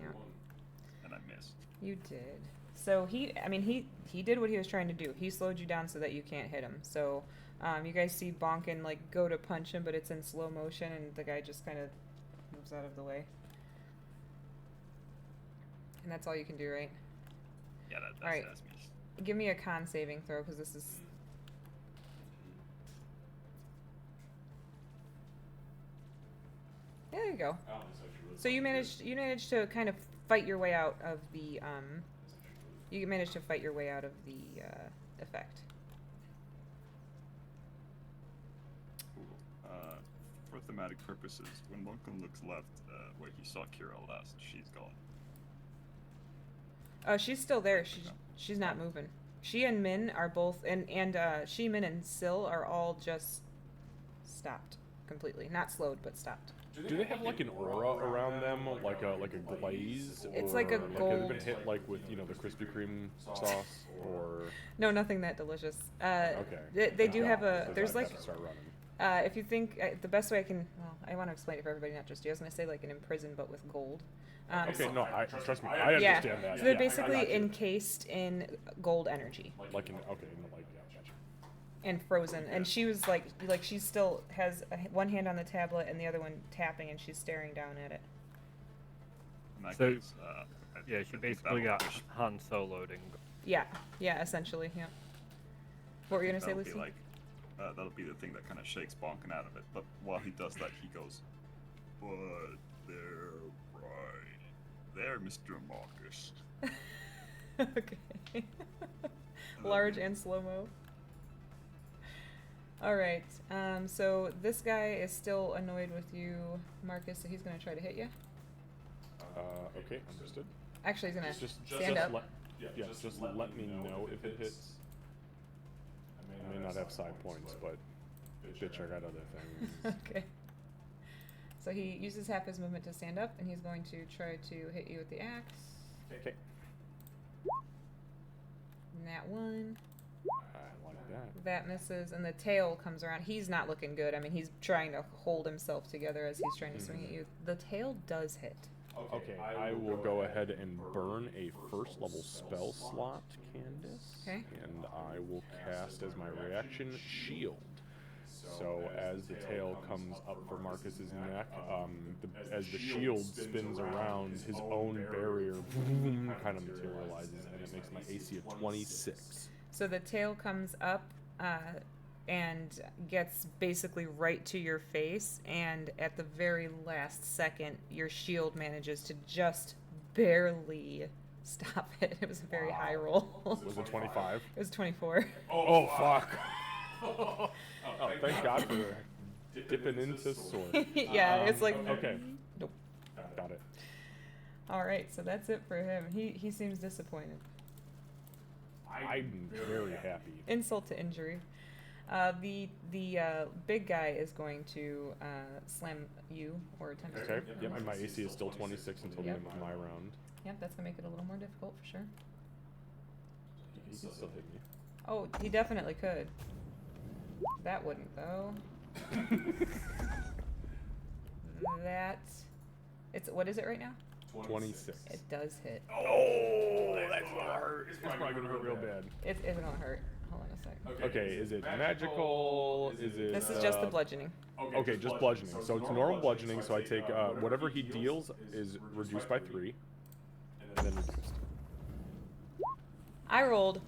Yeah, And I missed. you did. So he did what he was trying to do. He slowed you down so that you can't hit him. So, you guys see Bonkin like go to punch him, but it's in slow motion, and the guy just kind of moves out of the way. And that's all you can do, right? Yeah, that's Alright. that's missed. Give me a con saving throw, because this is... There you go. Oh, it's actually really So you fucking managed to kind of fight your way out of the you managed to fight your way out of the effect. For thematic purposes, when Bunkum looks left, where he saw Kira last, she's gone. Oh, she's still there. She's not moving. She and Min are both, and she, Min, and Sil are all just stopped completely. Not slowed, but stopped. Do they have like an aura around them, like a glaze? It's or, like a Have gold- they been hit like with the Krispy Kreme sauce, or No, nothing that delicious. okay? They do have So there's that like, doesn't start running. if you think the best way I can, well, I want to explain it for everybody, not just you. I was gonna say like an imprisoned, but with gold. Okay, no, trust me, I Yeah, understand that. so they're Yeah, I basically got you. encased in gold energy Like in okay, like yeah, gotcha. and frozen. And she was like she still has one hand on the tablet and the other one tapping, and she's staring down at it. In that So, case, Yeah, I she think basically that'll got push- Han Solo'd and Yeah, essentially, yeah. What were you gonna say, that'll Lucy? be like, that'll be the thing that kind of shakes Bonkin out of it. But while he does that, he goes, "But they're right there, Mr. Marcus." Okay. Large and slow mo. All right. So this guy is still annoyed with you, Marcus. So he's gonna try to hit you. Okay, understood. Actually, he's gonna Just stand up. Just let me know if it hits. I may not have side points, but bitch, I got other things. Okay. So he uses half his movement to stand up, and he's going to try to hit you with the axe. Okay, And that one. I like that. That misses, and the tail comes around. He's not looking good. I mean, he's trying to hold himself together as he's trying to swing at you. The tail does hit. Okay, I will go ahead and burn a first level spell slot, Candace. Okay. And I will cast as my reaction Shield. So as the tail comes up for Marcus's neck, as the shield spins around, his own barrier kind of materializes, and it makes my AC a 26. So the tail comes up and gets basically right to your face, and at the very last second, your shield manages to just barely stop it. It was a very high roll. Was it 25? It was 24. Oh, fuck. Oh, thank God for dipping into sword. Yeah, it's like... Okay. Nope. Got it. All right, so that's it for him. He seems disappointed. I'm very happy. Insult to injury. The big guy is going to slam you or attempt to. Okay, yep, and my AC is still 26 until the end of my round. Yep, that's gonna make it a little more difficult for sure. He can still hit me. Oh, he definitely could. That wouldn't though. What is it right now? 26. It does hit. Oh, that's gonna hurt. It's probably gonna hurt real bad. It's gonna hurt. Hold on a second. Okay, is it magical? Is it? This is just the bludgeoning. Okay, just bludgeoning. So it's normal bludgeoning. So I take whatever he deals is reduced by 3, and then reduced. I rolled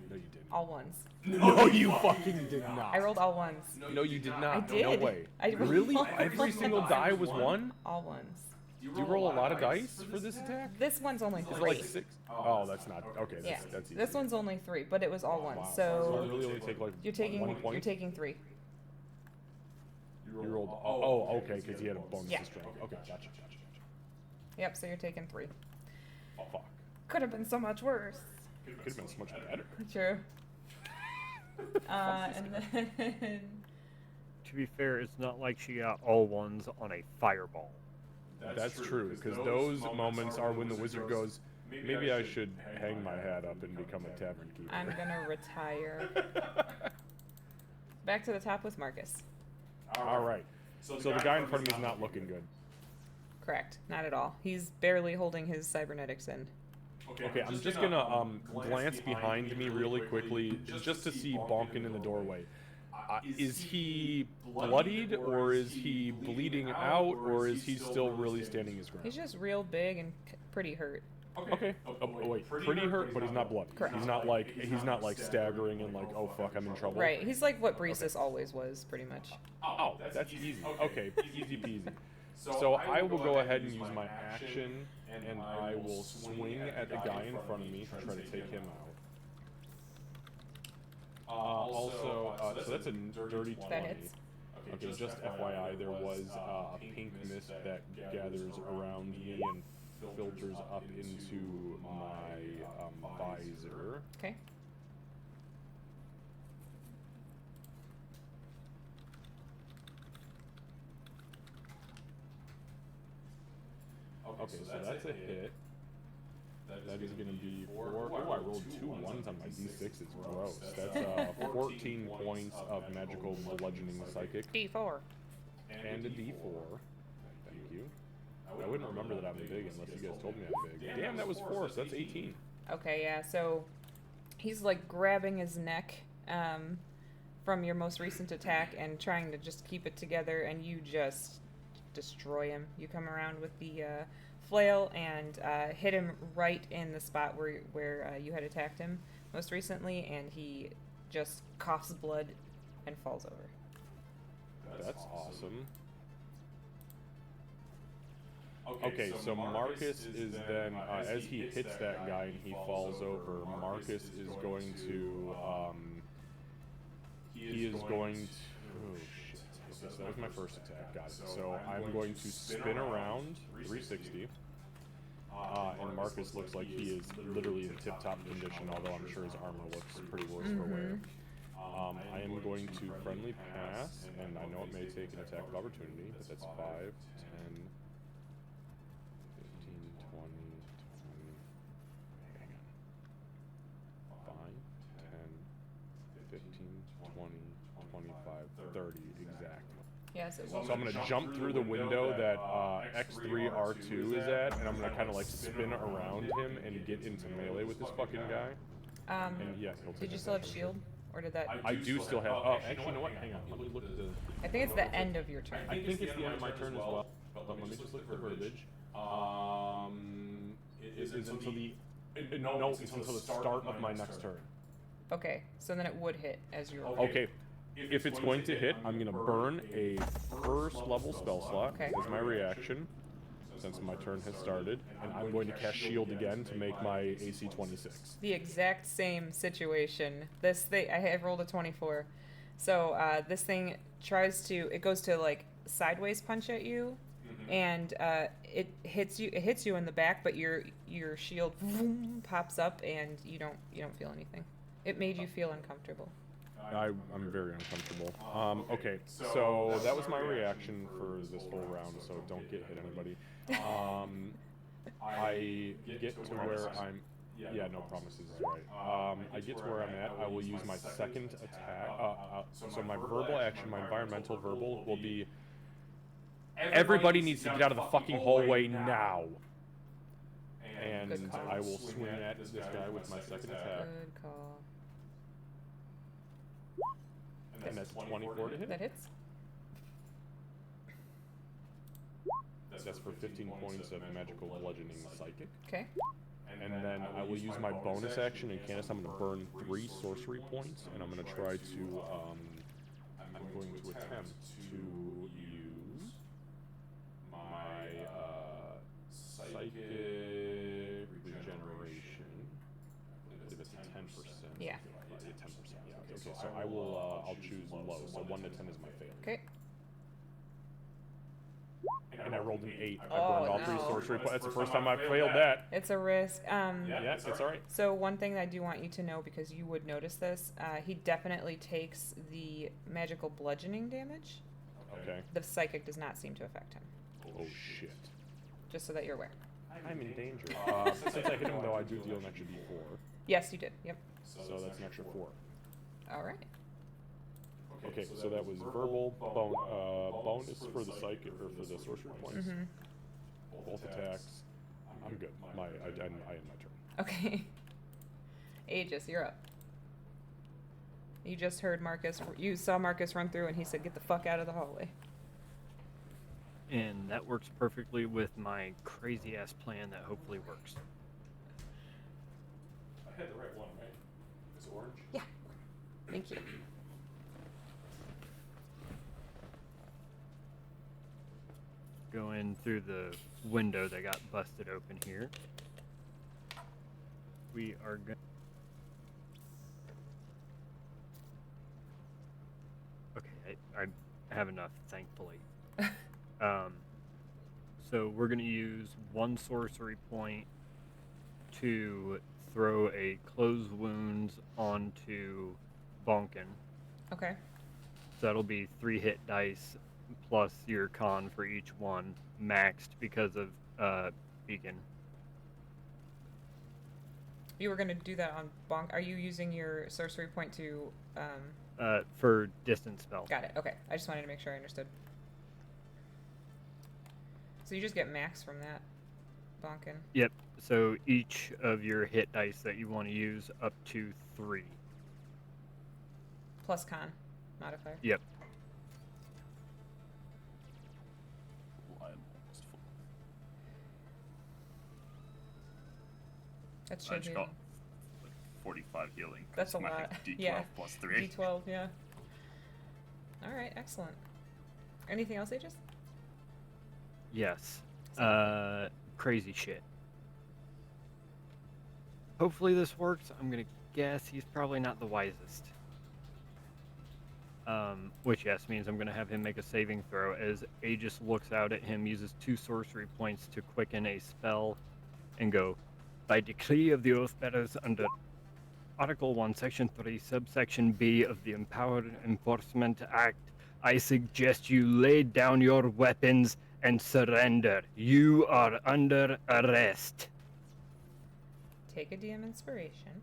No, you didn't. all ones. No, you fucking did not. I rolled all ones. No, you did not. I did. No way. I rolled Really? all Every single die was 1? All ones. Do you roll a lot of dice for this attack? This one's only Is it 3. like 6? Oh, that's not. Okay, Yeah, that's easy. this one's only 3, but it was all ones. Wow. So I really only take like you're taking 1 point. you're taking 3. You rolled. Oh, okay, because he had a bonus Yeah. to strength. Okay, gotcha. Yep. So you're taking 3. Oh, fuck. Could have been so much worse. Could have been so much better. True. And then To be fair, it's not like she got all ones on a fireball. That's true, because those moments are when the wizard goes, maybe I should hang my hat up and become a tavern keeper. I'm gonna retire. Back to the top with Marcus. All right. So the guy in front of me is not looking good. Correct. Not at all. He's barely holding his cybernetics in. Okay, I'm just gonna glance behind me really quickly just to see Bonkin in the doorway. Is he bloodied, or is he bleeding out, or is he still really standing his ground? He's just real big and pretty hurt. Okay. Oh, wait, pretty hurt, but he's not bloody. Correct. He's not like staggering and like, oh fuck, I'm in trouble. Right. He's like what Breezus always was, pretty much. Oh, that's easy. Okay, easy peasy. So I will go ahead and use my action, and I will swing at the guy in front of me to try to take him out. So that's a dirty 20. That hits. Okay, just FYI, there was a pink mist that gathers around me and filters up into my visor. Okay. Okay, so that's a hit. That is going to be 4. Oh, I rolled 2 1s on my d6s. Gross. That's 14 points of magical bludgeoning psychic. D4. And a d4. Thank you. I wouldn't remember that I'm big unless you guys told me I'm big. Damn, that was 4, so that's 18. Okay, yeah. So he's like grabbing his neck from your most recent attack and trying to just keep it together, and you just destroy him. You come around with the flail and hit him right in the spot where you had attacked him most recently, and he just coughs blood and falls over. That's awesome. Okay, so Marcus is then, as he hits that guy and he falls over, Marcus is going to, he is going to, oh shit, okay, so that was my first attack, got it. So I'm going to spin around 360, and Marcus looks like he is literally in tip-top condition, although I'm sure his armor looks pretty worse for wear. I am going to friendly pass, and I know it may take an attack of opportunity, but that's 5, 10, 15, 20, hang on. 5, 10, 15, 20, 25, 30, exactly. Yes, it So will. I'm going to jump through the window that X3R2 is at, and I'm going to kind of like spin around him and get into melee with this fucking guy. And yeah, he'll take Did you an still have attack. shield? Or did that... I do still have, oh, actually, you know what, hang on, let me look at the... I think it's the end of your turn. I think it's the end of my turn as well, but let me just look at the verbiage. It's until the... No, it's until the start of my next turn. Okay, so then it would hit as you roll. Okay, if it's going to hit, I'm going to burn a first level spell slot Okay. as my reaction, since my turn has started, and I'm going to cast shield again to make my AC 26. The exact same situation. This thing, I have rolled a 24. So this thing it goes to like sideways punch at you, and it hits you in the back, but your shield pops up and you don't feel anything. It made you feel uncomfortable. I'm very uncomfortable. Okay, so that was my reaction for this whole round, so don't get hit, anybody. I get to where I'm... Yeah, no promises is right. I get to where I'm at. I will use my second attack. So my verbal action, my environmental verbal, will be... Everybody needs to get out of the fucking hallway now! And Good call. I will swing at this guy with my second attack. Good call. And that's 24 to hit. That hits. That's for 15 points of magical bludgeoning psychic. Okay. And then I will use my bonus action in Canis. I'm going to burn 3 sorcery points, and I'm going to try to, I'm going to attempt to use my, psychic regeneration. I believe it's 10%. Yeah. 10%, yeah. Okay, so I will, I'll choose low, so 1 to 10 is my failure. Okay. And I rolled an 8. I Oh, burned all 3 no. sorcery points. That's the first time I've failed that. It's a risk. Yeah, it's alright. So one thing that I do want you to know, because you would notice this, he definitely takes the magical bludgeoning damage. Okay. The psychic does not seem to affect him. Oh shit. Just so that you're aware. I'm in danger. Since I hit him though, I do deal an extra d4. Yes, you did. Yep. So that's an extra 4. All right. Okay, so that was verbal bonus for the psychic or for the sorcery points. Both attacks. I'm good. I end my turn. Okay. Aegis, you're up. You just heard Marcus. You saw Marcus run through, and he said, "Get the fuck out of the hallway." And that works perfectly with my crazy ass plan that hopefully works. I had the right one, right? It's orange. Yeah. Thank you. Going through the window that got busted open here. We are going. Okay, I have enough, thankfully. So we're going to use one sorcery point to throw a closed wounds onto Bonkin. Okay. So that'll be 3 hit dice plus your con for each one, maxed because of Beacon. You were gonna do that on Bonk. Are you using your sorcery point to? For distance spell. Got it. Okay. I just wanted to make sure I understood. So you just get max from that, Bonkin. Yep. So each of your hit dice that you want to use up to 3. Plus con modifier. Yep. I'm almost full. That I should just be. got 45 healing. That's a my lot. D12 Yeah. plus 3. D12. Yeah. All right. Excellent. Anything else, Aegis? Yes. Crazy shit. Hopefully this works. I'm gonna guess he's probably not the wisest. Which yes means I'm gonna have him make a saving throw as Aegis looks out at him, uses 2 sorcery points to quicken a spell, and go, by decree of the Oathbearers under Article 1, Section 3, Subsection B of the Empowered Enforcement Act, I suggest you lay down your weapons and surrender. You are under arrest. Take a DM inspiration.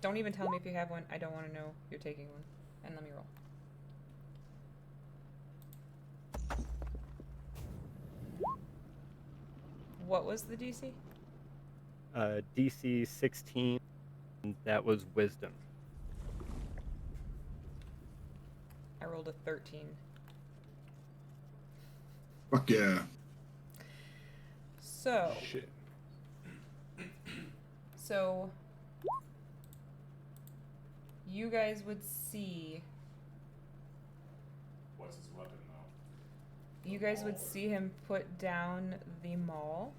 Don't even tell me if you have one. I don't want to know you're taking one. And let me roll. What was the DC? DC 16, that was wisdom. I rolled a 13. Fuck yeah. So, Shit. so you guys would see. What's his weapon though? You guys would see him put down the maul.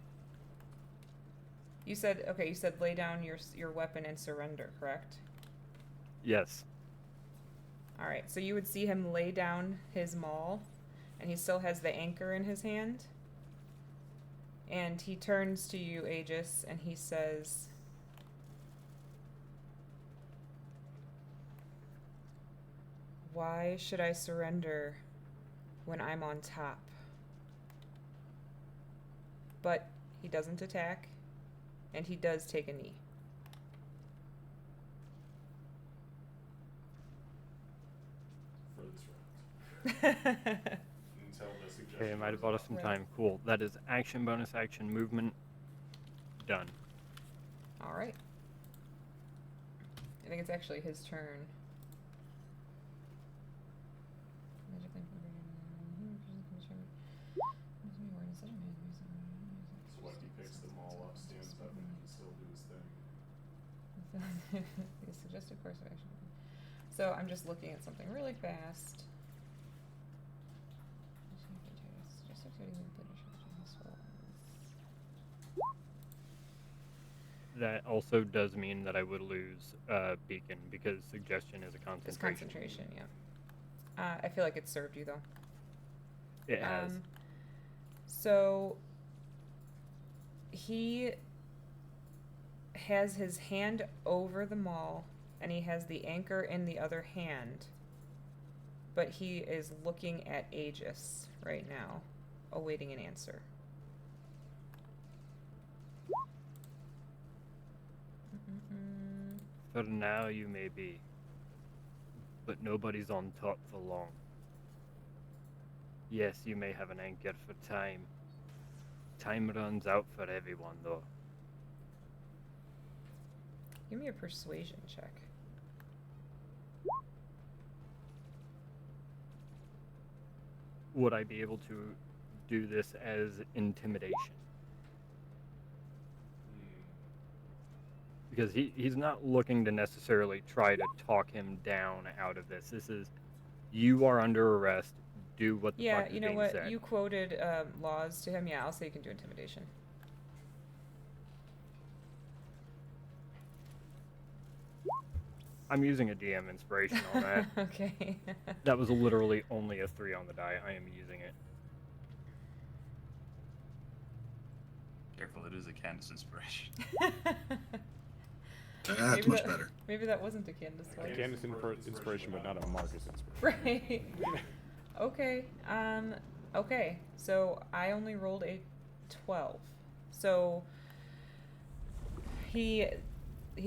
You said, okay, you said lay down your weapon and surrender, correct? Yes. All right, so you would see him lay down his maul, and he still has the anchor in his hand. And he turns to you, Aegis, and he says, "Why should I surrender when I'm on top?" But he doesn't attack, and he does take a knee. For this round. Until the suggestion. Okay, I might have bought us some Right. time. Cool. That is action, bonus action, movement. Done. All right. I think it's actually his turn. So what, he picks them all up, stands up, and he can still do his thing. The suggested course of action. So I'm just looking at something really fast. That also does mean that I would lose Beacon because suggestion is a It's concentration. concentration, yeah. I feel like it served you though. It has. So he has his hand over the maul and he has the anchor in the other hand. But he is looking at Aegis right now, awaiting an answer. For now, you may be. But nobody's on top for long. Yes, you may have an anchor for time. Time runs out for everyone, though. Give me a persuasion check. Would I be able to do this as intimidation? Because he's not looking to necessarily try to talk him down out of this. This is, you are under arrest. Do what the Yeah, fuck is you know being what? said. You quoted laws to him. Yeah, I'll say you can do intimidation. I'm using a DM inspiration on that. Okay. That was literally only a 3 on the die. I am using it. Careful, it is a Candace inspiration. That's Maybe much that- better. Maybe that wasn't a Candace one. Candace inspiration, but not a Marcus inspiration. Right. Okay. Okay. So I only rolled a 12. So he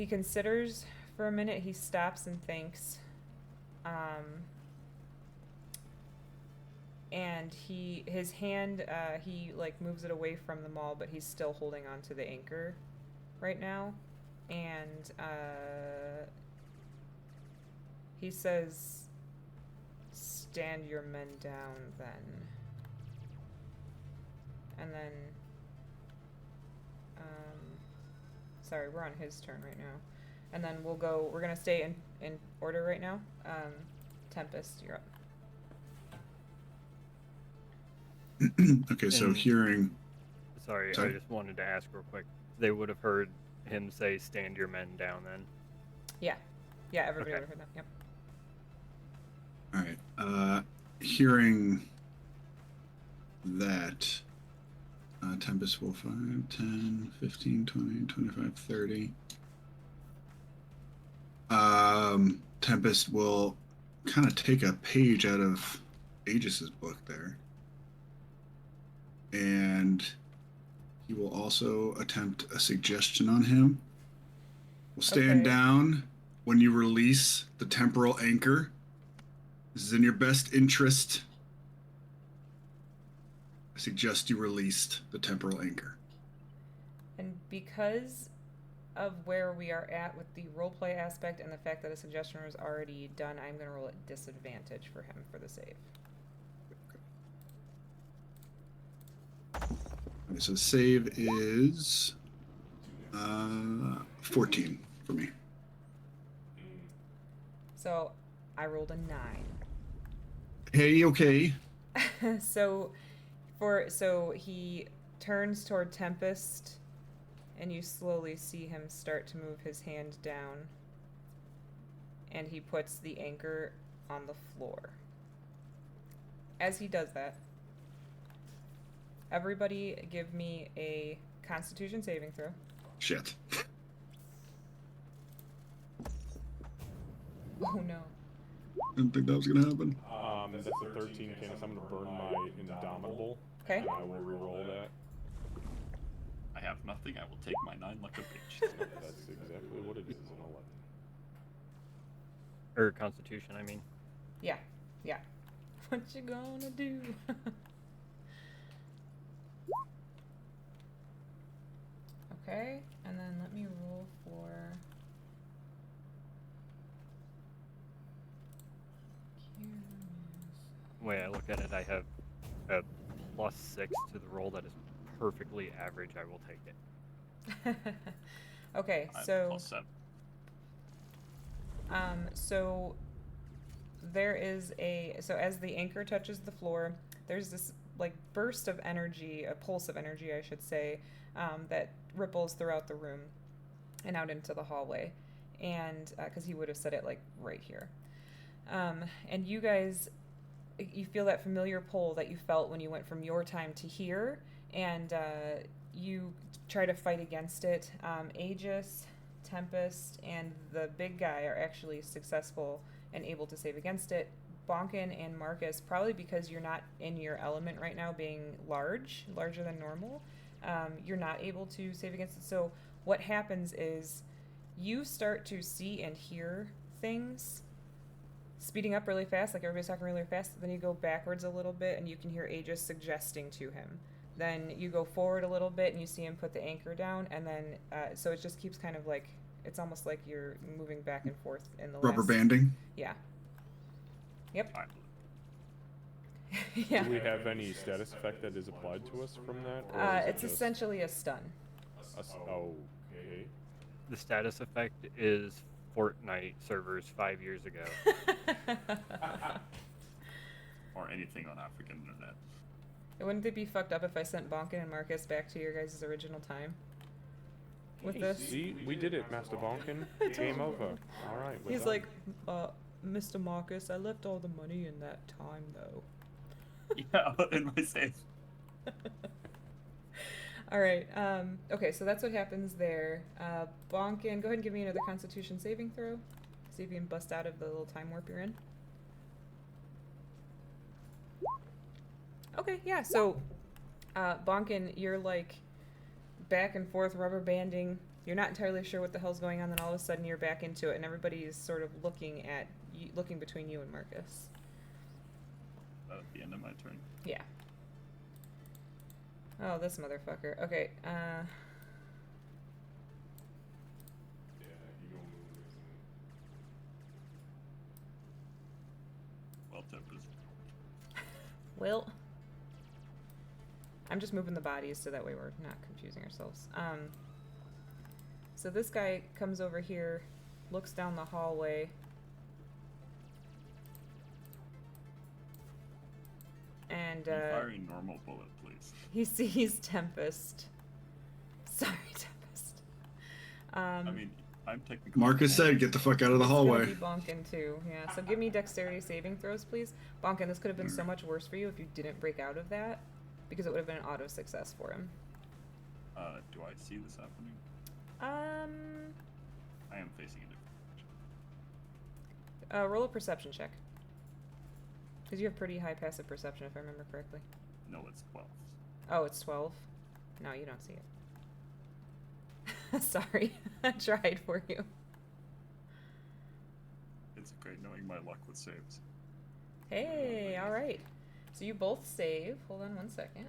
considers for a minute. He stops and thinks. And his hand he like moves it away from the maul, but he's still holding on to the anchor right now. And he says, "Stand your men down, then." And then, sorry, we're on his turn right now. And then we're gonna stay in order right now. Tempest, you're up. Okay, so And- hearing. Sorry, Sorry. I just wanted to ask real quick. They would have heard him say, "Stand your men down," then. Yeah, everybody Okay. would have heard that. Yep. All right. Hearing that, Tempest will 5, 10, 15, 20, 25, 30. Tempest will kind of take a page out of Aegis's book there. And he will also attempt a suggestion on him. Will stand Okay. down when you release the temporal anchor. This is in your best interest. I suggest you released the temporal anchor. And because of where we are at with the roleplay aspect and the fact that a suggestion was already done, I'm going to roll at disadvantage for him for the save. Okay, so the save is 14 for me. So I rolled a 9. Hey, okay. So he turns toward Tempest, and you slowly see him start to move his hand down, and he puts the anchor on the floor. As he does that, everybody give me a Constitution saving throw. Shit. Oh no. Didn't think that was gonna happen. That's a 13, Candace. I'm gonna burn my Indomitable. Okay. And I will reroll that. I have nothing. I will take my 9 like a bitch. That's exactly what it is, an 11. Or Constitution, I mean. Yeah. What you gonna do? Okay, and then let me roll for The way I look at it, I have a +6 to the roll that is perfectly average. I will take it. Okay, I'm so +7. so there is so as the anchor touches the floor, there's this like burst of energy, a pulse of energy, I should say, that ripples throughout the room and out into the hallway, and because he would have said it like right here, and you guys, you feel that familiar pull that you felt when you went from your time to here, and you try to fight against it. Aegis, Tempest, and the big guy are actually successful and able to save against it. Bonkin and Marcus, probably because you're not in your element right now, being larger than normal, you're not able to save against it. So what happens is you start to see and hear things speeding up really fast, like everybody's talking really fast. Then you go backwards a little bit and you can hear Aegis suggesting to him. then you go forward a little bit and you see him put the anchor down, and then so it just keeps kind of like, it's almost like you're moving back and forth in the Rubber last... banding. Yeah. Yep. I- Yeah. Do we have any status effect that is applied to us from that? Or is it It's just essentially a stun. okay. The status effect is Fortnite servers 5 years ago. Or anything on African internet. Wouldn't it be fucked up if I sent Bonkin and Marcus back to your guys' original time? With Hey, this? See, we did it, Master Bonkin. Game over. All right. we're He's done. like, Mr. Marcus, I left all the money in that time, though. Yeah, in my safe. All right. Okay, so that's what happens there. Bonkin, go ahead and give me another Constitution saving throw. See if you can bust out of the little time warp you're in. Okay, yeah. So, Bonkin, you're like back and forth rubber banding. You're not entirely sure what the hell's going on. Then all of a sudden you're back into it, and everybody is sort of looking at you, looking between you and Marcus. At the end of my turn. Yeah. Oh, this motherfucker. Okay. Yeah, you don't move, isn't it? Well, Tempest. Well, I'm just moving the bodies so that way we're not confusing ourselves. So this guy comes over here, looks down the hallway, and Fire a normal bullet, please. he sees Tempest. Sorry, Tempest. I mean, I'm technically. Marcus said, "Get the fuck out of the It's gonna hallway." be Bonkin too. Yeah. So give me dexterity saving throws, please. Bonkin, this could have been so much worse for you if you didn't break out of that, because it would have been an auto success for him. Do I see this happening? I am facing a different. Roll a perception check. Because you have pretty high passive perception, if I remember correctly. No, it's 12. Oh, it's 12? No, you don't see it. Sorry. I tried for you. It's great knowing my luck with saves. Hey, alright. So you both save. Hold on one second.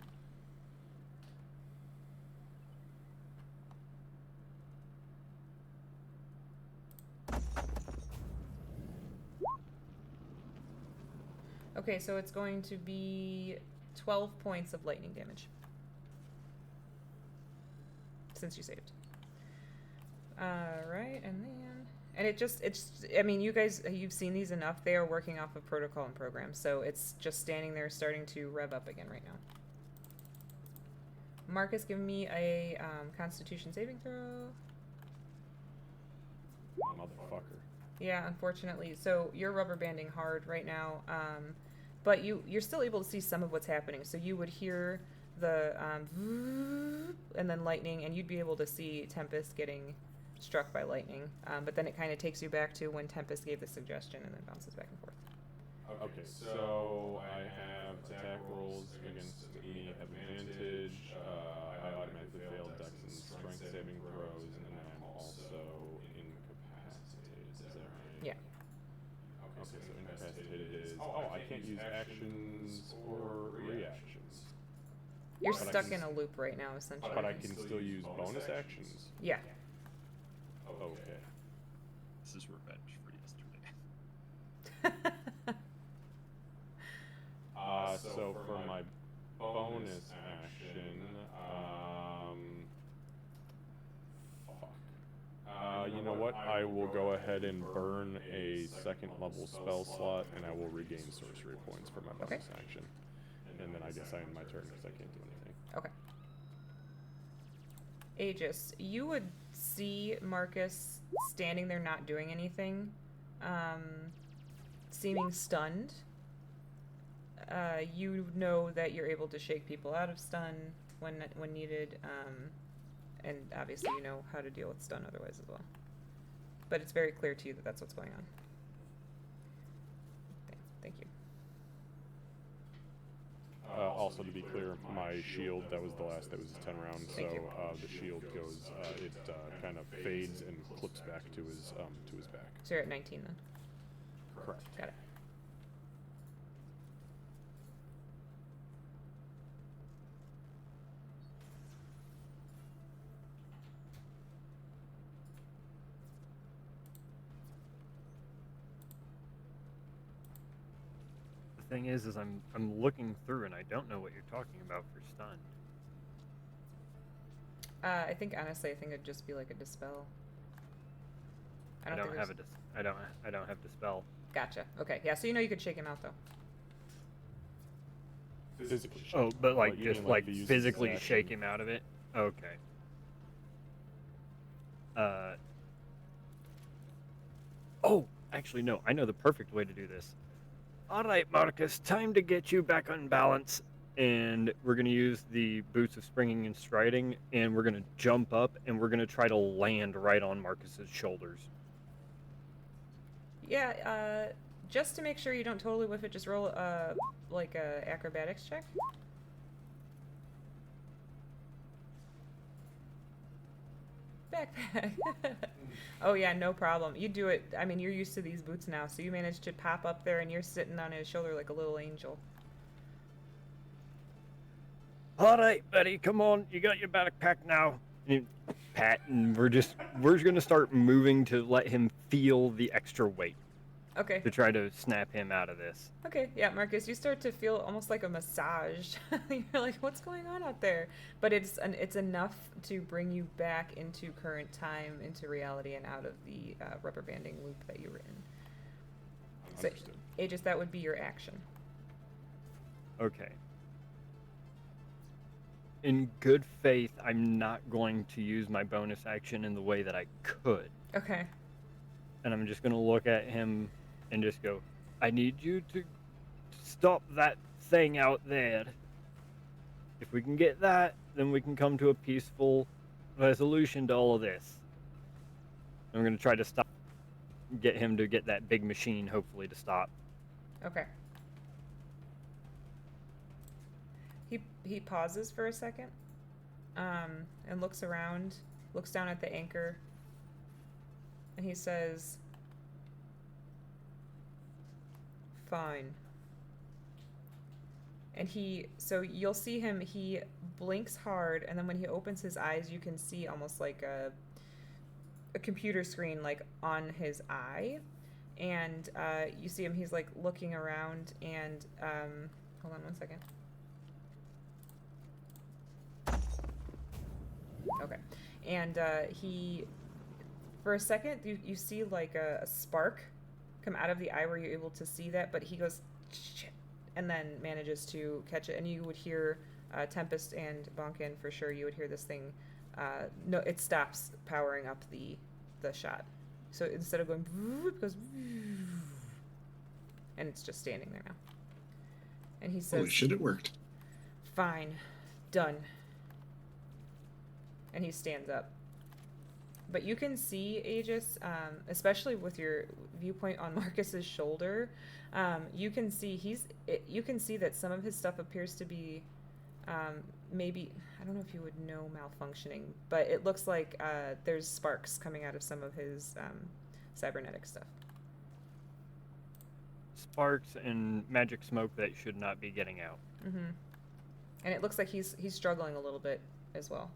Okay, so it's going to be 12 points of lightning damage. Since you saved. Alright, and then... And it's, I mean, you guys, you've seen these enough. They are working off of protocol and program, so it's just standing there starting to rev up again right now. Marcus, give me a Constitution saving throw. Motherfucker. Yeah, unfortunately. So you're rubber banding hard right now, but you're still able to see some of what's happening. So you would hear the and then lightning, and you'd be able to see Tempest getting struck by lightning. But then it kind of takes you back to when Tempest gave the suggestion and then bounces back and forth. Okay, so I have attack rolls against me have advantage. I automatically failed Dex and Strength saving throws, and then I'm also incapacitated. Is that right? Yeah. Okay, Okay, so incapacitated is. Oh, I can't use actions or reactions. You're But I stuck can in a loop right now, essentially. But I can still use bonus actions. Yeah. Okay. This is revenge for yesterday. So for my bonus action, fuck. You know what? I will go ahead and burn a second level spell slot, and I will regain sorcery points for my bonus action. And then I guess I end my turn because I can't do anything. Okay. Aegis, you would see Marcus standing there not doing anything, seeming stunned. You know that you're able to shake people out of stun when needed, and obviously you know how to deal with stun otherwise as well. But it's very clear to you that that's what's going on. Thank you. Also, to be clear, my shield, that was the last, that was 10 rounds, so Thank you. the shield goes, it kind of fades and clips back to his back. So you're at 19 then. Correct. Got it. thing is I'm looking through and I don't know what you're talking about for stunned. I think honestly, I think it'd just be like a dispel. I don't have I don't have dispel. Gotcha. Okay. Yeah. So you could shake him out though. Physically. Oh, but like you just can, like use his physically action. shake him out of it. Okay. Oh, actually no. I know the perfect way to do this. All right, Marcus, time to get you back on balance. And we're going to use the boots of springing and striding, and we're going to jump up, and we're going to try to land right on Marcus's shoulders. Yeah. Just to make sure you don't totally whiff it, just roll like a acrobatics check. Backpack. Oh yeah, no problem. You do it. I mean, you're used to these boots now, so you managed to pop up there and you're sitting on his shoulder like a little angel. All right, buddy, come on. You got your backpack now. And pat, and we're going to start moving to let him feel the extra weight Okay. to try to snap him out of this. Okay, yeah, Marcus, you start to feel almost like a massage. You're like, what's going on out there? But it's enough to bring you back into current time, into reality, and out of the rubber banding loop that you were in. So, Understood. Aegis, that would be your action. Okay. In good faith, I'm not going to use my bonus action in the way that I could. Okay. And I'm just going to look at him and just go, I need you to stop that thing out there. If we can get that, then we can come to a peaceful resolution to all of this. I'm going to try to get him to get that big machine, hopefully, to stop. Okay. He pauses for a second, and looks around, looks down at the anchor, and he says, "Fine." And so you'll see him, he blinks hard, and then when he opens his eyes, you can see almost like a computer screen, like, on his eye. And you see him, he's, like, looking around, and, hold on one second. Okay. And for a second, you see, like, a spark come out of the eye where you're able to see that, but he goes, shit, and then manages to catch it. And you would hear Tempest and Bonkin, for sure, you would hear this thing. No, it stops powering up the shot. So instead of going, it goes, and it's just standing there now. And he says, Holy shit, it worked. "Fine. Done." And he stands up. But you can see Aegis, especially with your viewpoint on Marcus's shoulder, you can see you can see that some of his stuff appears to be maybe, I don't know if you would know malfunctioning, but it looks like there's sparks coming out of some of his cybernetic stuff. Sparks and magic smoke that should not be getting out. Mm-hmm. And it looks like he's struggling a little bit as well.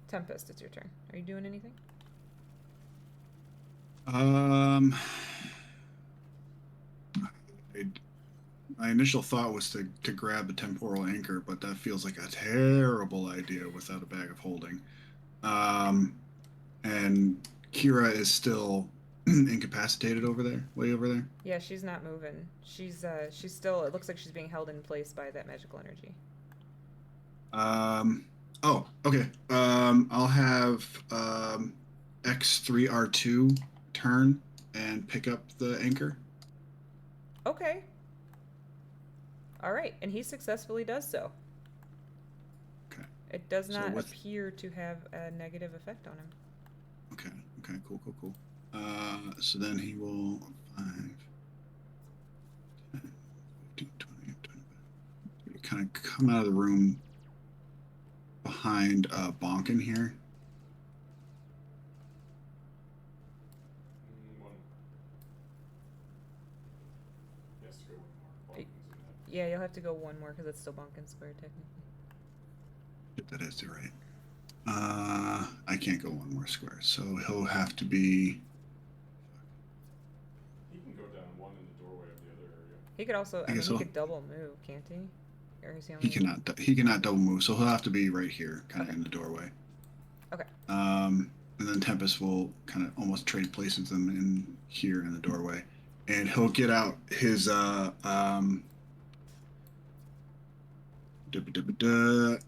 Tempest, it's your turn. Are you doing anything? My initial thought was to grab the temporal anchor, but that feels like a terrible idea without a bag of holding. And Kira is still incapacitated over there, way over there. Yeah, she's not moving. She's still, it looks like she's being held in place by that magical energy. Oh, okay. I'll have X3R2 turn and pick up the anchor. Okay. All right, and he successfully does so. Okay. It does So not with- appear to have a negative effect on him. Okay, cool. So then he will 5, 10, 15, 20, 25. Kind of come out of the room behind Bonkin here. One. Yes, go one more. Balkans in that. Yeah, you'll have to go one more because it's still Bonkin Square technically. That is right. I can't go one more square, so he'll have to be. He can go down one in the doorway of the other area. He could also, I I mean, guess he so. could double move, can't he? Or is he He only... cannot. He cannot double move, so he'll have to be right here, kind of Okay. in the doorway. Okay. And then Tempest will kind of almost trade places with them in here in the doorway, and he'll get out his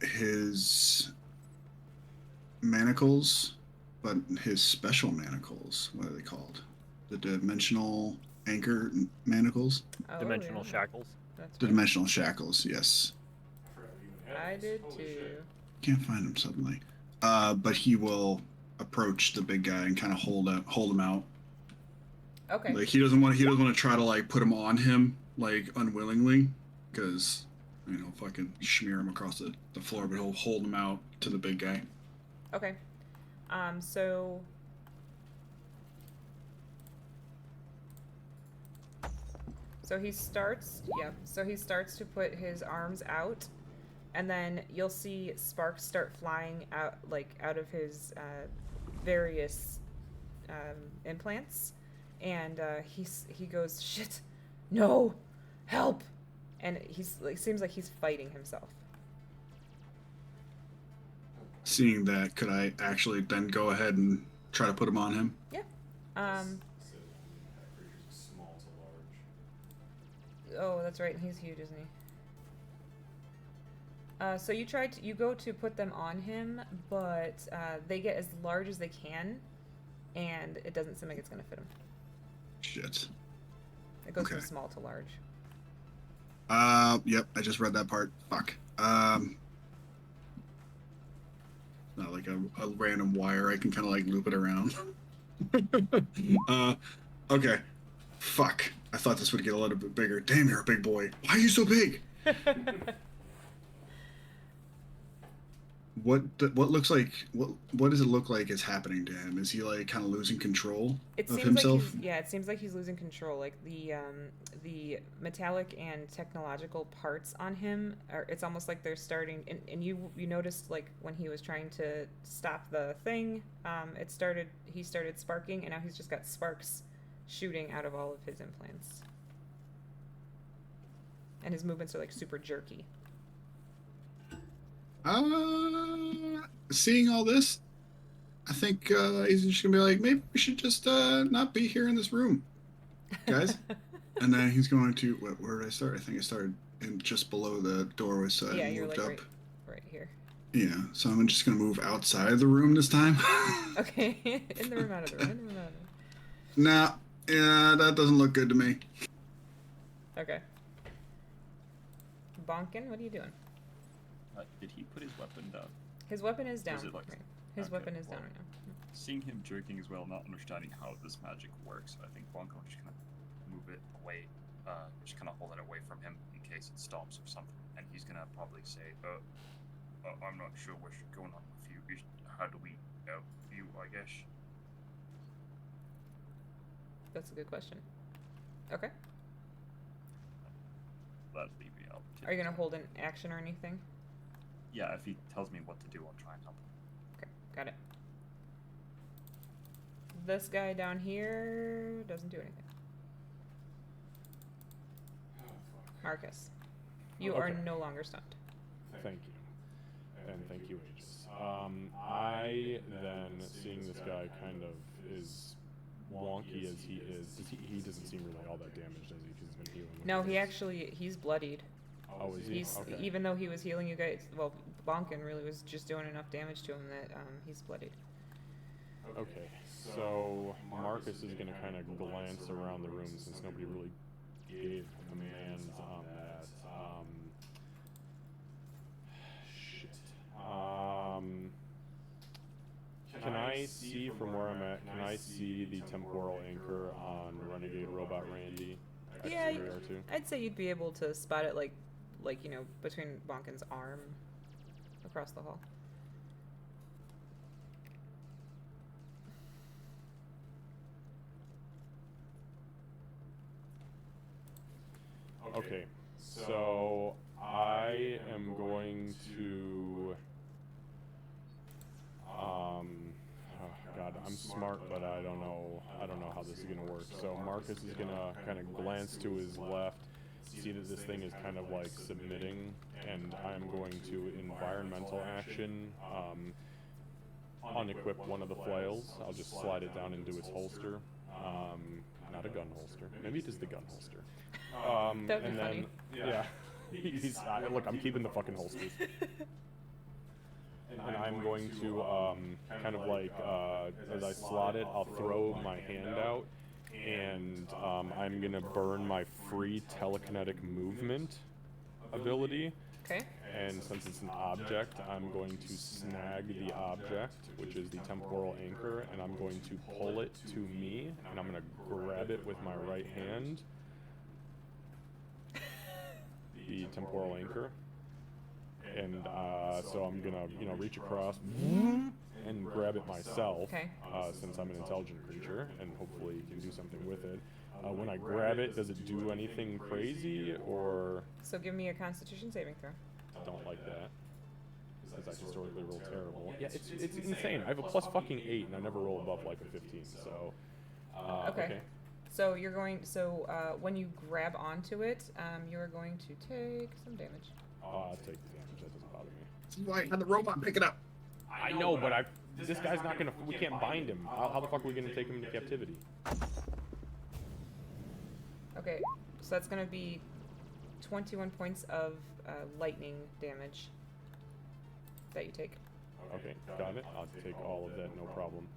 his manacles, but his special manacles. What are they called? The dimensional anchor manacles. Oh, Dimensional yeah. shackles. That's The right. dimensional shackles. Yes. I did too. Can't find him suddenly. But he will approach the big guy and kind of hold him out. Okay. Like he doesn't want to try to like put him on him like unwillingly, because fucking smear him across the floor, but he'll hold him out to the big guy. Okay. So he starts, yeah. So he starts to put his arms out, and then you'll see sparks start flying out, like out of his various implants, and he goes, shit, no, help, and he's like, seems like he's fighting himself. Seeing that, could I actually then go ahead and try to put him on him? Yeah. Oh, that's right. He's huge, isn't he? So you go to put them on him, but they get as large as they can, and it doesn't seem like it's gonna fit him. Shit. It goes Okay. from small to large. Yep, I just read that part. Fuck. Not like a random wire. I can kind of like loop it around. Okay. Fuck. I thought this would get a little bit bigger. Damn, you're a big boy. Why are you so big? What looks like what does it look like is happening to him? Is he like kind of losing control It of seems himself? like it seems like he's losing control. Like the metallic and technological parts on him are. It's almost like they're starting. And you noticed like when he was trying to stop the thing, he started sparking, and now he's just got sparks shooting out of all of his implants. And his movements are like super jerky. Seeing all this, I think he's just gonna be like, maybe we should just not be here in this room, guys. And then he's going to where did I start? I think I started in just below the doorway, so Yeah, I you're moved like up. right here. Yeah, so I'm just gonna move outside of the room this time. Okay, in the room, out of the room, in the room, out of the room. Nah, yeah, that doesn't look good to me. Okay. Bonkin, what are you doing? Did he put his weapon down? His weapon is down. it like- Right. His okay, weapon is down well, right now. Seeing him jerking as well, not understanding how this magic works, I think Bonko will just kind of move it away, just kind of hold it away from him in case it stops or something. And he's gonna probably say, I'm not sure what's going on with you. How do we help you, I guess? That's a good question. Okay. That'd leave me out. Are you gonna hold an action or anything? Yeah, if he tells me what to do, I'll try and help him. Okay, got it. This guy down here doesn't do anything. Marcus, you are Okay. no longer stunned. Thank you. And thank you, Aegis. I then, seeing this guy kind of is wonky as he is, he doesn't seem really all that damaged, does he? Because he's been healing. No, he's bloodied. Oh, is he? He's Okay. even though he was healing you guys. Well, Bonkin really was just doing enough damage to him that he's bloodied. Okay, so Marcus is going to kind of glance around the room since nobody really gave commands on that. Shit. Can I see from where I'm at, can I see the temporal anchor on Renegade Robot Randy? Yeah, XR2? I'd say you'd be able to spot it like between Bonkin's arm across the hall. Okay, so I am going to, oh God, I'm smart, but I don't know how this is gonna work. So Marcus is gonna kind of glance to his left, see that this thing is kind of like submitting, and I'm going to environmental action, unequip one of the flails. I'll just slide it down into its holster. Not a gun holster. Maybe it is the gun holster. That'd be and funny. then, yeah. Look, I'm keeping the fucking holsters. And I'm going to, kind of like, as I slot it, I'll throw my hand out, and I'm gonna burn my free telekinetic movement ability. Okay. And since it's an object, I'm going to snag the object, which is the temporal anchor, and I'm going to pull it to me, and I'm going to grab it with my right hand. The temporal anchor. And so I'm going to, reach across and grab it myself, Okay. Since I'm an intelligent creature, and hopefully can do something with it. When I grab it, does it do anything crazy, or... So give me a Constitution saving throw. Don't like that. Because I historically roll terrible. Yeah, it's insane. I have a plus fucking 8, and I never roll above like a 15, so... Okay. So you're going... So when you grab onto it, you're going to take some damage. I'll take the damage. That doesn't bother me. This is why I had the robot pick it up. I know, but this guy's not gonna... We can't bind him. How the fuck are we gonna take him into captivity? Okay, so that's going to be 21 points of lightning damage that you take. Okay, got it. I'll take all of that, no problem.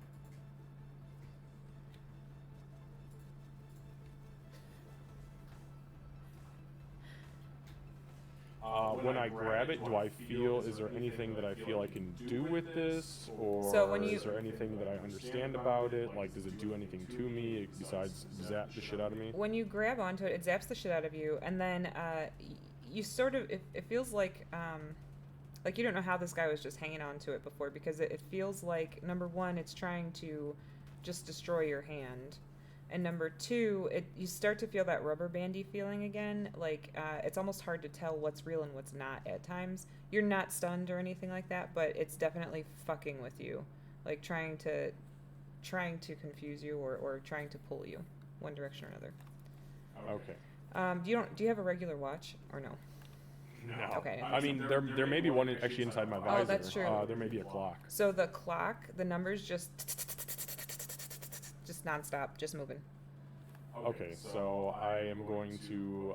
When I grab it, do I feel, is there anything that I feel I can do with this? Or So when you- is there anything that I understand about it? Like, does it do anything to me besides zap the shit out of me? When you grab onto it, it zaps the shit out of you, and then you sort of... It feels like you don't know how this guy was just hanging on to it before, because it feels like, number one, it's trying to just destroy your hand. And number two, you start to feel that rubber bandy feeling again. Like, it's almost hard to tell what's real and what's not at times. You're not stunned or anything like that, but it's definitely fucking with you. Like, trying to confuse you or trying to pull you one direction or another. Okay. Do you have a regular watch or no? No. Okay. I mean, there may be one actually inside my visor. Oh, that's true. There may be a clock. So the clock, the numbers just nonstop, just moving. Okay, so I am going to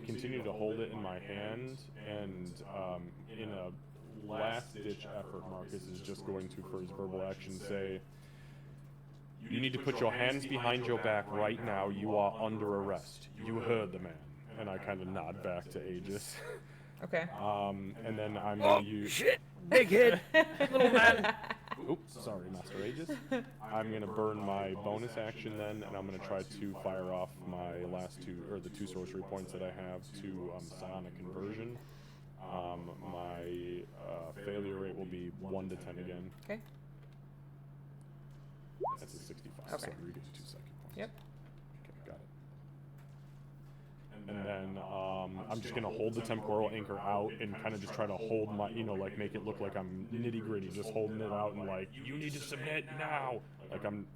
continue to hold it in my hand, and in a last-ditch effort, Marcus is just going to, for his verbal action, say, "You need to put your hands behind your back right now. You are under arrest. You heard the man." And I kind of nod back to Aegis. Okay. And then I'm going to use... Shit! Big hit! Little man! Oops, sorry, Master Aegis. I'm going to burn my bonus action then, and I'm going to try to fire off my last two, or the 2 sorcery points that I have to psionic conversion. My failure rate will be 1 to 10 again. Okay. That's a 65, Okay. so we get 2 second points. Yep. Okay, got it. And then I'm just gonna hold the temporal anchor out and kind of just try to hold my, like make it look like I'm nitty gritty, just holding it out and like, you need to submit now. Like I'm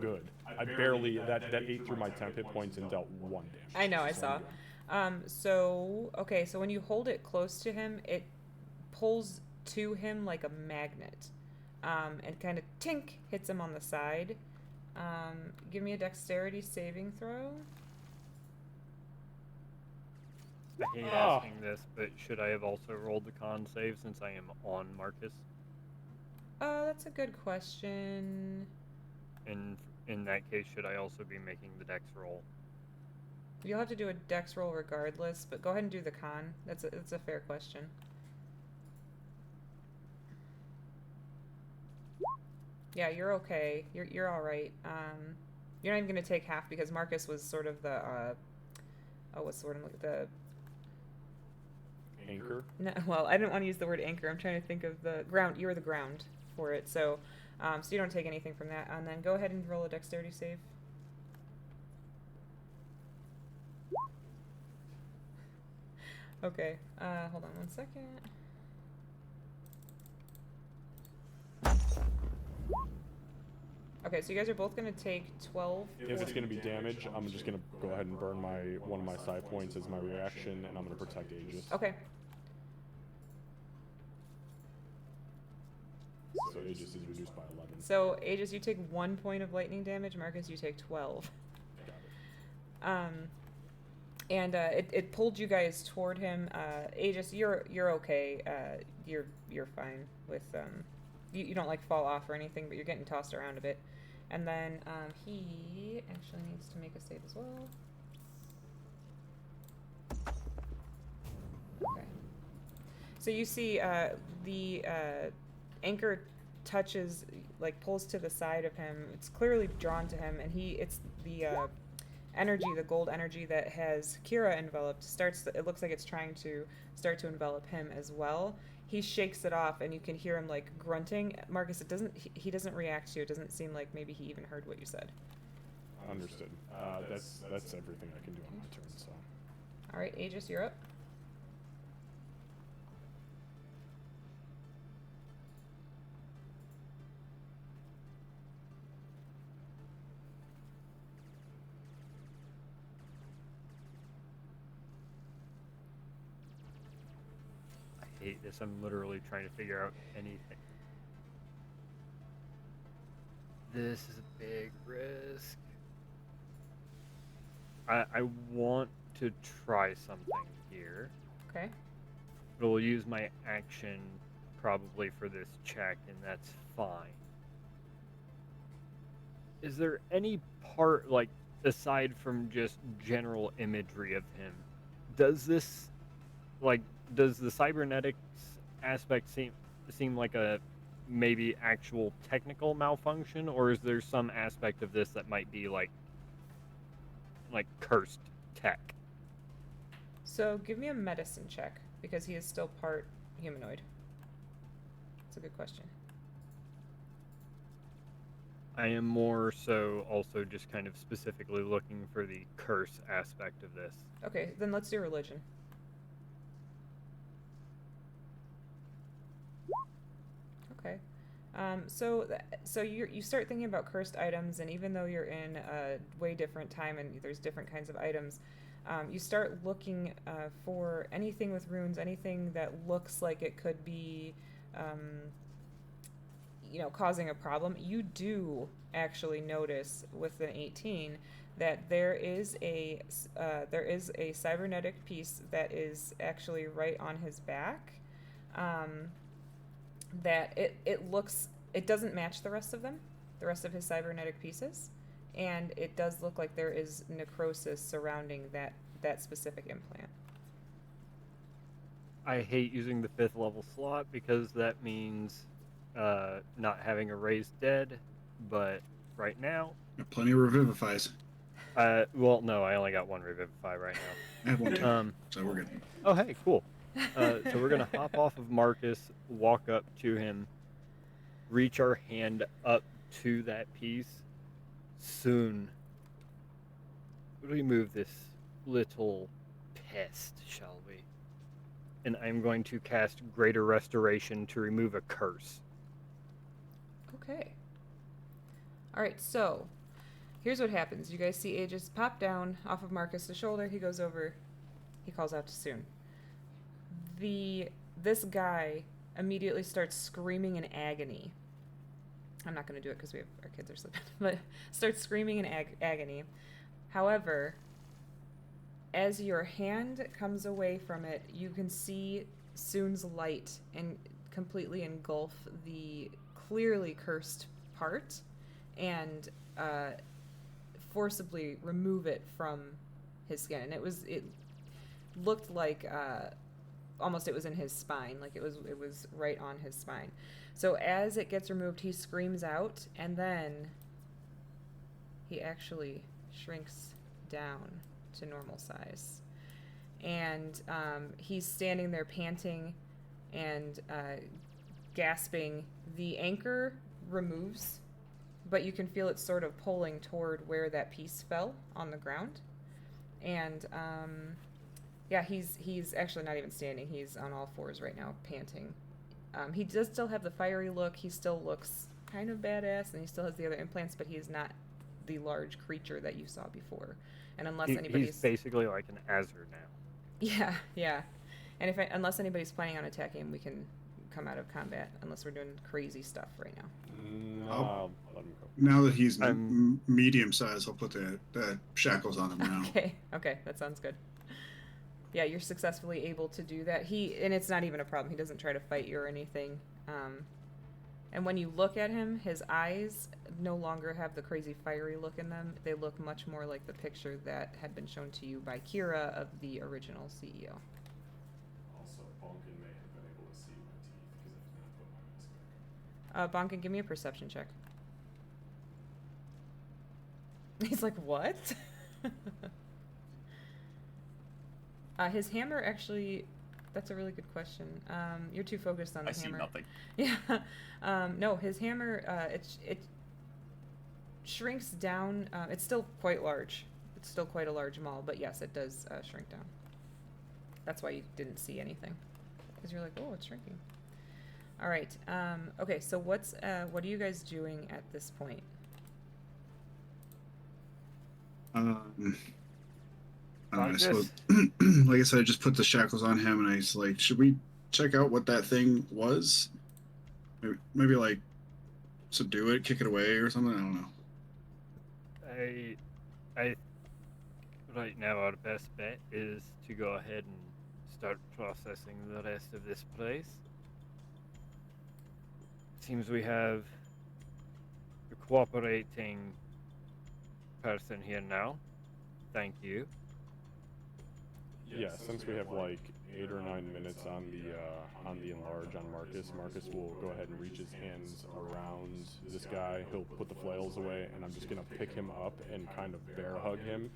good. I barely that ate through my temp hit points and dealt 1 damage. I know, I So saw. I'm good. So when you hold it close to him, it pulls to him like a magnet, and kind of tink hits him on the side. Give me a dexterity saving throw. I hate asking this, but should I have also rolled the con save since I am on Marcus? That's a good question. And in that case, should I also be making the dex roll? You'll have to do a dex roll regardless, but go ahead and do the con. That's a fair question. Yeah, you're okay. You're all right. You're not even gonna take half because Marcus was sort of the the Anchor. no, well, I didn't want to use the word anchor. I'm trying to think of the ground. You were the ground for it, so you don't take anything from that. And then go ahead and roll a dexterity save. Okay. Hold on 1 second. Okay, so you guys are both gonna take 12. If it's going to be damage, I'm just going to go ahead and burn one of my psi points as my reaction, and I'm going to protect Aegis. Okay. So Aegis is reduced by 11. So Aegis, you take 1 point of lightning damage. Marcus, you take 12. Got it. And it pulled you guys toward him. Aegis, you're okay. You're fine with you don't like fall off or anything, but you're getting tossed around a bit. And then he actually needs to make a save as well. Okay. So you see the anchor touches, like pulls to the side of him. It's clearly drawn to him, and it's the energy, the gold energy that has Kira enveloped, it looks like it's trying to start to envelop him as well. He shakes it off, and you can hear him like grunting. Marcus, he doesn't react to you. It doesn't seem like maybe he even heard what you said. Understood. That's everything I can do on my turn. So. All right, Aegis, you're up. I hate this. I'm literally trying to figure out anything. This is a big risk. I want to try something here. Okay. But we'll use my action probably for this check, and that's fine. Is there any part, like, aside from just general imagery of him, does the cybernetics aspect seem like a maybe actual technical malfunction, or is there some aspect of this that might be like cursed tech? So give me a medicine check, because he is still part humanoid. That's a good question. I am more so also just kind of specifically looking for the curse aspect of this. Okay, then let's do religion. Okay. So you start thinking about cursed items, and even though you're in a way different time and there's different kinds of items, you start looking for anything with runes, anything that looks like it could be, causing a problem. You do actually notice with an 18 that there is a cybernetic piece that is actually right on his back. That it doesn't match the rest of them, the rest of his cybernetic pieces, and it does look like there is necrosis surrounding that specific implant. I hate using the 5th level slot because that means not having a raised dead, but right now... Plenty of revivifies. Well, no, I only got 1 revivify right now. I have one too, so we're good. Oh, hey, cool. So we're going to hop off of Marcus, walk up to him, reach our hand up to that piece. Soon, remove this little pest, shall we? And I'm going to cast Greater Restoration to remove a curse. Okay. Alright, so here's what happens. You guys see Aegis pop down off of Marcus' shoulder. He goes over. He calls out to Soon. This guy immediately starts screaming in agony. I'm not going to do it because our kids are sleeping, but starts screaming in agony. However, as your hand comes away from it, you can see Soon's light and completely engulf the clearly cursed part and forcibly remove it from his skin. And it looked like almost it was in his spine, like it was right on his spine. So as it gets removed, he screams out, and then he actually shrinks down to normal size. And he's standing there panting and gasping. The anchor removes, but you can feel it sort of pulling toward where that piece fell on the ground. And yeah, he's actually not even standing. He's on all fours right now, panting. He does still have the fiery look. He still looks kind of badass, and he still has the other implants, but he is not the large creature that you saw before. And unless anybody's He's basically like an Azure now. yeah, yeah. And unless anybody's planning on attacking him, we can come out of combat. Unless we're doing crazy stuff right now. No, Oh. I'll let him go. Now that he's I'm- medium size, I'll put the shackles on him now. Okay, that sounds good. Yeah, you're successfully able to do that. And it's not even a problem. He doesn't try to fight you or anything. And when you look at him, his eyes no longer have the crazy fiery look in them. They look much more like the picture that had been shown to you by Kira of the original CEO. Also, Bonkin may have been able to see my teeth because I did not put my mask back on. Bonkin, give me a perception check. He's like, what? His hammer actually, that's a really good question. You're too focused on the I see hammer. nothing. Yeah. No, his hammer, it shrinks down. It's still quite large. It's still quite a large maul, but yes, it does shrink down. That's why you didn't see anything. Because you're like, oh, it's shrinking. All right. Okay, so what are you guys doing at this point? I suppose, like I said, I just put the shackles on him, and I was like, should we check out what that thing was? Maybe like subdue it, kick it away, or something. I don't know. I right now our best bet is to go ahead and start processing the rest of this place. Seems we have a cooperating person here now. Thank you. Yeah, since we have like 8 or 9 minutes on the enlarge on Marcus, Marcus will go ahead and reach his hands around this guy. He'll put the flails away, and I'm just gonna pick him up and kind of bear hug him.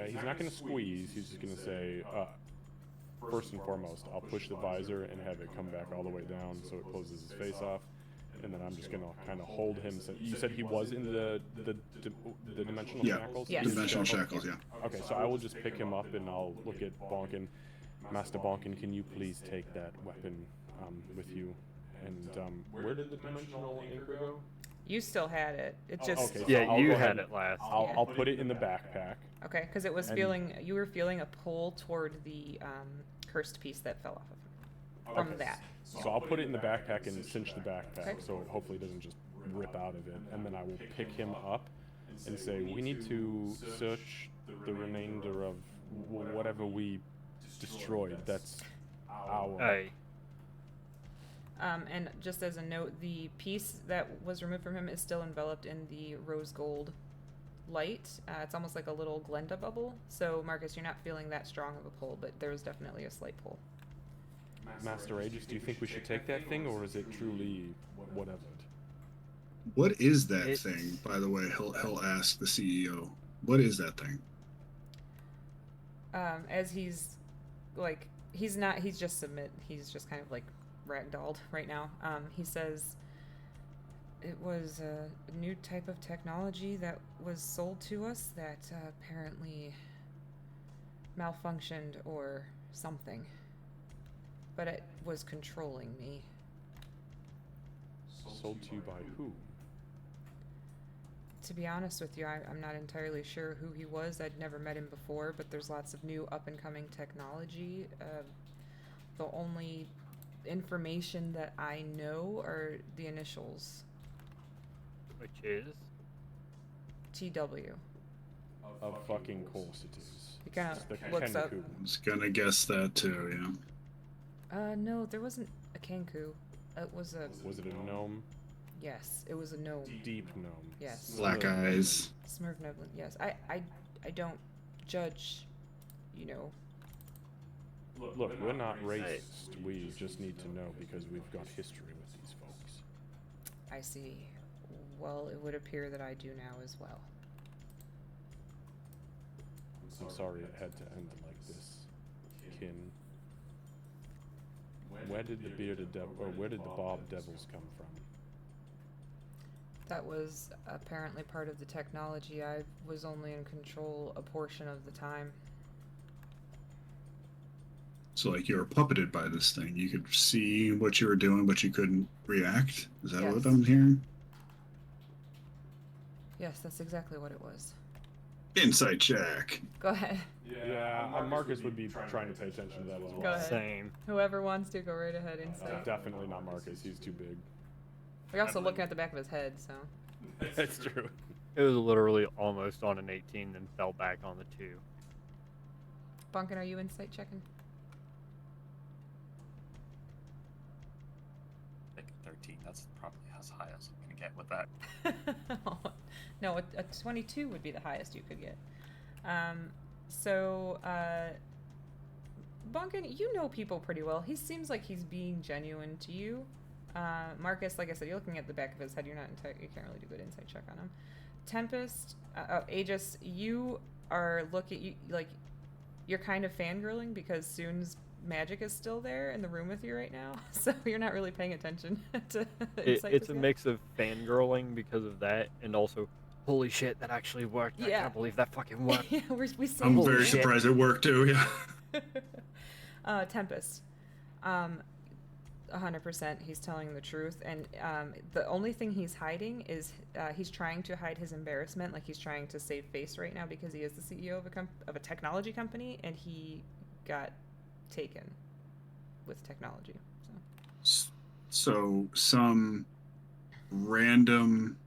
He's not gonna squeeze. He's just gonna say, first and foremost, I'll push the visor and have it come back all the way down so it closes his face off. And then I'm just gonna kind of hold him. So you said he was in the dimensional shackles? Yes. Dimensional shackles, yeah. Okay, so I will just pick him up and I'll look at Bonkin. Master Bonkin, can you please take that weapon with you? And where did the dimensional anchor go? You still had it. It just okay. Yeah, I'll you go had ahead it last. I'll put it in the backpack. okay, because it was And- you were feeling a pull toward the cursed piece that fell off of him from Okay, that. So I'll put it in the backpack and cinch the backpack Okay. so it hopefully doesn't just rip out of it. And then I will pick him up and say, we need to search the remainder of whatever we destroyed. That's our... Aye. And just as a note, the piece that was removed from him is still enveloped in the rose gold light. It's almost like a little Glenda bubble. So, Marcus, you're not feeling that strong of a pull, but there was definitely a slight pull. Master Aegis, do you think we should take that thing, or is it truly whatever? What is that It's- thing, by the way? He'll ask the CEO. What is that thing? As he's he's just kind of like ragdolled right now. He says it was a new type of technology that was sold to us that apparently malfunctioned or something. But it was controlling me. Sold to you by who? To be honest with you, I'm not entirely sure who he was. I'd never met him before, but there's lots of new up-and-coming technology. The only information that I know are the initials. Which is TW. Of fucking course it is. He kind It's the of looks up. Kenku. I was gonna guess that too, yeah. No, there wasn't a Kenku. It was a... Was it a gnome? Yes, it was a gnome. Deep gnome. Yes. Black eyes. Smurfneblin, yes. I don't judge, you know. Look, we're not racist. We just need to know because we've got history with these folks. I see. Well, it would appear that I do now as well. I'm sorry it had to end like this. Kin. Where did the bearded devil, or where did the Bob Devils come from? That was apparently part of the technology. I was only in control a portion of the time. So, like, you were puppeted by this thing. You could see what you were doing, but you couldn't react. Is that Yes. what I'm hearing? Yes, that's exactly what it was. Insight check. Go ahead. Yeah, Marcus would be trying to pay attention to that as well. Go ahead. Same. Whoever wants to, go right ahead. Insight. Definitely not Marcus. He's too big. We're also looking at the back of his head, so. That's true. It was literally almost on an 18, then fell back on the 2. Bunkin, are you insight checking? Like 13. That's probably as high as I'm gonna get with that. No, a 22 would be the highest you could get. Bunkin, you know people pretty well. He seems like he's being genuine to you. Marcus, like I said, you're looking at the back of his head. You can't really do a good insight check on him. Tempest, Aegis, you are you're kind of fangirling because Soon's magic is still there in the room with you right now, so you're not really paying attention to insight. It's a mix of fangirling because of that, and also, holy shit, that actually worked. I Yeah. can't believe that fucking worked. Yeah, we see. I'm Holy very shit. surprised it worked too. Yeah. Tempest, 100%. He's telling the truth, and the only thing he's hiding is he's trying to hide his embarrassment. Like he's trying to save face right now because he is the CEO of a technology company, and he got taken with technology. So some random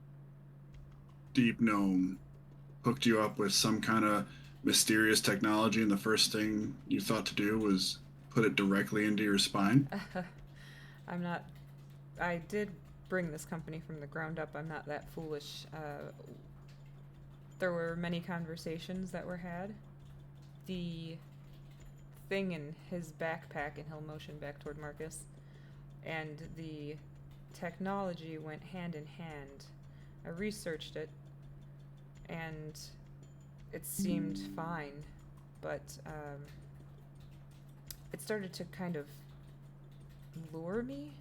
deep gnome hooked you up with some kind of mysterious technology, and the first thing you thought to do was put it directly into your spine. I did bring this company from the ground up. I'm not that foolish. There were many conversations that were had. The thing in his backpack, and he'll motion back toward Marcus, and the technology went hand in hand. I researched it, and it seemed fine, but it started to kind of lure me,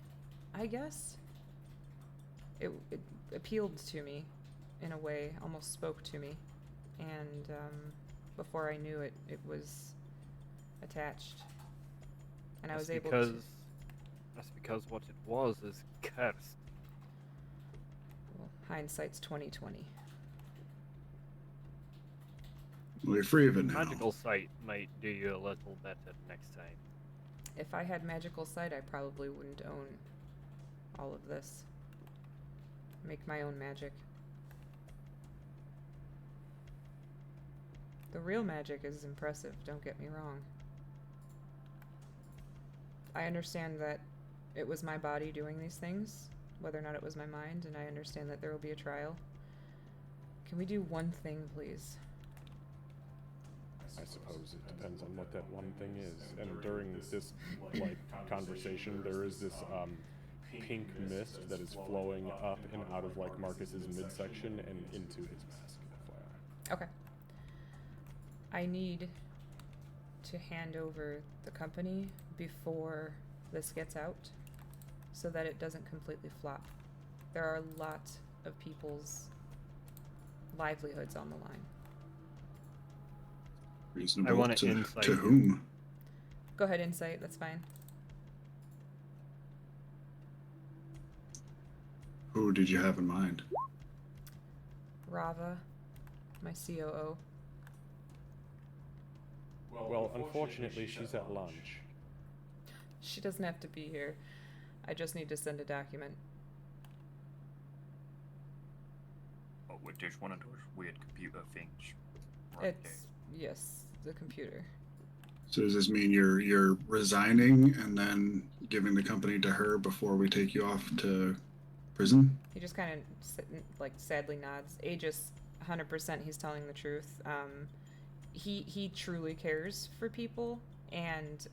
I guess. It appealed to me in a way, almost spoke to me, and before I knew it, it was attached, and I was able to. That's because what it was is cursed. Well, hindsight's 20/20. Well, you're free of it now. Magical sight might do you a little better next time. If I had magical sight, I probably wouldn't own all of this. Make my own magic. The real magic is impressive, don't get me wrong. I understand that it was my body doing these things, whether or not it was my mind, and I understand that there will be a trial. Can we do one thing, please? I suppose it depends on what that one thing is. And during this conversation, there is this pink mist that is flowing up and out of Marcus's midsection and into his mask. FYI. Okay. I need to hand over the company before this gets out so that it doesn't completely flop. There are a lot of people's livelihoods on the line. Reasonable. I want to insight. To whom? Go ahead, insight, that's fine. Who did you have in mind? Rava, my COO. Well, unfortunately, she's at lunch. She doesn't have to be here. I just need to send a document. Oh, wait, there's one of those weird computer things. Right It's, yes, the computer. So does this mean you're resigning and then giving the company to her before we take you off to prison? He just kind of sadly nods. Aegis, 100%, he's telling the truth. He truly cares for people, and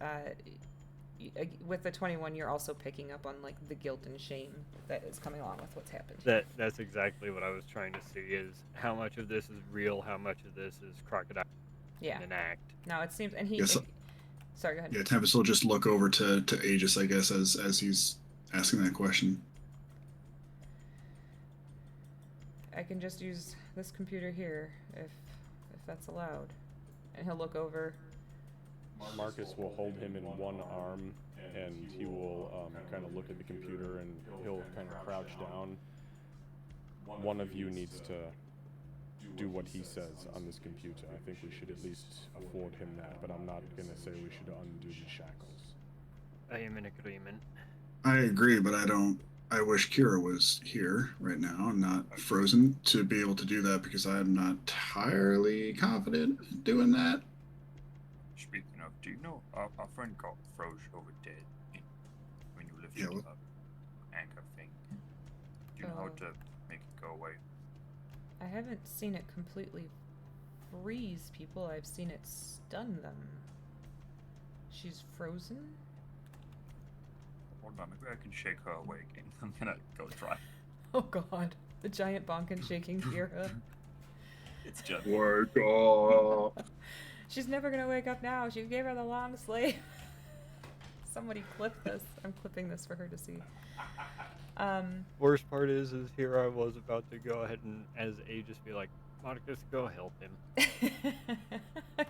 with the 21, you're also picking up on the guilt and shame that is coming along with what's happened. That's exactly what I was trying to see, is how much of this is real, how much of this is crocodile Yeah. in an act. No, it seems, and he. Yes. Sorry, go ahead. Yeah, Tempest will just look over to Aegis, I guess, as he's asking that question. I can just use this computer here if that's allowed. And he'll look over. Marcus will hold him in one arm, and he will kind of look at the computer, and he'll kind of crouch down. One of you needs to do what he says on this computer. I think we should at least afford him that, but I'm not gonna say we should undo the shackles. I am in agreement. I agree, but I wish Kira was here right now and not frozen to be able to do that because I'm not entirely confident in doing that. Speaking of, do you know our friend got froze over dead when you lifted Yeah, him up? Anchor thing. Do you know how to make it go away? I haven't seen it completely freeze people. I've seen it stun them. She's frozen? Hold on, maybe I can shake her away again. I'm gonna go try. Oh god. The giant bonkin shaking Kira. It's just Wake up! She's never gonna wake up now. She gave her the long sleep. Somebody clip this. I'm clipping this for her to see. Worst part is here I was about to go ahead and, as A, just be like, Marcus, go help him.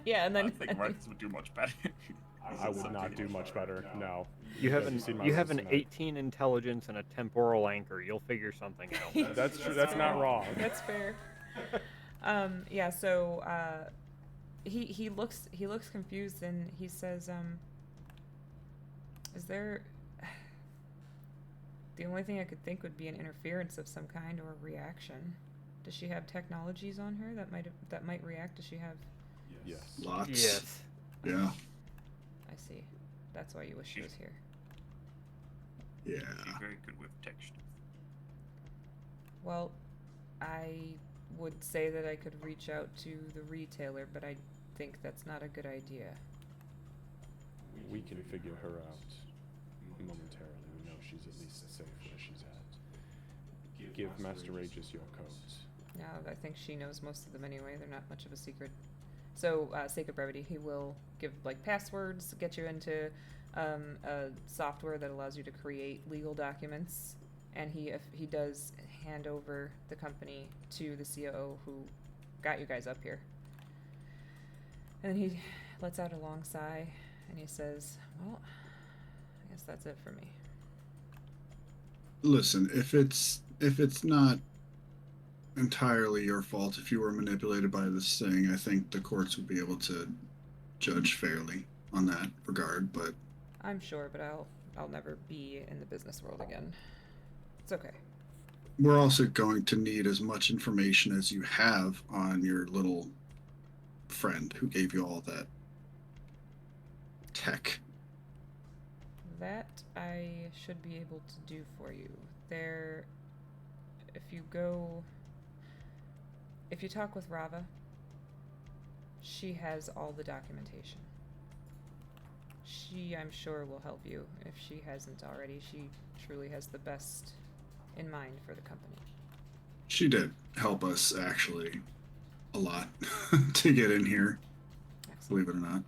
Yeah, and I then think Marcus would do much better. I would not do much better. No. You have Have you seen my you have an resume? 18 intelligence and a temporal anchor. You'll figure something out. That's true. That's not wrong. That's fair. Yeah, so he looks confused and he says, is there the only thing I could think would be an interference of some kind or a reaction. Does she have technologies on her that might react? Does she have Yes. Lots. Yes. Yeah. I see. That's why you wish she was here. Yeah. She's very good with text. Well, I would say that I could reach out to the retailer, but I think that's not a good idea. We can figure her out momentarily. We know she's at least safe where she's at. Give Master Aegis your codes. Yeah, I think she knows most of them anyway. They're not much of a secret. So, sake of brevity, he will give like passwords, get you into a software that allows you to create legal documents, and he does hand over the company to the COO who got you guys up here. And then he lets out a long sigh, and he says, "Well, I guess that's it for me." Listen, if it's not entirely your fault if you were manipulated by this thing, I think the courts would be able to judge fairly on that regard, but I'm sure, but I'll never be in the business world again. It's okay. we're also going to need as much information as you have on your little friend who gave you all that tech. That I should be able to do for you. If you talk with Rava, she has all the documentation. She, I'm sure, will help you if she hasn't already. She truly has the best in mind for the company. She did help us actually a lot to get in here, Excellent. believe it or not.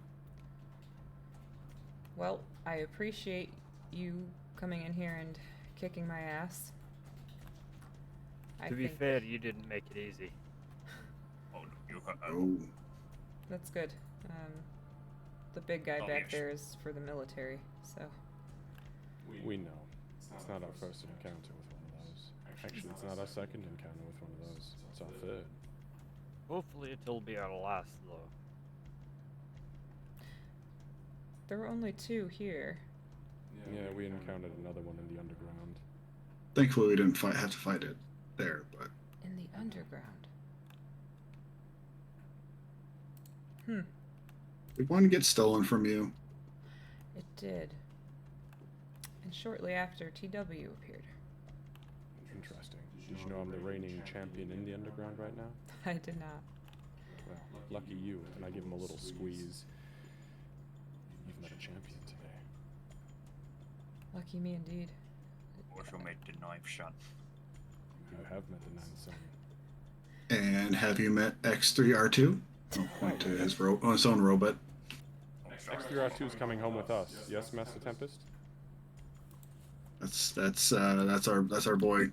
Well, I appreciate you coming in here and kicking my ass. To be fair, you didn't make it easy. Oh, no, you Oh, That's good. The big guy Oh, back yes. there is for the military, so. We know. It's not our first encounter with one of those. Actually, it's not our second encounter with one of those. It's our third. Hopefully it'll be our last, though. There were only two here. Yeah, we encountered another one in the underground. thankfully we didn't have to fight it there, but In the underground. did one get stolen from you? It did. And shortly after, TW appeared. Interesting. Did you know I'm the reigning champion in the underground right now? I did not. Well, lucky you, and I give him a little squeeze. You've met a champion today. Lucky me indeed. also made the knife shot. You have met the Nine Sun. And have you met X3R2? I'll point to his own robot. Oh, sorry. X3R2 is coming home with us. Yes, Master Tempest? That's our boy.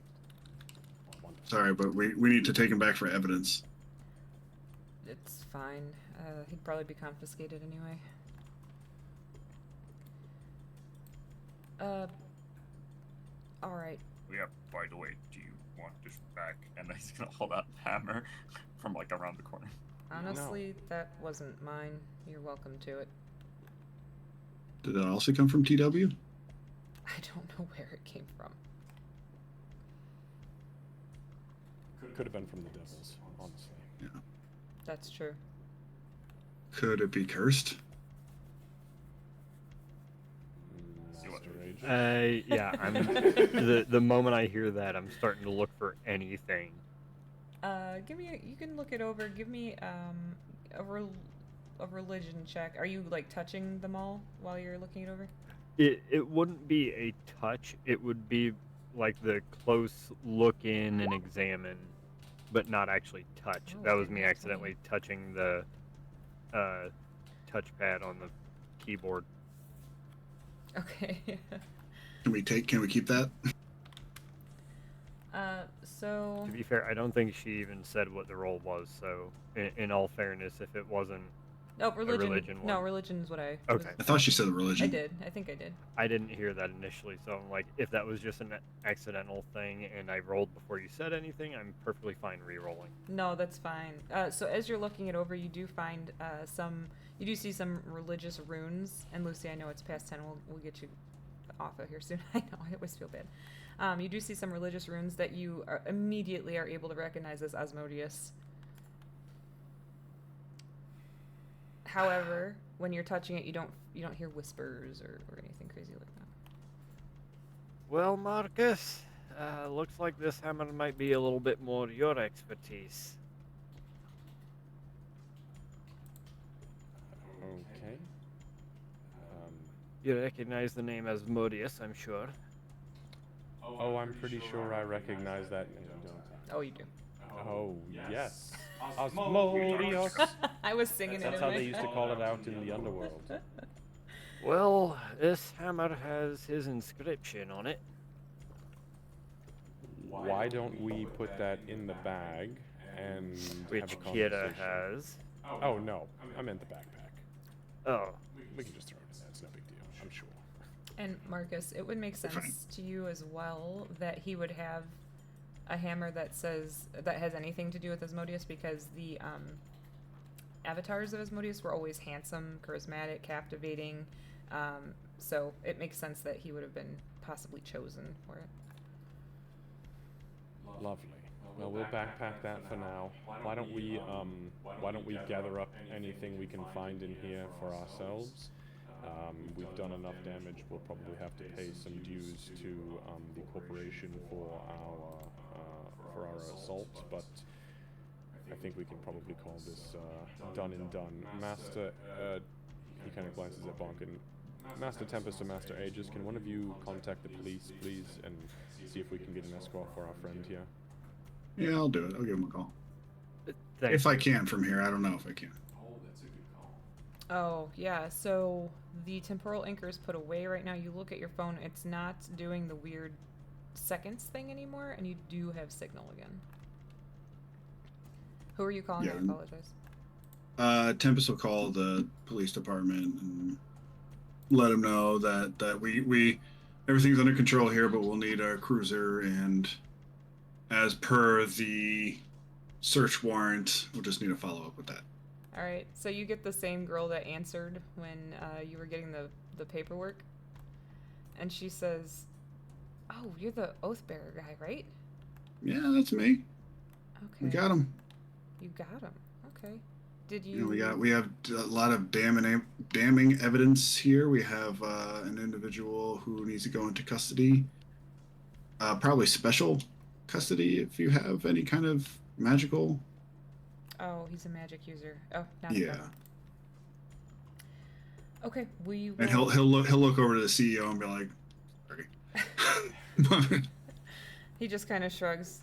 Wonderful. Sorry, but we need to take him back for evidence. It's fine. He'd probably be confiscated anyway. Alright. Yeah, by the way, do you want this back? And he's gonna hold out the hammer. from like around the corner. Honestly, that wasn't mine. You're welcome to it. Did that also come from TW? I don't know where it came from. Could have been from the devils, honestly. Yeah. That's true. Could it be cursed? Master Age. Yeah, I'm the moment I hear that, I'm starting to look for anything. You can look it over. Give me a religion check. Are you like touching them all while you're looking it over? It wouldn't be a touch. It would be like the close look in and examine, but not actually touch. Oh, That was okay, me that's accidentally touching the touchpad on the keyboard. Okay. Can we keep that? So. To be fair, I don't think she even said what the roll was. So, in all fairness, if it wasn't No, religion. religion No, one. religion is what I. Okay. I thought she said religion. I did. I think I did. I didn't hear that initially, so I'm like, if that was just an accidental thing and I rolled before you said anything, I'm perfectly fine re-rolling. No, that's fine. So as you're looking it over, you do find you do see some religious runes. And Lucy, I know it's past 10. We'll get you off of here soon. I know. I always feel bad. You do see some religious runes that you immediately are able to recognize as Asmodeus. However, when you're touching it, you don't hear whispers or anything crazy like that. Well, Marcus, looks like this hammer might be a little bit more your expertise. Okay. You recognize the name Asmodeus, I'm sure. Oh, I'm pretty sure I recognize that name, don't I? Oh, you do. Oh, yes. Asmodeus. I was singing it That's in how my they used to call it out in the underworld. Well, this hammer has his inscription on it. Why don't we put that in the bag and Which have a Kira conversation? has. Oh, no. I meant the backpack. Oh. We can just throw it in there. It's no big deal, I'm sure. And Marcus, it would make sense to you as well that he would have a hammer that has anything to do with Asmodeus, because the avatars of Asmodeus were always handsome, charismatic, captivating. So it makes sense that he would have been possibly chosen for it. Lovely. Well, we'll backpack that for now. Why don't we gather up anything we can find in here for ourselves? We've done enough damage. We'll probably have to pay some dues to the corporation for our assault, but I think we can probably call this done and done. Master, he kind of glances at Bonk, and Master Tempest and Master Aegis, can one of you contact the police, please, and see if we can get an escort for our friend here? Yeah, I'll do it. I'll give him a call. Thanks. If I can from here. I don't know if I can. Oh, yeah, so the temporal anchor is put away right now. You look at your phone, it's not doing the weird seconds thing anymore, and you do have signal again. Who are you calling? Yeah. I apologize. Tempest will call the police department and let them know that we everything's under control here, but we'll need our cruiser, and as per the search warrant, we'll just need to follow up with that. All right, so you get the same girl that answered when you were getting the paperwork, and she says, "Oh, you're the oath bearer guy, right?" Yeah, that's me. Okay. We got him. You got him. Okay. Did you? You know, we have a lot of damning evidence here. We have an individual who needs to go into custody. Probably special custody if you have any kind of magical. Oh, he's a magic user. Oh, not Yeah. Okay, we will... And he'll look over to the CEO and be like, "Sorry." He just kind of shrugs.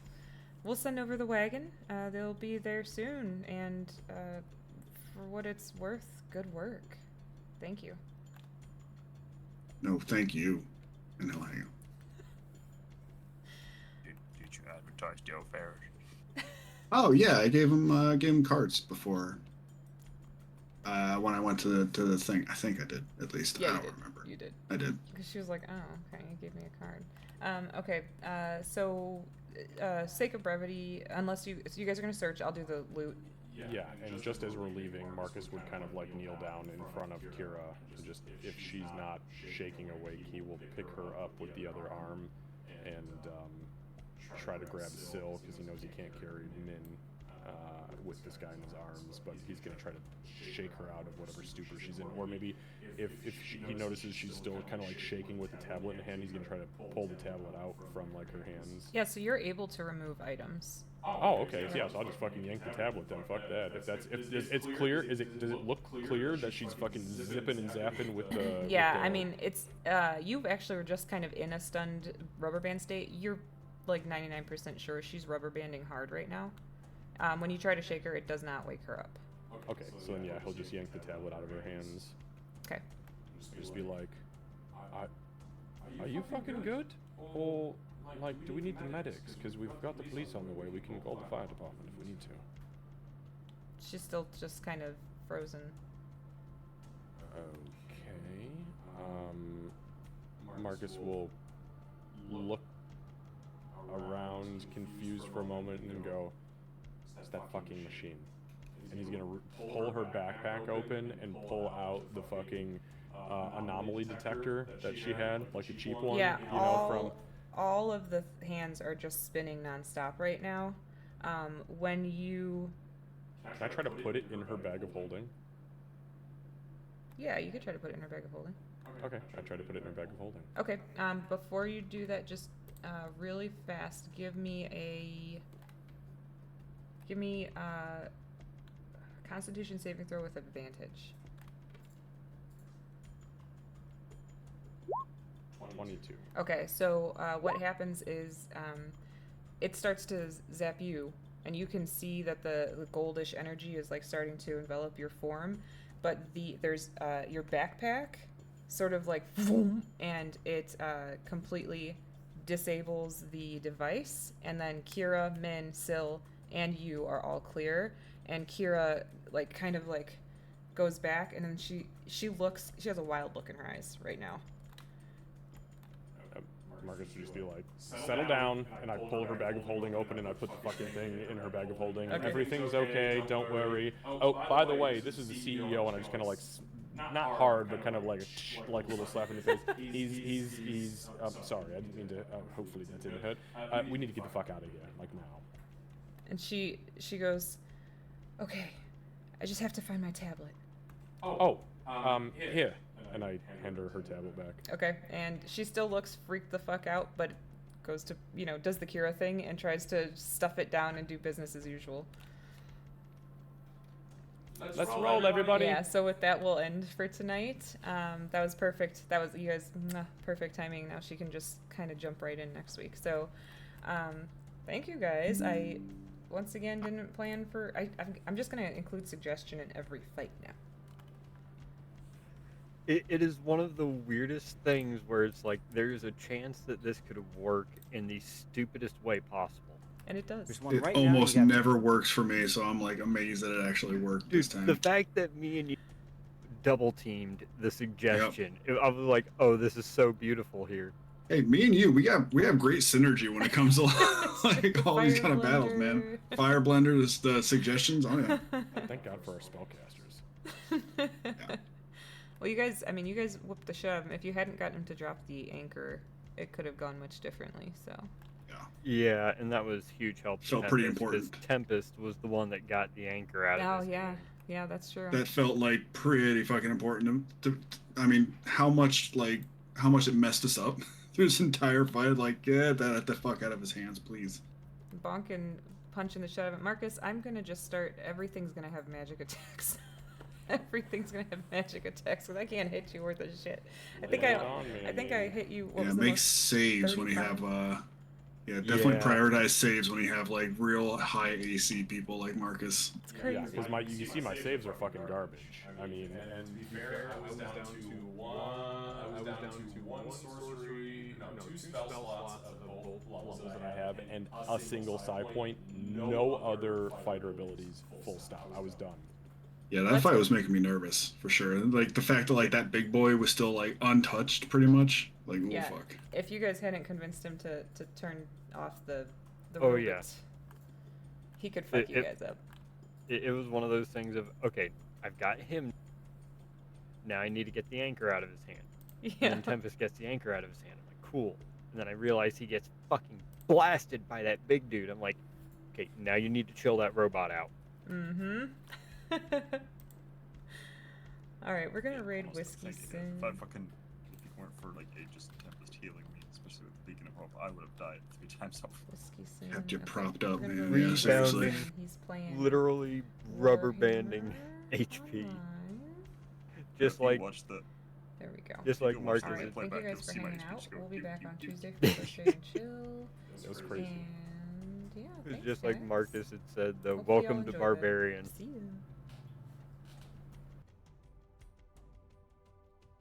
We'll send over the wagon. They'll be there soon, and for what it's worth, good work. Thank you. No, thank you. And he'll hang up. Did you advertise the affairs? Oh yeah, I gave him cards before. When I went to the thing, I think I did at least. Yeah, I you don't did. remember. You did. I did. Because she was like, "Oh, okay, you gave me a card." Okay. So sake of brevity, unless you guys are gonna search, I'll do the loot. Yeah, and just as we're leaving, Marcus would kind of like kneel down in front of Kira, and just if she's not shaking awake, he will pick her up with the other arm and try to grab Syl because he knows he can't carry Min with this guy in his arms, but he's gonna try to shake her out of whatever stupor she's in, or maybe if he notices she's still kind of like shaking with the tablet in hand, he's gonna try to pull the tablet out from like her hands. Yeah, so you're able to remove items. Oh, okay. So, yeah, so I'll just fucking yank the tablet then. Fuck that. If it's clear, does it look clear that she's fucking zipping and zapping with the? Yeah, with the... I mean it's you actually were just kind of in a stunned rubber band state. You're like 99% sure she's rubber banding hard right now. When you try to shake her, it does not wake her up. Okay, so then yeah, he'll just yank the tablet out of her hands. Okay. Just be like, are you fucking good? Or like, do we need the medics? Because we've got the police on the way. We can call the fire department if we need to. She's still just kind of frozen. Okay. Marcus will look around, confused for a moment, and then go, "It's that fucking machine." And he's gonna pull her backpack open and pull out the fucking anomaly detector that she had, like the cheap one. Yeah, you know, from. All of the hands are just spinning nonstop right now. When you... Can I try to put it in her bag of holding? Yeah, you could try to put it in her bag of holding. Okay, I try to put it in her bag of holding. Okay, before you do that, just really fast, give me a Constitution saving throw with advantage. 22. Okay, so what happens is it starts to zap you, and you can see that the goldish energy is like starting to envelop your form, but there's your backpack sort of like boom, and it completely disables the device, and then Kira, Min, Syl, and you are all clear, and Kira like kind of like goes back, and then she has a wild look in her eyes right now. Marcus would just be like, settle down, and I pull her bag of holding open, and I put the fucking thing in her bag of holding. Okay. Everything's okay, don't worry. Oh, by the way, this is the CEO, and I just kind of like, not hard, but kind of like a little slap in the face. He's sorry, I didn't mean to, hopefully that didn't hurt. We need to get the fuck out of here, like now. And she goes, okay, I just have to find my tablet. Here. And I hand her tablet back. Okay, and she still looks freaked the fuck out, but goes to, does the Kira thing and tries to stuff it down and do business as usual. Let's roll, everybody. Yeah, so with that, we'll end for tonight. That was perfect. That was, you guys, perfect timing. Now she can just kind of jump right in next week. So, thank you guys. I, once again, didn't plan for, I'm just going to include suggestion in every fight now. It is one of the weirdest things where it's like there's a chance that this could work in the stupidest way possible. And it does. There's one It right almost now. never works for me, so I'm like amazed that it actually worked this time. The fact that me and you double teamed the suggestion, I was like, oh, this is so beautiful here. Hey, me and you, we have great synergy when it comes to like all these kind of battles, man. Fire blender, the suggestions. Oh yeah. Thank God for our spellcasters. Yeah. Well, you guys whooped the shove. If you hadn't gotten him to drop the anchor, it could have gone much differently, so. Yeah, and that was huge help. Felt pretty important. Because Tempest was the one that got the anchor out of his hand. Yeah, that's true. That felt like pretty fucking important. I mean, how much it messed us up through this entire fight. Like, get that the fuck out of his hands, please. Bonk and punching the shit out of it. Marcus, I'm gonna just start. Everything's gonna have magic attacks. Everything's gonna have magic attacks because I can't hit you worth a shit. I think I hit you. What Yeah, was the make most? saves when you 35? have definitely prioritize saves when you have like real high AC people like Marcus. It's crazy. Yeah, because you see my saves are fucking garbage. I mean, And to be fair, I was down to one sorcery, two spell slots of the both levels that I have, and a single side point, no other fighter abilities, full stop. I was done. Yeah, that fight was making me nervous for sure. Like the fact that like that big boy was still like untouched pretty much. Like, oh Yeah. fuck. If you guys hadn't convinced him to turn off the the Oh, robot. yeah. He could fuck you It- guys up. It was one of those things of, okay, I've got him. Now I need to get the anchor out of his hand. And Yeah. then Tempest gets the anchor out of his hand. I'm like, cool. And then I realize he gets fucking blasted by that big dude. I'm like, okay, now you need to chill that robot out. Mm-hmm. All right, we're gonna raid Almost Whiskey thinking Sin. if it weren't for like Aegis Tempest healing me, especially with Beacon of Hope, I would have died 3 times over. Whiskey Sin. Kept you okay, propped we're up, gonna man. go Yeah, raid seriously. Whiskey Sin. He's playing. Literally rubber banding Warhammer HP. Online. Just If you like watch the There we go. just you like go watch the Marcus. Alright, replay thank you back, guys you'll for see my hanging HP out. just go We'll be pew, back pew, on pew. Tuesday for Frustrated and Chill. It was crazy. And yeah, It was thanks, just like guys. Marcus had said, though. Hopefully y'all Welcome to enjoyed it. Barbarian. See ya.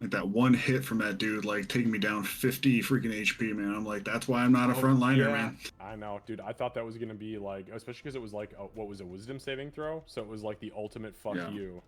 Like that one hit from that dude, like taking me down 50 freaking HP, man. I'm like, that's why I'm not a frontliner, man. I know, dude. I thought that was gonna be like, especially because it was like, what was a wisdom saving throw? So it was like the ultimate fuck Yeah. you.